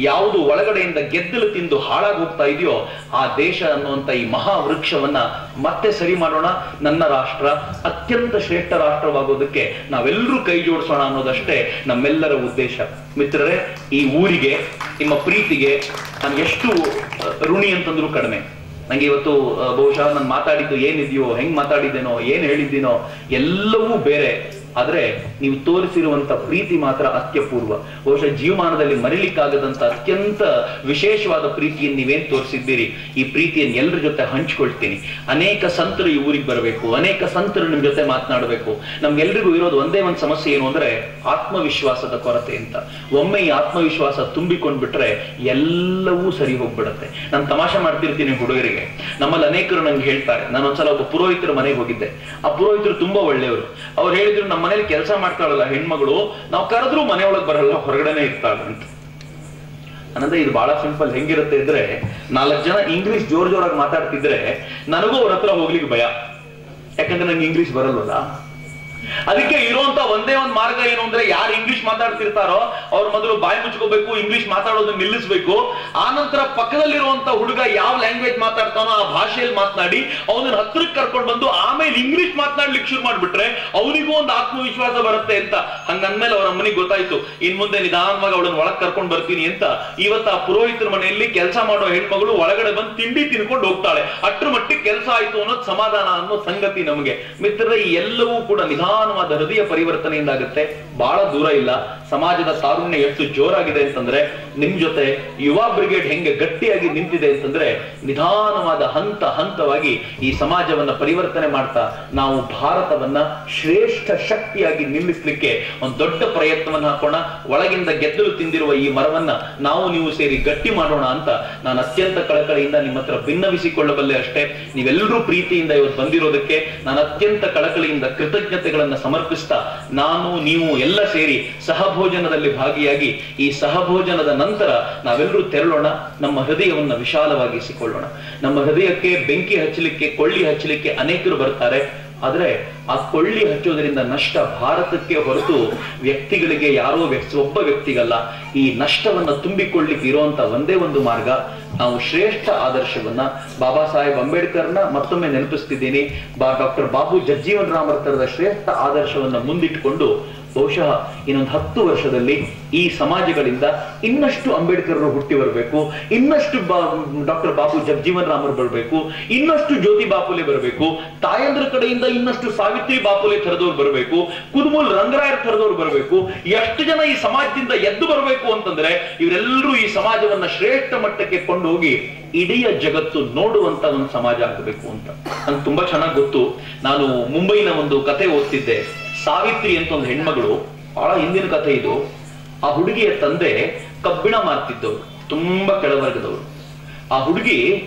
ಯಾವುದು ಒಳಗಡೆಯಿಂದ ಗೆದ್ದಲು ತಿಂದು ಹಾಳಾಗಿ ಹೋಗ್ತಾ ಇದೆಯೋ ಆ ದೇಶ ಅನ್ನುವಂತ ಈ ಮಹಾ ವೃಕ್ಷವನ್ನ ಮತ್ತೆ ಸರಿ ಮಾಡೋಣ. ನನ್ನ ರಾಷ್ಟ್ರ ಅತ್ಯಂತ ಶ್ರೇಷ್ಠ ರಾಷ್ಟ್ರವಾಗೋದಕ್ಕೆ ನಾವೆಲ್ಲರೂ ಕೈ ಜೋಡಿಸೋಣ ಅನ್ನೋದಷ್ಟೇ ನಮ್ಮೆಲ್ಲರ ಉದ್ದೇಶ. ಮಿತ್ರರೇ, ಈ ಊರಿಗೆ ನಿಮ್ಮ ಪ್ರೀತಿಗೆ ನಾನು ಎಷ್ಟು ಋಣಿ ಅಂತಂದ್ರೂ ಕಡಿಮೆ. ನಂಗೆ ಇವತ್ತು ಬಹುಶಃ ನಾನು ಮಾತಾಡಿದ್ದು ಏನಿದೆಯೋ, ಹೆಂಗ್ ಮಾತಾಡಿದ್ದೇನೋ, ಏನ್ ಹೇಳಿದ್ದೀನೋ ಎಲ್ಲವೂ ಬೇರೆ. ಆದ್ರೆ ನೀವು ತೋರಿಸಿರುವಂತ ಪ್ರೀತಿ ಮಾತ್ರ ಅತ್ಯಪೂರ್ವ. ಬಹುಶಃ ಜೀವಮಾನದಲ್ಲಿ ಮರಿಲಿಕ್ಕಾಗದಂತ ಅತ್ಯಂತ ವಿಶೇಷವಾದ ಪ್ರೀತಿಯನ್ನು ನೀವೇನ್ ತೋರಿಸಿದ್ದೀರಿ. ಈ ಪ್ರೀತಿಯನ್ನು ಎಲ್ಲರ ಜೊತೆ ಹಂಚ್ಕೊಳ್ತೀನಿ. ಅನೇಕ ಸಂತರು ಈ ಊರಿಗೆ ಬರಬೇಕು, ಅನೇಕ ಸಂತರು ನಿಮ್ ಜೊತೆ ಮಾತನಾಡಬೇಕು. ನಮ್ಗೆಲ್ರಿಗೂ ಇರೋದು ಒಂದೇ ಒಂದು ಸಮಸ್ಯೆ ಏನು ಅಂದ್ರೆ ಆತ್ಮವಿಶ್ವಾಸದ ಕೊರತೆ ಅಂತ. ಒಮ್ಮೆ ಈ ಆತ್ಮವಿಶ್ವಾಸ ತುಂಬಿಕೊಂಡ್ಬಿಟ್ರೆ ಎಲ್ಲವೂ ಸರಿ ಹೋಗ್ಬಿಡತ್ತೆ. ನಾನು ತಮಾಷೆ ಮಾಡ್ತಿರ್ತೀನಿ ಹುಡುಗರಿಗೆ. ನಮ್ಮಲ್ಲಿ ಅನೇಕರು ನಂಗೆ ಹೇಳ್ತಾರೆ, ನಾನೊಂದ್ಸಲ ಒಬ್ಬ ಪುರೋಹಿತರ ಮನೆಗೆ ಹೋಗಿದ್ದೆ. ಆ ಪುರೋಹಿತರು ತುಂಬಾ ಒಳ್ಳೆಯವರು. ಅವ್ರು ಹೇಳಿದ್ರು, ನಮ್ಮ ಮನೇಲಿ ಕೆಲಸ ಮಾಡ್ತಾಳಲ್ಲ ಹೆಣ್ಮಗಳು, ನಾವು ಕರೆದ್ರೂ ಮನೆಯೊಳಗೆ ಬರಲ್ಲ, ಹೊರಗಡೆನೆ ಇರ್ತಾಳ ಅಂತ. ಅನ್ನಂದ್ರೆ ಇದು ಬಹಳ ಸಿಂಪಲ್. ಹೆಂಗಿರುತ್ತೆ ಅಂದ್ರೆ 4 ಜನ ಇಂಗ್ಲಿಷ್ ಜೋರಾಗಿ ಮಾತಾಡ್ತಿದ್ರೆ ನನಗೂ ಅವ್ರ ಹತ್ರ ಹೋಗ್ಲಿಕ್ಕೆ ಭಯ, ಯಾಕಂದ್ರೆ ನಂಗೆ ಇಂಗ್ಲಿಷ್ ಬರಲ್ವಲ್ಲ. ಅದಕ್ಕೆ ಇರುವಂತ ಒಂದೇ ಒಂದು ಮಾರ್ಗ ಏನು ಅಂದ್ರೆ ಯಾರು ಇಂಗ್ಲಿಷ್ ಮಾತಾಡ್ತಿರ್ತಾರೋ ಅವ್ರ ಮೊದಲು ಬಾಯಿ ಮುಚ್ಕೋಬೇಕು, ಇಂಗ್ಲಿಷ್ ಮಾತಾಡೋದನ್ನ ನಿಲ್ಲಿಸ್ಬೇಕು. ಆನಂತರ ಪಕ್ಕದಲ್ಲಿರುವಂತ ಹುಡುಗ ಯಾವ ಲ್ಯಾಂಗ್ವೇಜ್ ಮಾತಾಡ್ತಾನೋ ಆ ಭಾಷೆಯಲ್ಲಿ ಮಾತನಾಡಿ ಅವನನ್ನ ಹತ್ರಕ್ಕೆ ಕರ್ಕೊಂಡು ಬಂದು ಆಮೇಲೆ ಇಂಗ್ಲಿಷ್ ಮಾತನಾಡ್ಲಿಕ್ಕೆ ಶುರು ಮಾಡ್ಬಿಟ್ರೆ ಅವನಿಗೂ ಒಂದು ಆತ್ಮವಿಶ್ವಾಸ ಬರುತ್ತೆ ಅಂತ. ಹಂಗಂದ್ಮೇಲೆ ಅವ್ರ ಅಮ್ಮನಿಗೆ ಗೊತ್ತಾಯ್ತು, ಇನ್ ಮುಂದೆ ನಿಧಾನವಾಗಿ ಅವಳನ್ನ ಒಳಗ್ ಕರ್ಕೊಂಡು ಬರ್ತೀನಿ ಅಂತ. ಇವತ್ತು ಆ ಪುರೋಹಿತರ ಮನೆಯಲ್ಲಿ ಕೆಲಸ ಮಾಡೋ ಹೆಣ್ಮಗಳು ಒಳಗಡೆ ಬಂದು ತಿಂಡಿ ತಿನ್ಕೊಂಡು ಹೋಗ್ತಾಳೆ. ಅಷ್ಟ್ರ ಮಟ್ಟಿಗೆ ಕೆಲಸ ಆಯ್ತು ಅನ್ನೋದು ಸಮಾಧಾನ ಅನ್ನೋ ಸಂಗತಿ ನಮಗೆ. ಮಿತ್ರರೇ, ಈ ಎಲ್ಲವೂ ಕೂಡ ನಿಧಾನವಾದ ಹೃದಯ ಪರಿವರ್ತನೆಯಿಂದಾಗುತ್ತೆ. ಬಹಳ ದೂರ ಇಲ್ಲ. ಸಮಾಜದ ತಾರುಣ್ಯ ಎಷ್ಟು ಜೋರಾಗಿದೆ ಅಂತಂದ್ರೆ, ನಿಮ್ ಜೊತೆ ಯುವ ಬ್ರಿಗೇಡ್ ಹೆಂಗೆ ಗಟ್ಟಿಯಾಗಿ ನಿಂತಿದೆ ಅಂತಂದ್ರೆ, ನಿಧಾನವಾದ ಹಂತ ಹಂತವಾಗಿ ಈ ಸಮಾಜವನ್ನ ಪರಿವರ್ತನೆ ಮಾಡ್ತಾ ನಾವು ಭಾರತವನ್ನ ಶ್ರೇಷ್ಠ ಶಕ್ತಿಯಾಗಿ ನಿಲ್ಲಿಸಲಿಕ್ಕೆ ಒಂದು ದೊಡ್ಡ ಪ್ರಯತ್ನವನ್ನ ಹಾಕೋಣ. ಒಳಗಿಂದ ಗೆದ್ದಲು ತಿಂದಿರುವ ಈ ಮರವನ್ನ ನಾವು ನೀವು ಸೇರಿ ಗಟ್ಟಿ ಮಾಡೋಣ ಅಂತ ನಾನು ಅತ್ಯಂತ ಕಳಕಳಿಯಿಂದ ನಿಮ್ಮ ಹತ್ರ ಭಿನ್ನವಿಸಿಕೊಳ್ಳಬಲ್ಲೆ ಅಷ್ಟೇ. ನೀವೆಲ್ಲರೂ ಪ್ರೀತಿಯಿಂದ ಇವತ್ತು ಬಂದಿರೋದಕ್ಕೆ ನಾನು ಅತ್ಯಂತ ಕಳಕಳಿಯಿಂದ ಕೃತಜ್ಞತೆಗಳನ್ನ ಸಮರ್ಪಿಸ್ತಾ, ನಾನು ನೀವು ಎಲ್ಲ ಸೇರಿ ಸಹಭೋಜನದಲ್ಲಿ ಭಾಗಿಯಾಗಿ ಈ ಸಹಭೋಜನದ ನಂತರ ನಾವೆಲ್ಲರೂ ತೆರಳೋಣ. ನಮ್ಮ ಹೃದಯವನ್ನ ವಿಶಾಲವಾಗಿಸಿಕೊಳ್ಳೋಣ. ನಮ್ಮ ಹೃದಯಕ್ಕೆ ಬೆಂಕಿ ಹಚ್ಚಲಿಕ್ಕೆ, ಕೊಳ್ಳಿ ಹಚ್ಚಲಿಕ್ಕೆ ಅನೇಕರು ಬರ್ತಾರೆ. ಆದ್ರೆ ಆ ಕೊಳ್ಳಿ ಹಚ್ಚೋದ್ರಿಂದ ನಷ್ಟ ಭಾರತಕ್ಕೆ ಹೊರತು ವ್ಯಕ್ತಿಗಳಿಗೆ, ಯಾರೋ ಒಬ್ಬ ವ್ಯಕ್ತಿಗಲ್ಲ. ಈ ನಷ್ಟವನ್ನ ತುಂಬಿಕೊಳ್ಳಿಕ್ಕೆ ಇರುವಂತ ಒಂದೇ ಒಂದು ಮಾರ್ಗ, ನಾವು ಶ್ರೇಷ್ಠ ಆದರ್ಶವನ್ನ ಬಾಬಾ ಸಾಹೇಬ್ ಅಂಬೇಡ್ಕರ್ನ ಮತ್ತೊಮ್ಮೆ ನೆನಪಿಸ್ತಿದ್ದೀನಿ. ಡಾಕ್ಟರ್ ಬಾಬು ಜಗಜೀವನ್ ರಾಮ್ ತರದ ಶ್ರೇಷ್ಠ ಆದರ್ಶವನ್ನ ಮುಂದಿಟ್ಟುಕೊಂಡು ಬಹುಶಃ ಇನ್ನೊಂದು 10 ವರ್ಷದಲ್ಲಿ ಈ ಸಮಾಜಗಳಿಂದ ಇನ್ನಷ್ಟು ಅಂಬೇಡ್ಕರ್ ಹುಟ್ಟಿ ಬರಬೇಕು, ಇನ್ನಷ್ಟು ಡಾಕ್ಟರ್ ಬಾಬು ಜಗಜೀವನ್ ರಾಮರು ಬರಬೇಕು, ಇನ್ನಷ್ಟು ಜ್ಯೋತಿ ಬಾಪುಲೆ ಬರಬೇಕು, ತಾಯಂದ್ರ ಕಡೆಯಿಂದ ಇನ್ನಷ್ಟು ಸಾವಿತ್ರಿ ಬಾಪುಲೆ ಥರದವ್ರು ಬರಬೇಕು, ಕುದುಮೂಲ್ ರಂಗರಾಯರ್ ಥರದವ್ರು ಬರಬೇಕು. ಎಷ್ಟು ಜನ ಈ ಸಮಾಜದಿಂದ ಎದ್ದು ಬರಬೇಕು ಅಂತಂದ್ರೆ ಇವರೆಲ್ಲರೂ ಈ ಸಮಾಜವನ್ನ ಶ್ರೇಷ್ಠ ಮಟ್ಟಕ್ಕೆ ಕೊಂಡು ಹೋಗಿ ಇಡೀ ಜಗತ್ತು ನೋಡುವಂತ ಒಂದು ಸಮಾಜ ಆಗಬೇಕು ಅಂತ ನಂಗೆ ತುಂಬಾ ಚೆನ್ನಾಗಿ ಗೊತ್ತು. ನಾನು ಮುಂಬೈನ ಒಂದು ಕತೆ ಓದ್ತಿದ್ದೆ. ಸಾವಿತ್ರಿ ಅಂತ ಒಂದು ಹೆಣ್ಮಗಳು, ಬಹಳ ಹಿಂದಿನ ಕಥೆ ಇದು. ಆ ಹುಡುಗಿಯ ತಂದೆ ಕಬ್ಬಿಣ ಮಾರ್ತಿದ್ದವರು, ತುಂಬಾ ಕೆಳವರ್ಗದವರು. ಆ ಹುಡುಗಿ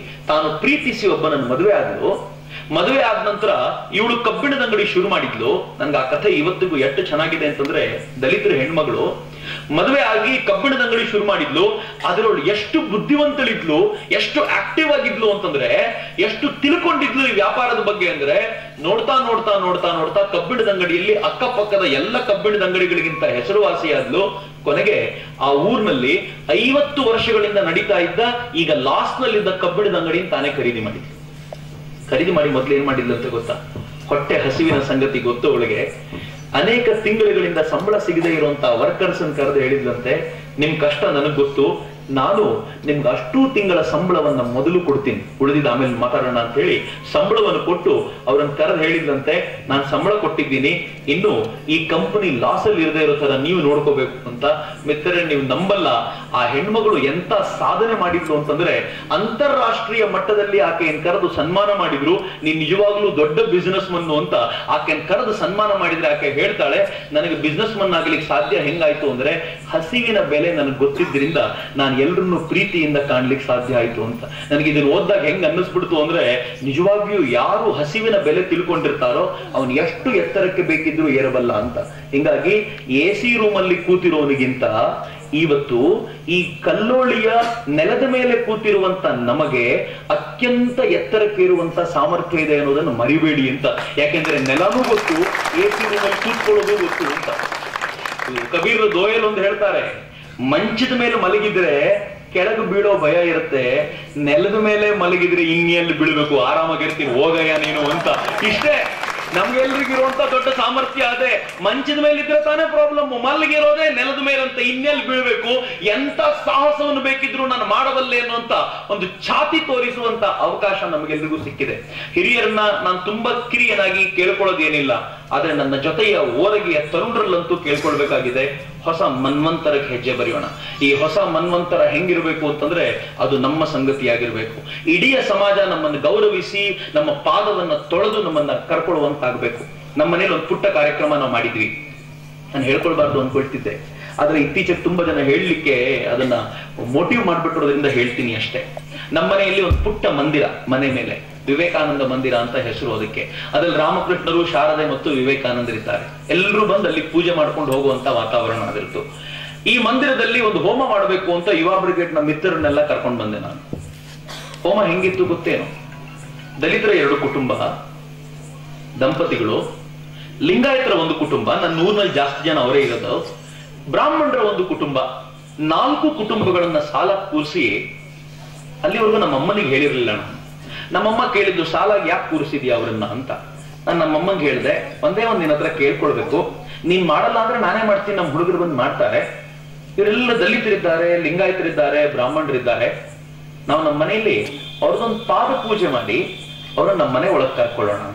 ತಾನು ಪ್ರೀತಿಸಿ ಒಬ್ಬನನ್ನು ಮದುವೆ ಆದಳು. ಮದುವೆ ಆದ ನಂತರ ಇವಳು ಕಬ್ಬಿಣದ ಅಂಗಡಿ ಶುರು ಮಾಡಿದ್ಲು. ನನ್ಗೆ ಆ ಕಥೆ ಇವತ್ತಿಗೂ ಎಷ್ಟು ಚೆನ್ನಾಗಿದೆ ಅಂತಂದ್ರೆ, ದಲಿತರ ಹೆಣ್ಮಗಳು ಮದುವೆ ಆಗಿ ಕಬ್ಬಿಣದ ಅಂಗಡಿ ಶುರು ಮಾಡಿದ್ಲು. ಅದ್ರೊಳು ಎಷ್ಟು ಬುದ್ಧಿವಂತಳಿದ್ಲು, ಎಷ್ಟು ಆಕ್ಟಿವ್ ಆಗಿದ್ಲು ಅಂತಂದ್ರೆ, ಎಷ್ಟು ತಿಳ್ಕೊಂಡಿದ್ಲು ಈ ವ್ಯಾಪಾರದ ಬಗ್ಗೆ ಅಂದ್ರೆ, ನೋಡ್ತಾ ನೋಡ್ತಾ ನೋಡ್ತಾ ನೋಡ್ತಾ ಕಬ್ಬಿಣದ ಅಂಗಡಿಯಲ್ಲಿ ಅಕ್ಕಪಕ್ಕದ ಎಲ್ಲ ಕಬ್ಬಿಣದ ಅಂಗಡಿಗಳಿಗಿಂತ ಹೆಸರುವಾಸಿಯಾದ್ಲು. ಕೊನೆಗೆ ಆ ಊರಿನಲ್ಲಿ 50 ವರ್ಷಗಳಿಂದ ನಡೀತಾ ಇದ್ದ, ಈಗ ಲಾಸ್ ನಲ್ಲಿದ್ದ ಕಬ್ಬಿಣದ ಅಂಗಡಿಯನ್ನು ತಾನೇ ಖರೀದಿ ಮಾಡಿದ್ಲು. ಖರೀದಿ ಮಾಡಿ ಮೊದ್ಲು ಏನ್ ಮಾಡಿದ್ಲು ಅಂತ ಗೊತ್ತಾ? ಹೊಟ್ಟೆ ಹಸಿವಿನ ಸಂಗತಿ ಗೊತ್ತು ಅವಳಿಗೆ. ಅನೇಕ ತಿಂಗಳುಗಳಿಂದ ಸಂಬಳ ಸಿಗದೆ ಇರುವಂತಹ ವರ್ಕರ್ಸ್ ಅನ್ನು ಕರೆದು ಹೇಳಿದ್ಲಂತೆ, ನಿಮ್ ಕಷ್ಟ ನನಗ್ ಗೊತ್ತು, ನಾನು ನಿಮ್ಗೆ ಅಷ್ಟು ತಿಂಗಳ ಸಂಬಳವನ್ನ ಮೊದಲು ಕೊಡ್ತೀನಿ, ಉಳಿದಿದ್ದ ಆಮೇಲೆ ಮಾತಾಡೋಣ ಅಂತ ಹೇಳಿ ಸಂಬಳವನ್ನು ಕೊಟ್ಟು ಅವ್ರನ್ನ ಕರೆದು ಹೇಳಿದ್ಲಂತೆ, ನಾನು ಸಂಬಳ ಕೊಟ್ಟಿದ್ದೀನಿ, ಇನ್ನು ಈ ಕಂಪನಿ ಲಾಸ್ ಅಲ್ಲಿ ಇರದೇ ಇರೋ ತರ ನೀವು ನೋಡ್ಕೋಬೇಕು ಅಂತ. ಮಿತ್ರರೇ, ನೀವು ನಂಬಲ್ಲ, ಆ ಹೆಣ್ಮಗಳು ಎಂತ ಸಾಧನೆ ಮಾಡಿದ್ಲು ಅಂತಂದ್ರೆ, ಅಂತಾರಾಷ್ಟ್ರೀಯ ಮಟ್ಟದಲ್ಲಿ ಆಕೆಯನ್ನು ಕರೆದು ಸನ್ಮಾನ ಮಾಡಿದ್ರು. ನೀನ್ ನಿಜವಾಗ್ಲೂ ದೊಡ್ಡ ಬಿಸಿನೆಸ್ ಮನ್ ಅಂತ ಆಕೆಯನ್ನು ಕರೆದು ಸನ್ಮಾನ ಮಾಡಿದ್ರೆ ಆಕೆ ಹೇಳ್ತಾಳೆ, ನನಗೆ ಬಿಸ್ನೆಸ್ ಮನ್ ಆಗ್ಲಿಕ್ಕೆ ಸಾಧ್ಯ ಹೆಂಗಾಯ್ತು ಅಂದ್ರೆ, ಹಸಿವಿನ ಬೆಲೆ ನನಗೆ ಗೊತ್ತಿದ್ರಿಂದ ನಾನು ಎಲ್ರನ್ನು ಪ್ರೀತಿಯಿಂದ ಕಾಣ್ಲಿಕ್ಕೆ ಸಾಧ್ಯ ಆಯ್ತು ಅಂತ. ನನಗೆ ಇದನ್ನು ಓದ್ದಾಗ ಹೆಂಗ್ ಅನ್ನಿಸ್ಬಿಡ್ತು ಅಂದ್ರೆ, ನಿಜವಾಗಿಯೂ ಯಾರು ಹಸಿವಿನ ಬೆಲೆ ತಿಳ್ಕೊಂಡಿರ್ತಾರೋ ಅವನು ಎಷ್ಟು ಎತ್ತರಕ್ಕೆ ಬೇಕಿದ್ರು ಏರಬಲ್ಲ ಅಂತ. ಹಿಂಗಾಗಿ AC ರೂಮ್ ಅಲ್ಲಿ ಕೂತಿರೋನಿಗಿಂತ ಇವತ್ತು ಈ ಕಲ್ಲೋಳಿಯ ನೆಲದ ಮೇಲೆ ಕೂತಿರುವಂತ ನಮಗೆ ಅತ್ಯಂತ ಎತ್ತರಕ್ಕೆ ಇರುವಂತ ಸಾಮರ್ಥ್ಯ ಇದೆ ಅನ್ನೋದನ್ನು ಮರಿಬೇಡಿ ಅಂತ. ಯಾಕೆಂದ್ರೆ ನೆಲನೂ ಗೊತ್ತು, AC ರೂಮ್ ಅಲ್ಲಿ ಕೂತ್ಕೊಳ್ಳೋದು ಗೊತ್ತು ಅಂತ. ಕಬೀರ್ ದೋಯಲ್ ಒಂದು ಹೇಳ್ತಾರೆ, ಮಂಚದ ಮೇಲೆ ಮಲಗಿದ್ರೆ ಕೆಳಗೆ ಬೀಳೋ ಭಯ ಇರುತ್ತೆ, ನೆಲದ ಮೇಲೆ ಮಲಗಿದ್ರೆ ಇನ್ನೆಲ್ಲಿ ಬೀಳ್ಬೇಕು, ಆರಾಮಾಗಿರ್ತೀವಿ, ಹೋಗಯ್ಯ ನೀನು ಅಂತ. ಇಷ್ಟೇ ನಮ್ಗೆಲ್ರಿಗಿರುವಂತ ದೊಡ್ಡ ಸಾಮರ್ಥ್ಯ ಅದೇ. ಮಂಚದ ಮೇಲೆ ಇದ್ರೆ ತಾನೇ ಪ್ರಾಬ್ಲಮ್, ಮಲಗಿರೋದೇ ನೆಲದ ಮೇಲೆ ಅಂತ, ಇನ್ನೆಲ್ಲಿ ಬೀಳ್ಬೇಕು, ಎಂತ ಸಾಹಸವನ್ನು ಬೇಕಿದ್ರು ನಾನು ಮಾಡಬಲ್ಲೆ ಅನ್ನುವಂತ ಒಂದು ಛಾತಿ ತೋರಿಸುವಂತ ಅವಕಾಶ ನಮಗೆಲ್ರಿಗೂ ಸಿಕ್ಕಿದೆ. ಹಿರಿಯರನ್ನ ನಾನು ತುಂಬಾ ಕಿರಿಯನಾಗಿ ಕೇಳ್ಕೊಳ್ಳೋದೇನಿಲ್ಲ, ಆದ್ರೆ ನನ್ನ ಜೊತೆಯ ಓರಗಿಯ ತರುಣರಲ್ಲಂತೂ ಕೇಳ್ಕೊಳ್ಬೇಕಾಗಿದೆ, ಹೊಸ ಮನ್ವಂತರಕ್ಕೆ ಹೆಜ್ಜೆ ಬರೆಯೋಣ. ಈ ಹೊಸ ಮನ್ವಂತರ ಹೆಂಗಿರ್ಬೇಕು ಅಂತಂದ್ರೆ, ಅದು ನಮ್ಮ ಸಂಗತಿಯಾಗಿರ್ಬೇಕು. ಇಡೀ ಸಮಾಜ ನಮ್ಮನ್ನು ಗೌರವಿಸಿ ನಮ್ಮ ಪಾದವನ್ನ ತೊಳೆದು ನಮ್ಮನ್ನ ಕರ್ಕೊಳ್ಳುವಂತಾಗ್ಬೇಕು. ನಮ್ಮ ಮನೇಲಿ ಒಂದು ಪುಟ್ಟ ಕಾರ್ಯಕ್ರಮ ನಾವು ಮಾಡಿದ್ವಿ, ನಾನು ಹೇಳ್ಕೊಳ್ಬಾರ್ದು ಅನ್ಕೊಳ್ತಿದ್ದೆ, ಆದ್ರೆ ಇತ್ತೀಚೆಗೆ ತುಂಬಾ ಜನ ಹೇಳಲಿಕ್ಕೆ ಅದನ್ನ ಮೋಟಿವ್ ಮಾಡ್ಬಿಟ್ಟಿರೋದ್ರಿಂದ ಹೇಳ್ತೀನಿ ಅಷ್ಟೇ. ನಮ್ಮ ಮನೆಯಲ್ಲಿ ಒಂದು ಪುಟ್ಟ ಮಂದಿರ, ಮನೆ ಮೇಲೆ ವಿವೇಕಾನಂದ ಮಂದಿರ ಅಂತ ಹೆಸರು ಅದಕ್ಕೆ. ಅದ್ರಲ್ಲಿ ರಾಮಕೃಷ್ಣರು, ಶಾರದೆ ಮತ್ತು ವಿವೇಕಾನಂದರಿದ್ದಾರೆ. ಎಲ್ಲರೂ ಬಂದು ಅಲ್ಲಿ ಪೂಜೆ ಮಾಡ್ಕೊಂಡು ಹೋಗುವಂತ ವಾತಾವರಣ ಅದಿರ್ತು. ಈ ಮಂದಿರದಲ್ಲಿ ಒಂದು ಹೋಮ ಮಾಡಬೇಕು ಅಂತ ಯುವ ಬ್ರಿಗೇಡ್ ನ ಮಿತ್ರರನ್ನೆಲ್ಲ ಕರ್ಕೊಂಡು ಬಂದೆ ನಾನು. ಹೋಮ ಹೆಂಗಿತ್ತು ಗೊತ್ತೇನು? ದಲಿತರ 2 ಕುಟುಂಬ ದಂಪತಿಗಳು, ಲಿಂಗಾಯತರ ಒಂದು ಕುಟುಂಬ, ನನ್ನ ಊರಿನಲ್ಲಿ ಜಾಸ್ತಿ ಜನ ಅವರೇ ಇರೋದು, ಬ್ರಾಹ್ಮಣರ ಒಂದು ಕುಟುಂಬ, 4 ಕುಟುಂಬಗಳನ್ನ ಸಾಲ ಕೂರಿಸಿ, ಅಲ್ಲಿವರೆಗೂ ನಮ್ಮ ಅಮ್ಮನಿಗೆ ಹೇಳಿರ್ಲಿಲ್ಲ ನಾನು. ನಮ್ಮಮ್ಮ ಕೇಳಿದ್ದು, ಸಾಲಾಗಿ ಯಾಕೆ ಕೂರಿಸಿದ್ಯಾ ಅವರನ್ನ ಅಂತ. ನಾನು ನಮ್ಮಮ್ಮಂಗೆ ಹೇಳಿದೆ, ಒಂದೇ ಒಂದ್ ನಿನ್ನ ಹತ್ರ ಕೇಳ್ಕೊಳ್ಬೇಕು, ನೀನ್ ಮಾಡಲ್ಲ ಅಂದ್ರೆ ನಾನೇ ಮಾಡ್ತೀನಿ, ನಮ್ಮ ಹುಡುಗರು ಬಂದು ಮಾಡ್ತಾರೆ, ಇವರೆಲ್ಲ ದಲಿತರಿದ್ದಾರೆ, ಲಿಂಗಾಯತರಿದ್ದಾರೆ, ಬ್ರಾಹ್ಮಣರಿದ್ದಾರೆ, ನಾವು ನಮ್ಮ ಮನೆಯಲ್ಲಿ ಅವ್ರದೊಂದು ಪಾದ ಪೂಜೆ ಮಾಡಿ ಅವ್ರನ್ನ ನಮ್ಮ ಮನೆ ಒಳಗೆ ಕರ್ಕೊಳ್ಳೋಣ.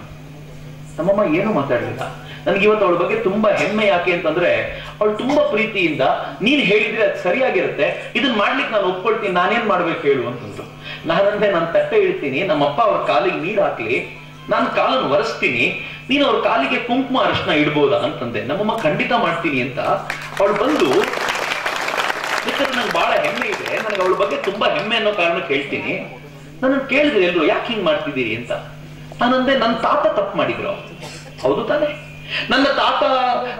ನಮ್ಮಮ್ಮ ಏನು ಮಾತಾಡ್ಲಿಲ್ಲ. ನನ್ಗೆ ಇವತ್ತು ಅವಳ ಬಗ್ಗೆ ತುಂಬಾ ಹೆಮ್ಮೆ. ಯಾಕೆ ಅಂತಂದ್ರೆ, ಅವಳು ತುಂಬಾ ಪ್ರೀತಿಯಿಂದ, ನೀನ್ ಹೇಳಿದ್ರೆ ಅದು ಸರಿಯಾಗಿರುತ್ತೆ, ಇದನ್ನ ಮಾಡ್ಲಿಕ್ಕೆ ನಾನು ಒಪ್ಕೊಳ್ತೀನಿ, ನಾನೇನ್ ಮಾಡ್ಬೇಕು ಹೇಳು ಅಂತಂದ್ರು. ನಾನಂದ್ರೆ ನಾನು ತಟ್ಟೆ ಇಡ್ತೀನಿ, ನಮ್ಮಪ್ಪ ಅವ್ರ ಕಾಲಿಗೆ ನೀರ್ ಹಾಕ್ಲಿ, ನಾನು ಕಾಲನ್ನು ಒರೆಸ್ತೀನಿ, ನೀನು ಅವ್ರ ಕಾಲಿಗೆ ಕುಂಕುಮ ಅರಿಶಿನ ಇಡ್ಬೋದಾ ಅಂತಂದೆ. ನಮ್ಮಮ್ಮ ಖಂಡಿತ ಮಾಡ್ತೀನಿ ಅಂತ. ಅವಳು ಬಂದು, ನಂಗೆ ಬಹಳ ಹೆಮ್ಮೆ ಇದೆ, ನನಗೆ ಅವಳ ಬಗ್ಗೆ ತುಂಬಾ ಹೆಮ್ಮೆ ಅನ್ನೋ ಕಾರಣಕ್ಕೆ ಹೇಳ್ತೀನಿ. ನನ್ನ ಕೇಳಿದ್ರೆ ಎಲ್ರು ಯಾಕೆ ಹಿಂಗ್ ಮಾಡ್ತಿದ್ದೀರಿ ಅಂತ. ನಾನಂದೆ, ನನ್ನ ತಾತ ತಪ್ಪು ಮಾಡಿದ್ರು. ಹೌದು ತಾನೆ, ನನ್ನ ತಾತ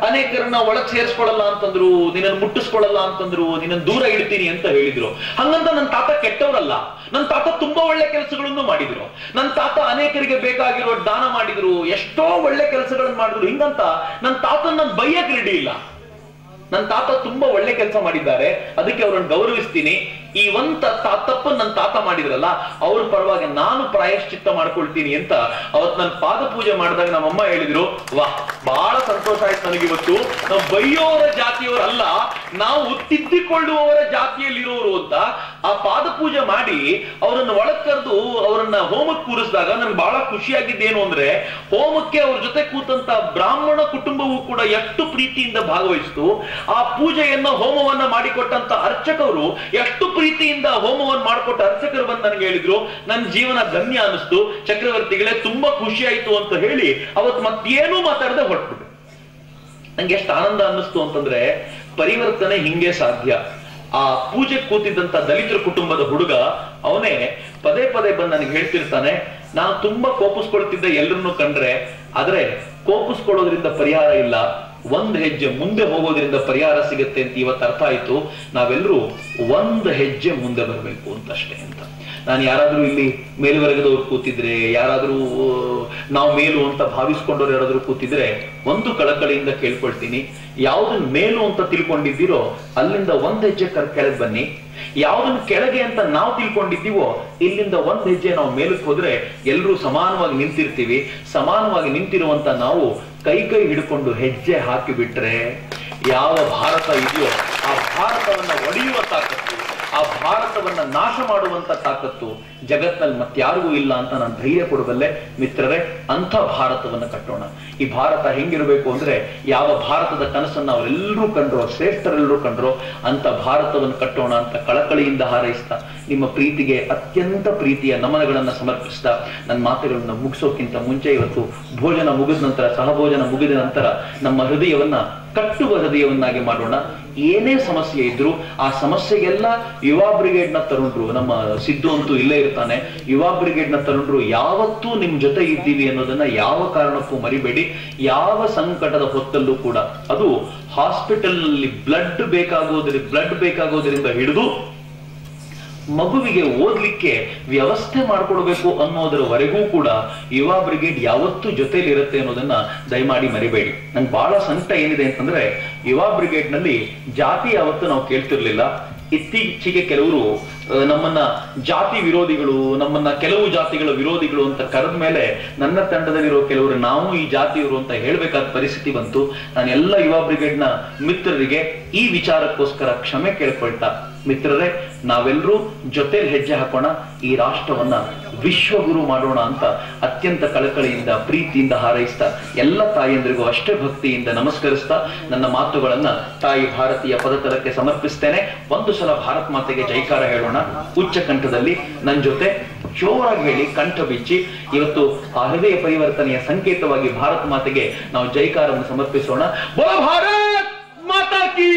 ಅನೇಕರನ್ನ ಒಳಗ್ ಸೇರಿಸ್ಕೊಳ್ಳಲ್ಲ ಅಂತಂದ್ರು, ನಿನ್ನನ್ನು ಮುಟ್ಟಿಸ್ಕೊಳ್ಳಲ್ಲ ಅಂತಂದ್ರು, ನಿನ್ನನ್ನು ದೂರ ಇಡ್ತೀನಿ ಅಂತ ಹೇಳಿದ್ರು. ಹಂಗಂತ ನನ್ನ ತಾತ ಕೆಟ್ಟವರಲ್ಲ, ನನ್ನ ತಾತ ತುಂಬಾ ಒಳ್ಳೆ ಕೆಲಸಗಳನ್ನು ಮಾಡಿದ್ರು. ನನ್ನ ತಾತ ಅನೇಕರಿಗೆ ಬೇಕಾಗಿರೋ ದಾನ ಮಾಡಿದ್ರು, ಎಷ್ಟೋ ಒಳ್ಳೆ ಕೆಲಸಗಳನ್ನ ಮಾಡಿದ್ರು. ಹಿಂಗಂತ ನನ್ನ ತಾತನ ನಾನು ಬೈಯಕ್ ರೆಡಿ ಇಲ್ಲ. ನನ್ನ ತಾತ ತುಂಬಾ ಒಳ್ಳೆ ಕೆಲಸ ಮಾಡಿದ್ದಾರೆ, ಅದಕ್ಕೆ ಅವ್ರನ್ನ ಗೌರವಿಸ್ತೀನಿ. ಈ ಒಂದ್ ತಪ್ಪನ್ನು ನನ್ನ ತಾತ ಮಾಡಿದ್ರಲ್ಲ, ಅವ್ರ ಪರವಾಗಿ ನಾನು ಪ್ರಾಯಶ್ಚಿತ್ತ ಮಾಡ್ಕೊಳ್ತೀನಿ ಅಂತ ಅವತ್ ನನ್ನ ಪಾದ ಪೂಜೆ ಮಾಡಿದಾಗ ನಮ್ಮಮ್ಮ ಹೇಳಿದ್ರು, ವಾಹ್, ಬಹಳ ಸಂತೋಷ ಆಯ್ತು ನನಗಿವತ್ತು. ನಾವು ಬೈಯೋರ ಜಾತಿಯವರಲ್ಲ, ನಾವು ತಿದ್ದಿಕೊಳ್ಳುವವರ ಜಾತಿಯಲ್ಲಿರೋರು ಅಂತ ಆ ಪಾದ ಪೂಜೆ ಮಾಡಿ ಅವರನ್ನು ಒಳಗ್ ಕರೆದು ಅವರನ್ನ ಹೋಮಕ್ಕೆ ಕೂರಿಸಿದಾಗ ನನ್ಗೆ ಬಹಳ ಖುಷಿಯಾಗಿದ್ದೇನು ಅಂದ್ರೆ, ಹೋಮಕ್ಕೆ ಅವ್ರ ಜೊತೆ ಕೂತಂತ ಬ್ರಾಹ್ಮಣ ಕುಟುಂಬವೂ ಕೂಡ ಎಷ್ಟು ಪ್ರೀತಿಯಿಂದ ಭಾಗವಹಿಸಿತು. ಆ ಪೂಜೆಯನ್ನ, ಹೋಮವನ್ನ ಮಾಡಿಕೊಟ್ಟಂತ ಅರ್ಚಕರು ಎಷ್ಟು ಪ್ರೀತಿಯಿಂದ ಹೋಮವನ್ನು ಮಾಡಿಕೊಟ್ಟ ಅರ್ಚಕರು ಬಂದು ನನಗೆ ಹೇಳಿದ್ರು, ನನ್ನ ಜೀವನ ಧನ್ಯ ಅನಿಸ್ತು ಚಕ್ರವರ್ತಿಗಳೇ, ತುಂಬಾ ಖುಷಿ ಆಯ್ತು ಅಂತ ಹೇಳಿ ಅವತ್ತು ಮತ್ತೇನೂ ಮಾತಾಡದೆ ಹೊರಟ್ಬಿಟ್ಟು. ನಂಗೆ ಎಷ್ಟು ಆನಂದ ಅನ್ನಿಸ್ತು ಅಂತಂದ್ರೆ, ಪರಿವರ್ತನೆ ಹಿಂಗೆ ಸಾಧ್ಯ. ಆ ಪೂಜೆ ಕೂತಿದ್ದಂತ ದಲಿತರ ಕುಟುಂಬದ ಹುಡುಗ, ಅವನೇ ಪದೇ ಪದೇ ಬಂದು ನನಗೆ ಹೇಳ್ತಿರ್ತಾನೆ, ನಾನು ತುಂಬಾ ಕೋಪಿಸ್ಕೊಳ್ತಿದ್ದೆ ಎಲ್ಲರನ್ನು ಕಂಡ್ರೆ, ಆದ್ರೆ ಕೋಪಿಸ್ಕೊಳ್ಳೋದ್ರಿಂದ ಪರಿಹಾರ ಇಲ್ಲ, ಒಂದ್ ಹೆಜ್ಜೆ ಮುಂದೆ ಹೋಗೋದ್ರಿಂದ ಪರಿಹಾರ ಸಿಗುತ್ತೆ ಅಂತ ಇವತ್ತು ಅರ್ಥ ಆಯ್ತು. ನಾವೆಲ್ಲರೂ ಒಂದ್ ಹೆಜ್ಜೆ ಮುಂದೆ ಬರಬೇಕು ಅಂತಷ್ಟೇ ಅಂತ. ನಾನು ಯಾರಾದ್ರೂ ಇಲ್ಲಿ ಮೇಲ್ವರ್ಗದವ್ರು ಕೂತಿದ್ರೆ, ಯಾರಾದ್ರೂ ನಾವು ಮೇಲು ಅಂತ ಭಾವಿಸ್ಕೊಂಡವ್ರು ಯಾರಾದ್ರೂ ಕೂತಿದ್ರೆ, ಒಂದು ಕಳಕಳಿಯಿಂದ ಕೇಳ್ಕೊಳ್ತೀನಿ, ಯಾವ್ದನ್ ಮೇಲು ಅಂತ ತಿಳ್ಕೊಂಡಿದ್ದೀರೋ ಅಲ್ಲಿಂದ ಒಂದ್ ಹೆಜ್ಜೆ ಕೆಳಗೆ ಬನ್ನಿ. ಯಾವ್ದನ್ನ ಕೆಳಗೆ ಅಂತ ನಾವು ತಿಳ್ಕೊಂಡಿದ್ದೀವೋ ಇಲ್ಲಿಂದ ಒಂದ್ ಹೆಜ್ಜೆ ನಾವು ಮೇಲಕ್ಕೆ ಹೋದ್ರೆ ಎಲ್ಲರೂ ಸಮಾನವಾಗಿ ನಿಂತಿರ್ತೀವಿ. ಸಮಾನವಾಗಿ ನಿಂತಿರುವಂತ ನಾವು ಕೈ ಹಿಡ್ಕೊಂಡು ಹೆಜ್ಜೆ ಹಾಕಿ ಬಿಟ್ರೆ ಯಾವ ಭಾರತ ಇದೆಯೋ ಆ ಭಾರತವನ್ನ ಒಡೆಯುವ ತಾಕತ್ತು, ಆ ಭಾರತವನ್ನ ನಾಶ ಮಾಡುವಂತ ತಾಕತ್ತು ಜಗತ್ನಲ್ಲಿ ಮತ್ತಾರಿಗೂ ಇಲ್ಲ ಅಂತ ನಾನು ಧೈರ್ಯ ಕೊಡಬಲ್ಲೆ. ಮಿತ್ರರೇ, ಅಂಥ ಭಾರತವನ್ನ ಕಟ್ಟೋಣ. ಈ ಭಾರತ ಹೆಂಗಿರ್ಬೇಕು ಅಂದ್ರೆ, ಯಾವ ಭಾರತದ ಕನಸನ್ನ ಅವರೆಲ್ಲರೂ ಕಂಡ್ರೋ, ಶ್ರೇಷ್ಠರೆಲ್ಲರೂ ಕಂಡ್ರೋ ಅಂತ ಭಾರತವನ್ನು ಕಟ್ಟೋಣ ಅಂತ ಕಳಕಳಿಯಿಂದ ಹಾರೈಸ್ತಾ, ನಿಮ್ಮ ಪ್ರೀತಿಗೆ ಅತ್ಯಂತ ಪ್ರೀತಿಯ ನಮನಗಳನ್ನ ಸಮರ್ಪಿಸ್ತಾ ನನ್ನ ಮಾತುಗಳನ್ನ ಮುಗಿಸೋಕ್ಕಿಂತ ಮುಂಚೆ ಇವತ್ತು ಭೋಜನ ಮುಗಿದ ನಂತರ, ಸಹಭೋಜನ ಮುಗಿದ ನಂತರ ನಮ್ಮ ಹೃದಯವನ್ನ ಕಟ್ಟುವ ಹೃದಯವನ್ನಾಗಿ ಮಾಡೋಣ. ಏನೇ ಸಮಸ್ಯೆ ಇದ್ರು ಆ ಸಮಸ್ಯೆಗೆಲ್ಲ ಯುವ ಬ್ರಿಗೇಡ್ ನ ತರುಣರು, ನಮ್ಮ ಸಿದ್ದು ಅಂತೂ ಇಲ್ಲೇ ಇರ್ತಾನೆ, ಯುವ ಬ್ರಿಗೇಡ್ ನ ತರುಣರು ಯಾವತ್ತೂ ನಿಮ್ ಜೊತೆ ಇದ್ದೀವಿ ಅನ್ನೋದನ್ನ ಯಾವ ಕಾರಣಕ್ಕೂ ಮರಿಬೇಡಿ. ಯಾವ ಸಂಕಟದ ಹೊತ್ತಲ್ಲೂ ಕೂಡ, ಅದು ಹಾಸ್ಪಿಟಲ್ ನಲ್ಲಿ ಬ್ಲಡ್ ಬೇಕಾಗೋದ್ರಿಂದ ಹಿಡಿದು ಮಗುವಿಗೆ ಓದ್ಲಿಕ್ಕೆ ವ್ಯವಸ್ಥೆ ಮಾಡ್ಕೊಡ್ಬೇಕು ಅನ್ನೋದರವರೆಗೂ ಕೂಡ ಯುವ ಬ್ರಿಗೇಡ್ ಯಾವತ್ತೂ ಜೊತೆಲಿ ಇರುತ್ತೆ ಅನ್ನೋದನ್ನ ದಯಮಾಡಿ ಮರಿಬೇಡಿ. ನಂಗೆ ಬಹಳ ಸಂಕಟ ಏನಿದೆ ಅಂತಂದ್ರೆ, ಯುವ ಬ್ರಿಗೇಡ್ ನಲ್ಲಿ ಜಾತಿ ಯಾವತ್ತೂ ನಾವು ಕೇಳ್ತಿರ್ಲಿಲ್ಲ. ಇತ್ತೀಚೆಗೆ ಕೆಲವರು ನಮ್ಮನ್ನ ಜಾತಿ ವಿರೋಧಿಗಳು, ನಮ್ಮನ್ನ ಕೆಲವು ಜಾತಿಗಳ ವಿರೋಧಿಗಳು ಅಂತ ಕರೆದ ಮೇಲೆ ನನ್ನ ತಂಡದಲ್ಲಿರೋ ಕೆಲವರು ನಾವು ಈ ಜಾತಿಯವರು ಅಂತ ಹೇಳ್ಬೇಕಾದ ಪರಿಸ್ಥಿತಿ ಬಂತು. ನಾನು ಎಲ್ಲ ಯುವ ಬ್ರಿಗೇಡ್ ನ ಮಿತ್ರರಿಗೆ ಈ ವಿಚಾರಕ್ಕೋಸ್ಕರ ಕ್ಷಮೆ ಕೇಳ್ಕೊಳ್ತಾ, ಮಿತ್ರರೇ, ನಾವೆಲ್ಲರೂ ಜೊತೆಲಿ ಹೆಜ್ಜೆ ಹಾಕೋಣ, ಈ ರಾಷ್ಟ್ರವನ್ನ ವಿಶ್ವಗುರು ಮಾಡೋಣ ಅಂತ ಅತ್ಯಂತ ಕಳಕಳಿಯಿಂದ ಪ್ರೀತಿಯಿಂದ ಹಾರೈಸ್ತಾ, ಎಲ್ಲ ತಾಯಿಯಂದ್ರಿಗೂ ಅಷ್ಟೇ ಭಕ್ತಿಯಿಂದ ನಮಸ್ಕರಿಸ್ತಾ ನನ್ನ ಮಾತುಗಳನ್ನ ತಾಯಿ ಭಾರತೀಯ ಪದತಲಕ್ಕೆ ಸಮರ್ಪಿಸ್ತೇನೆ. ಒಂದು ಸಲ ಭಾರತ್ ಮಾತೆಗೆ ಜೈಕಾರ ಹೇಳೋಣ ಉಚ್ಚ ಕಂಠದಲ್ಲಿ. ನನ್ನ ಜೊತೆ ಜೋರಾಗಿ ಹೇಳಿ, ಕಂಠ ಬಿಚ್ಚಿ. ಇವತ್ತು ಆ ಹೃದಯ ಪರಿವರ್ತನೆಯ ಸಂಕೇತವಾಗಿ ಭಾರತ್ ಮಾತೆಗೆ ನಾವು ಜೈಕಾರವನ್ನು ಸಮರ್ಪಿಸೋಣ. ಬೋಲೋ ಭಾರತ್ ಮಾತಾ ಕೀ.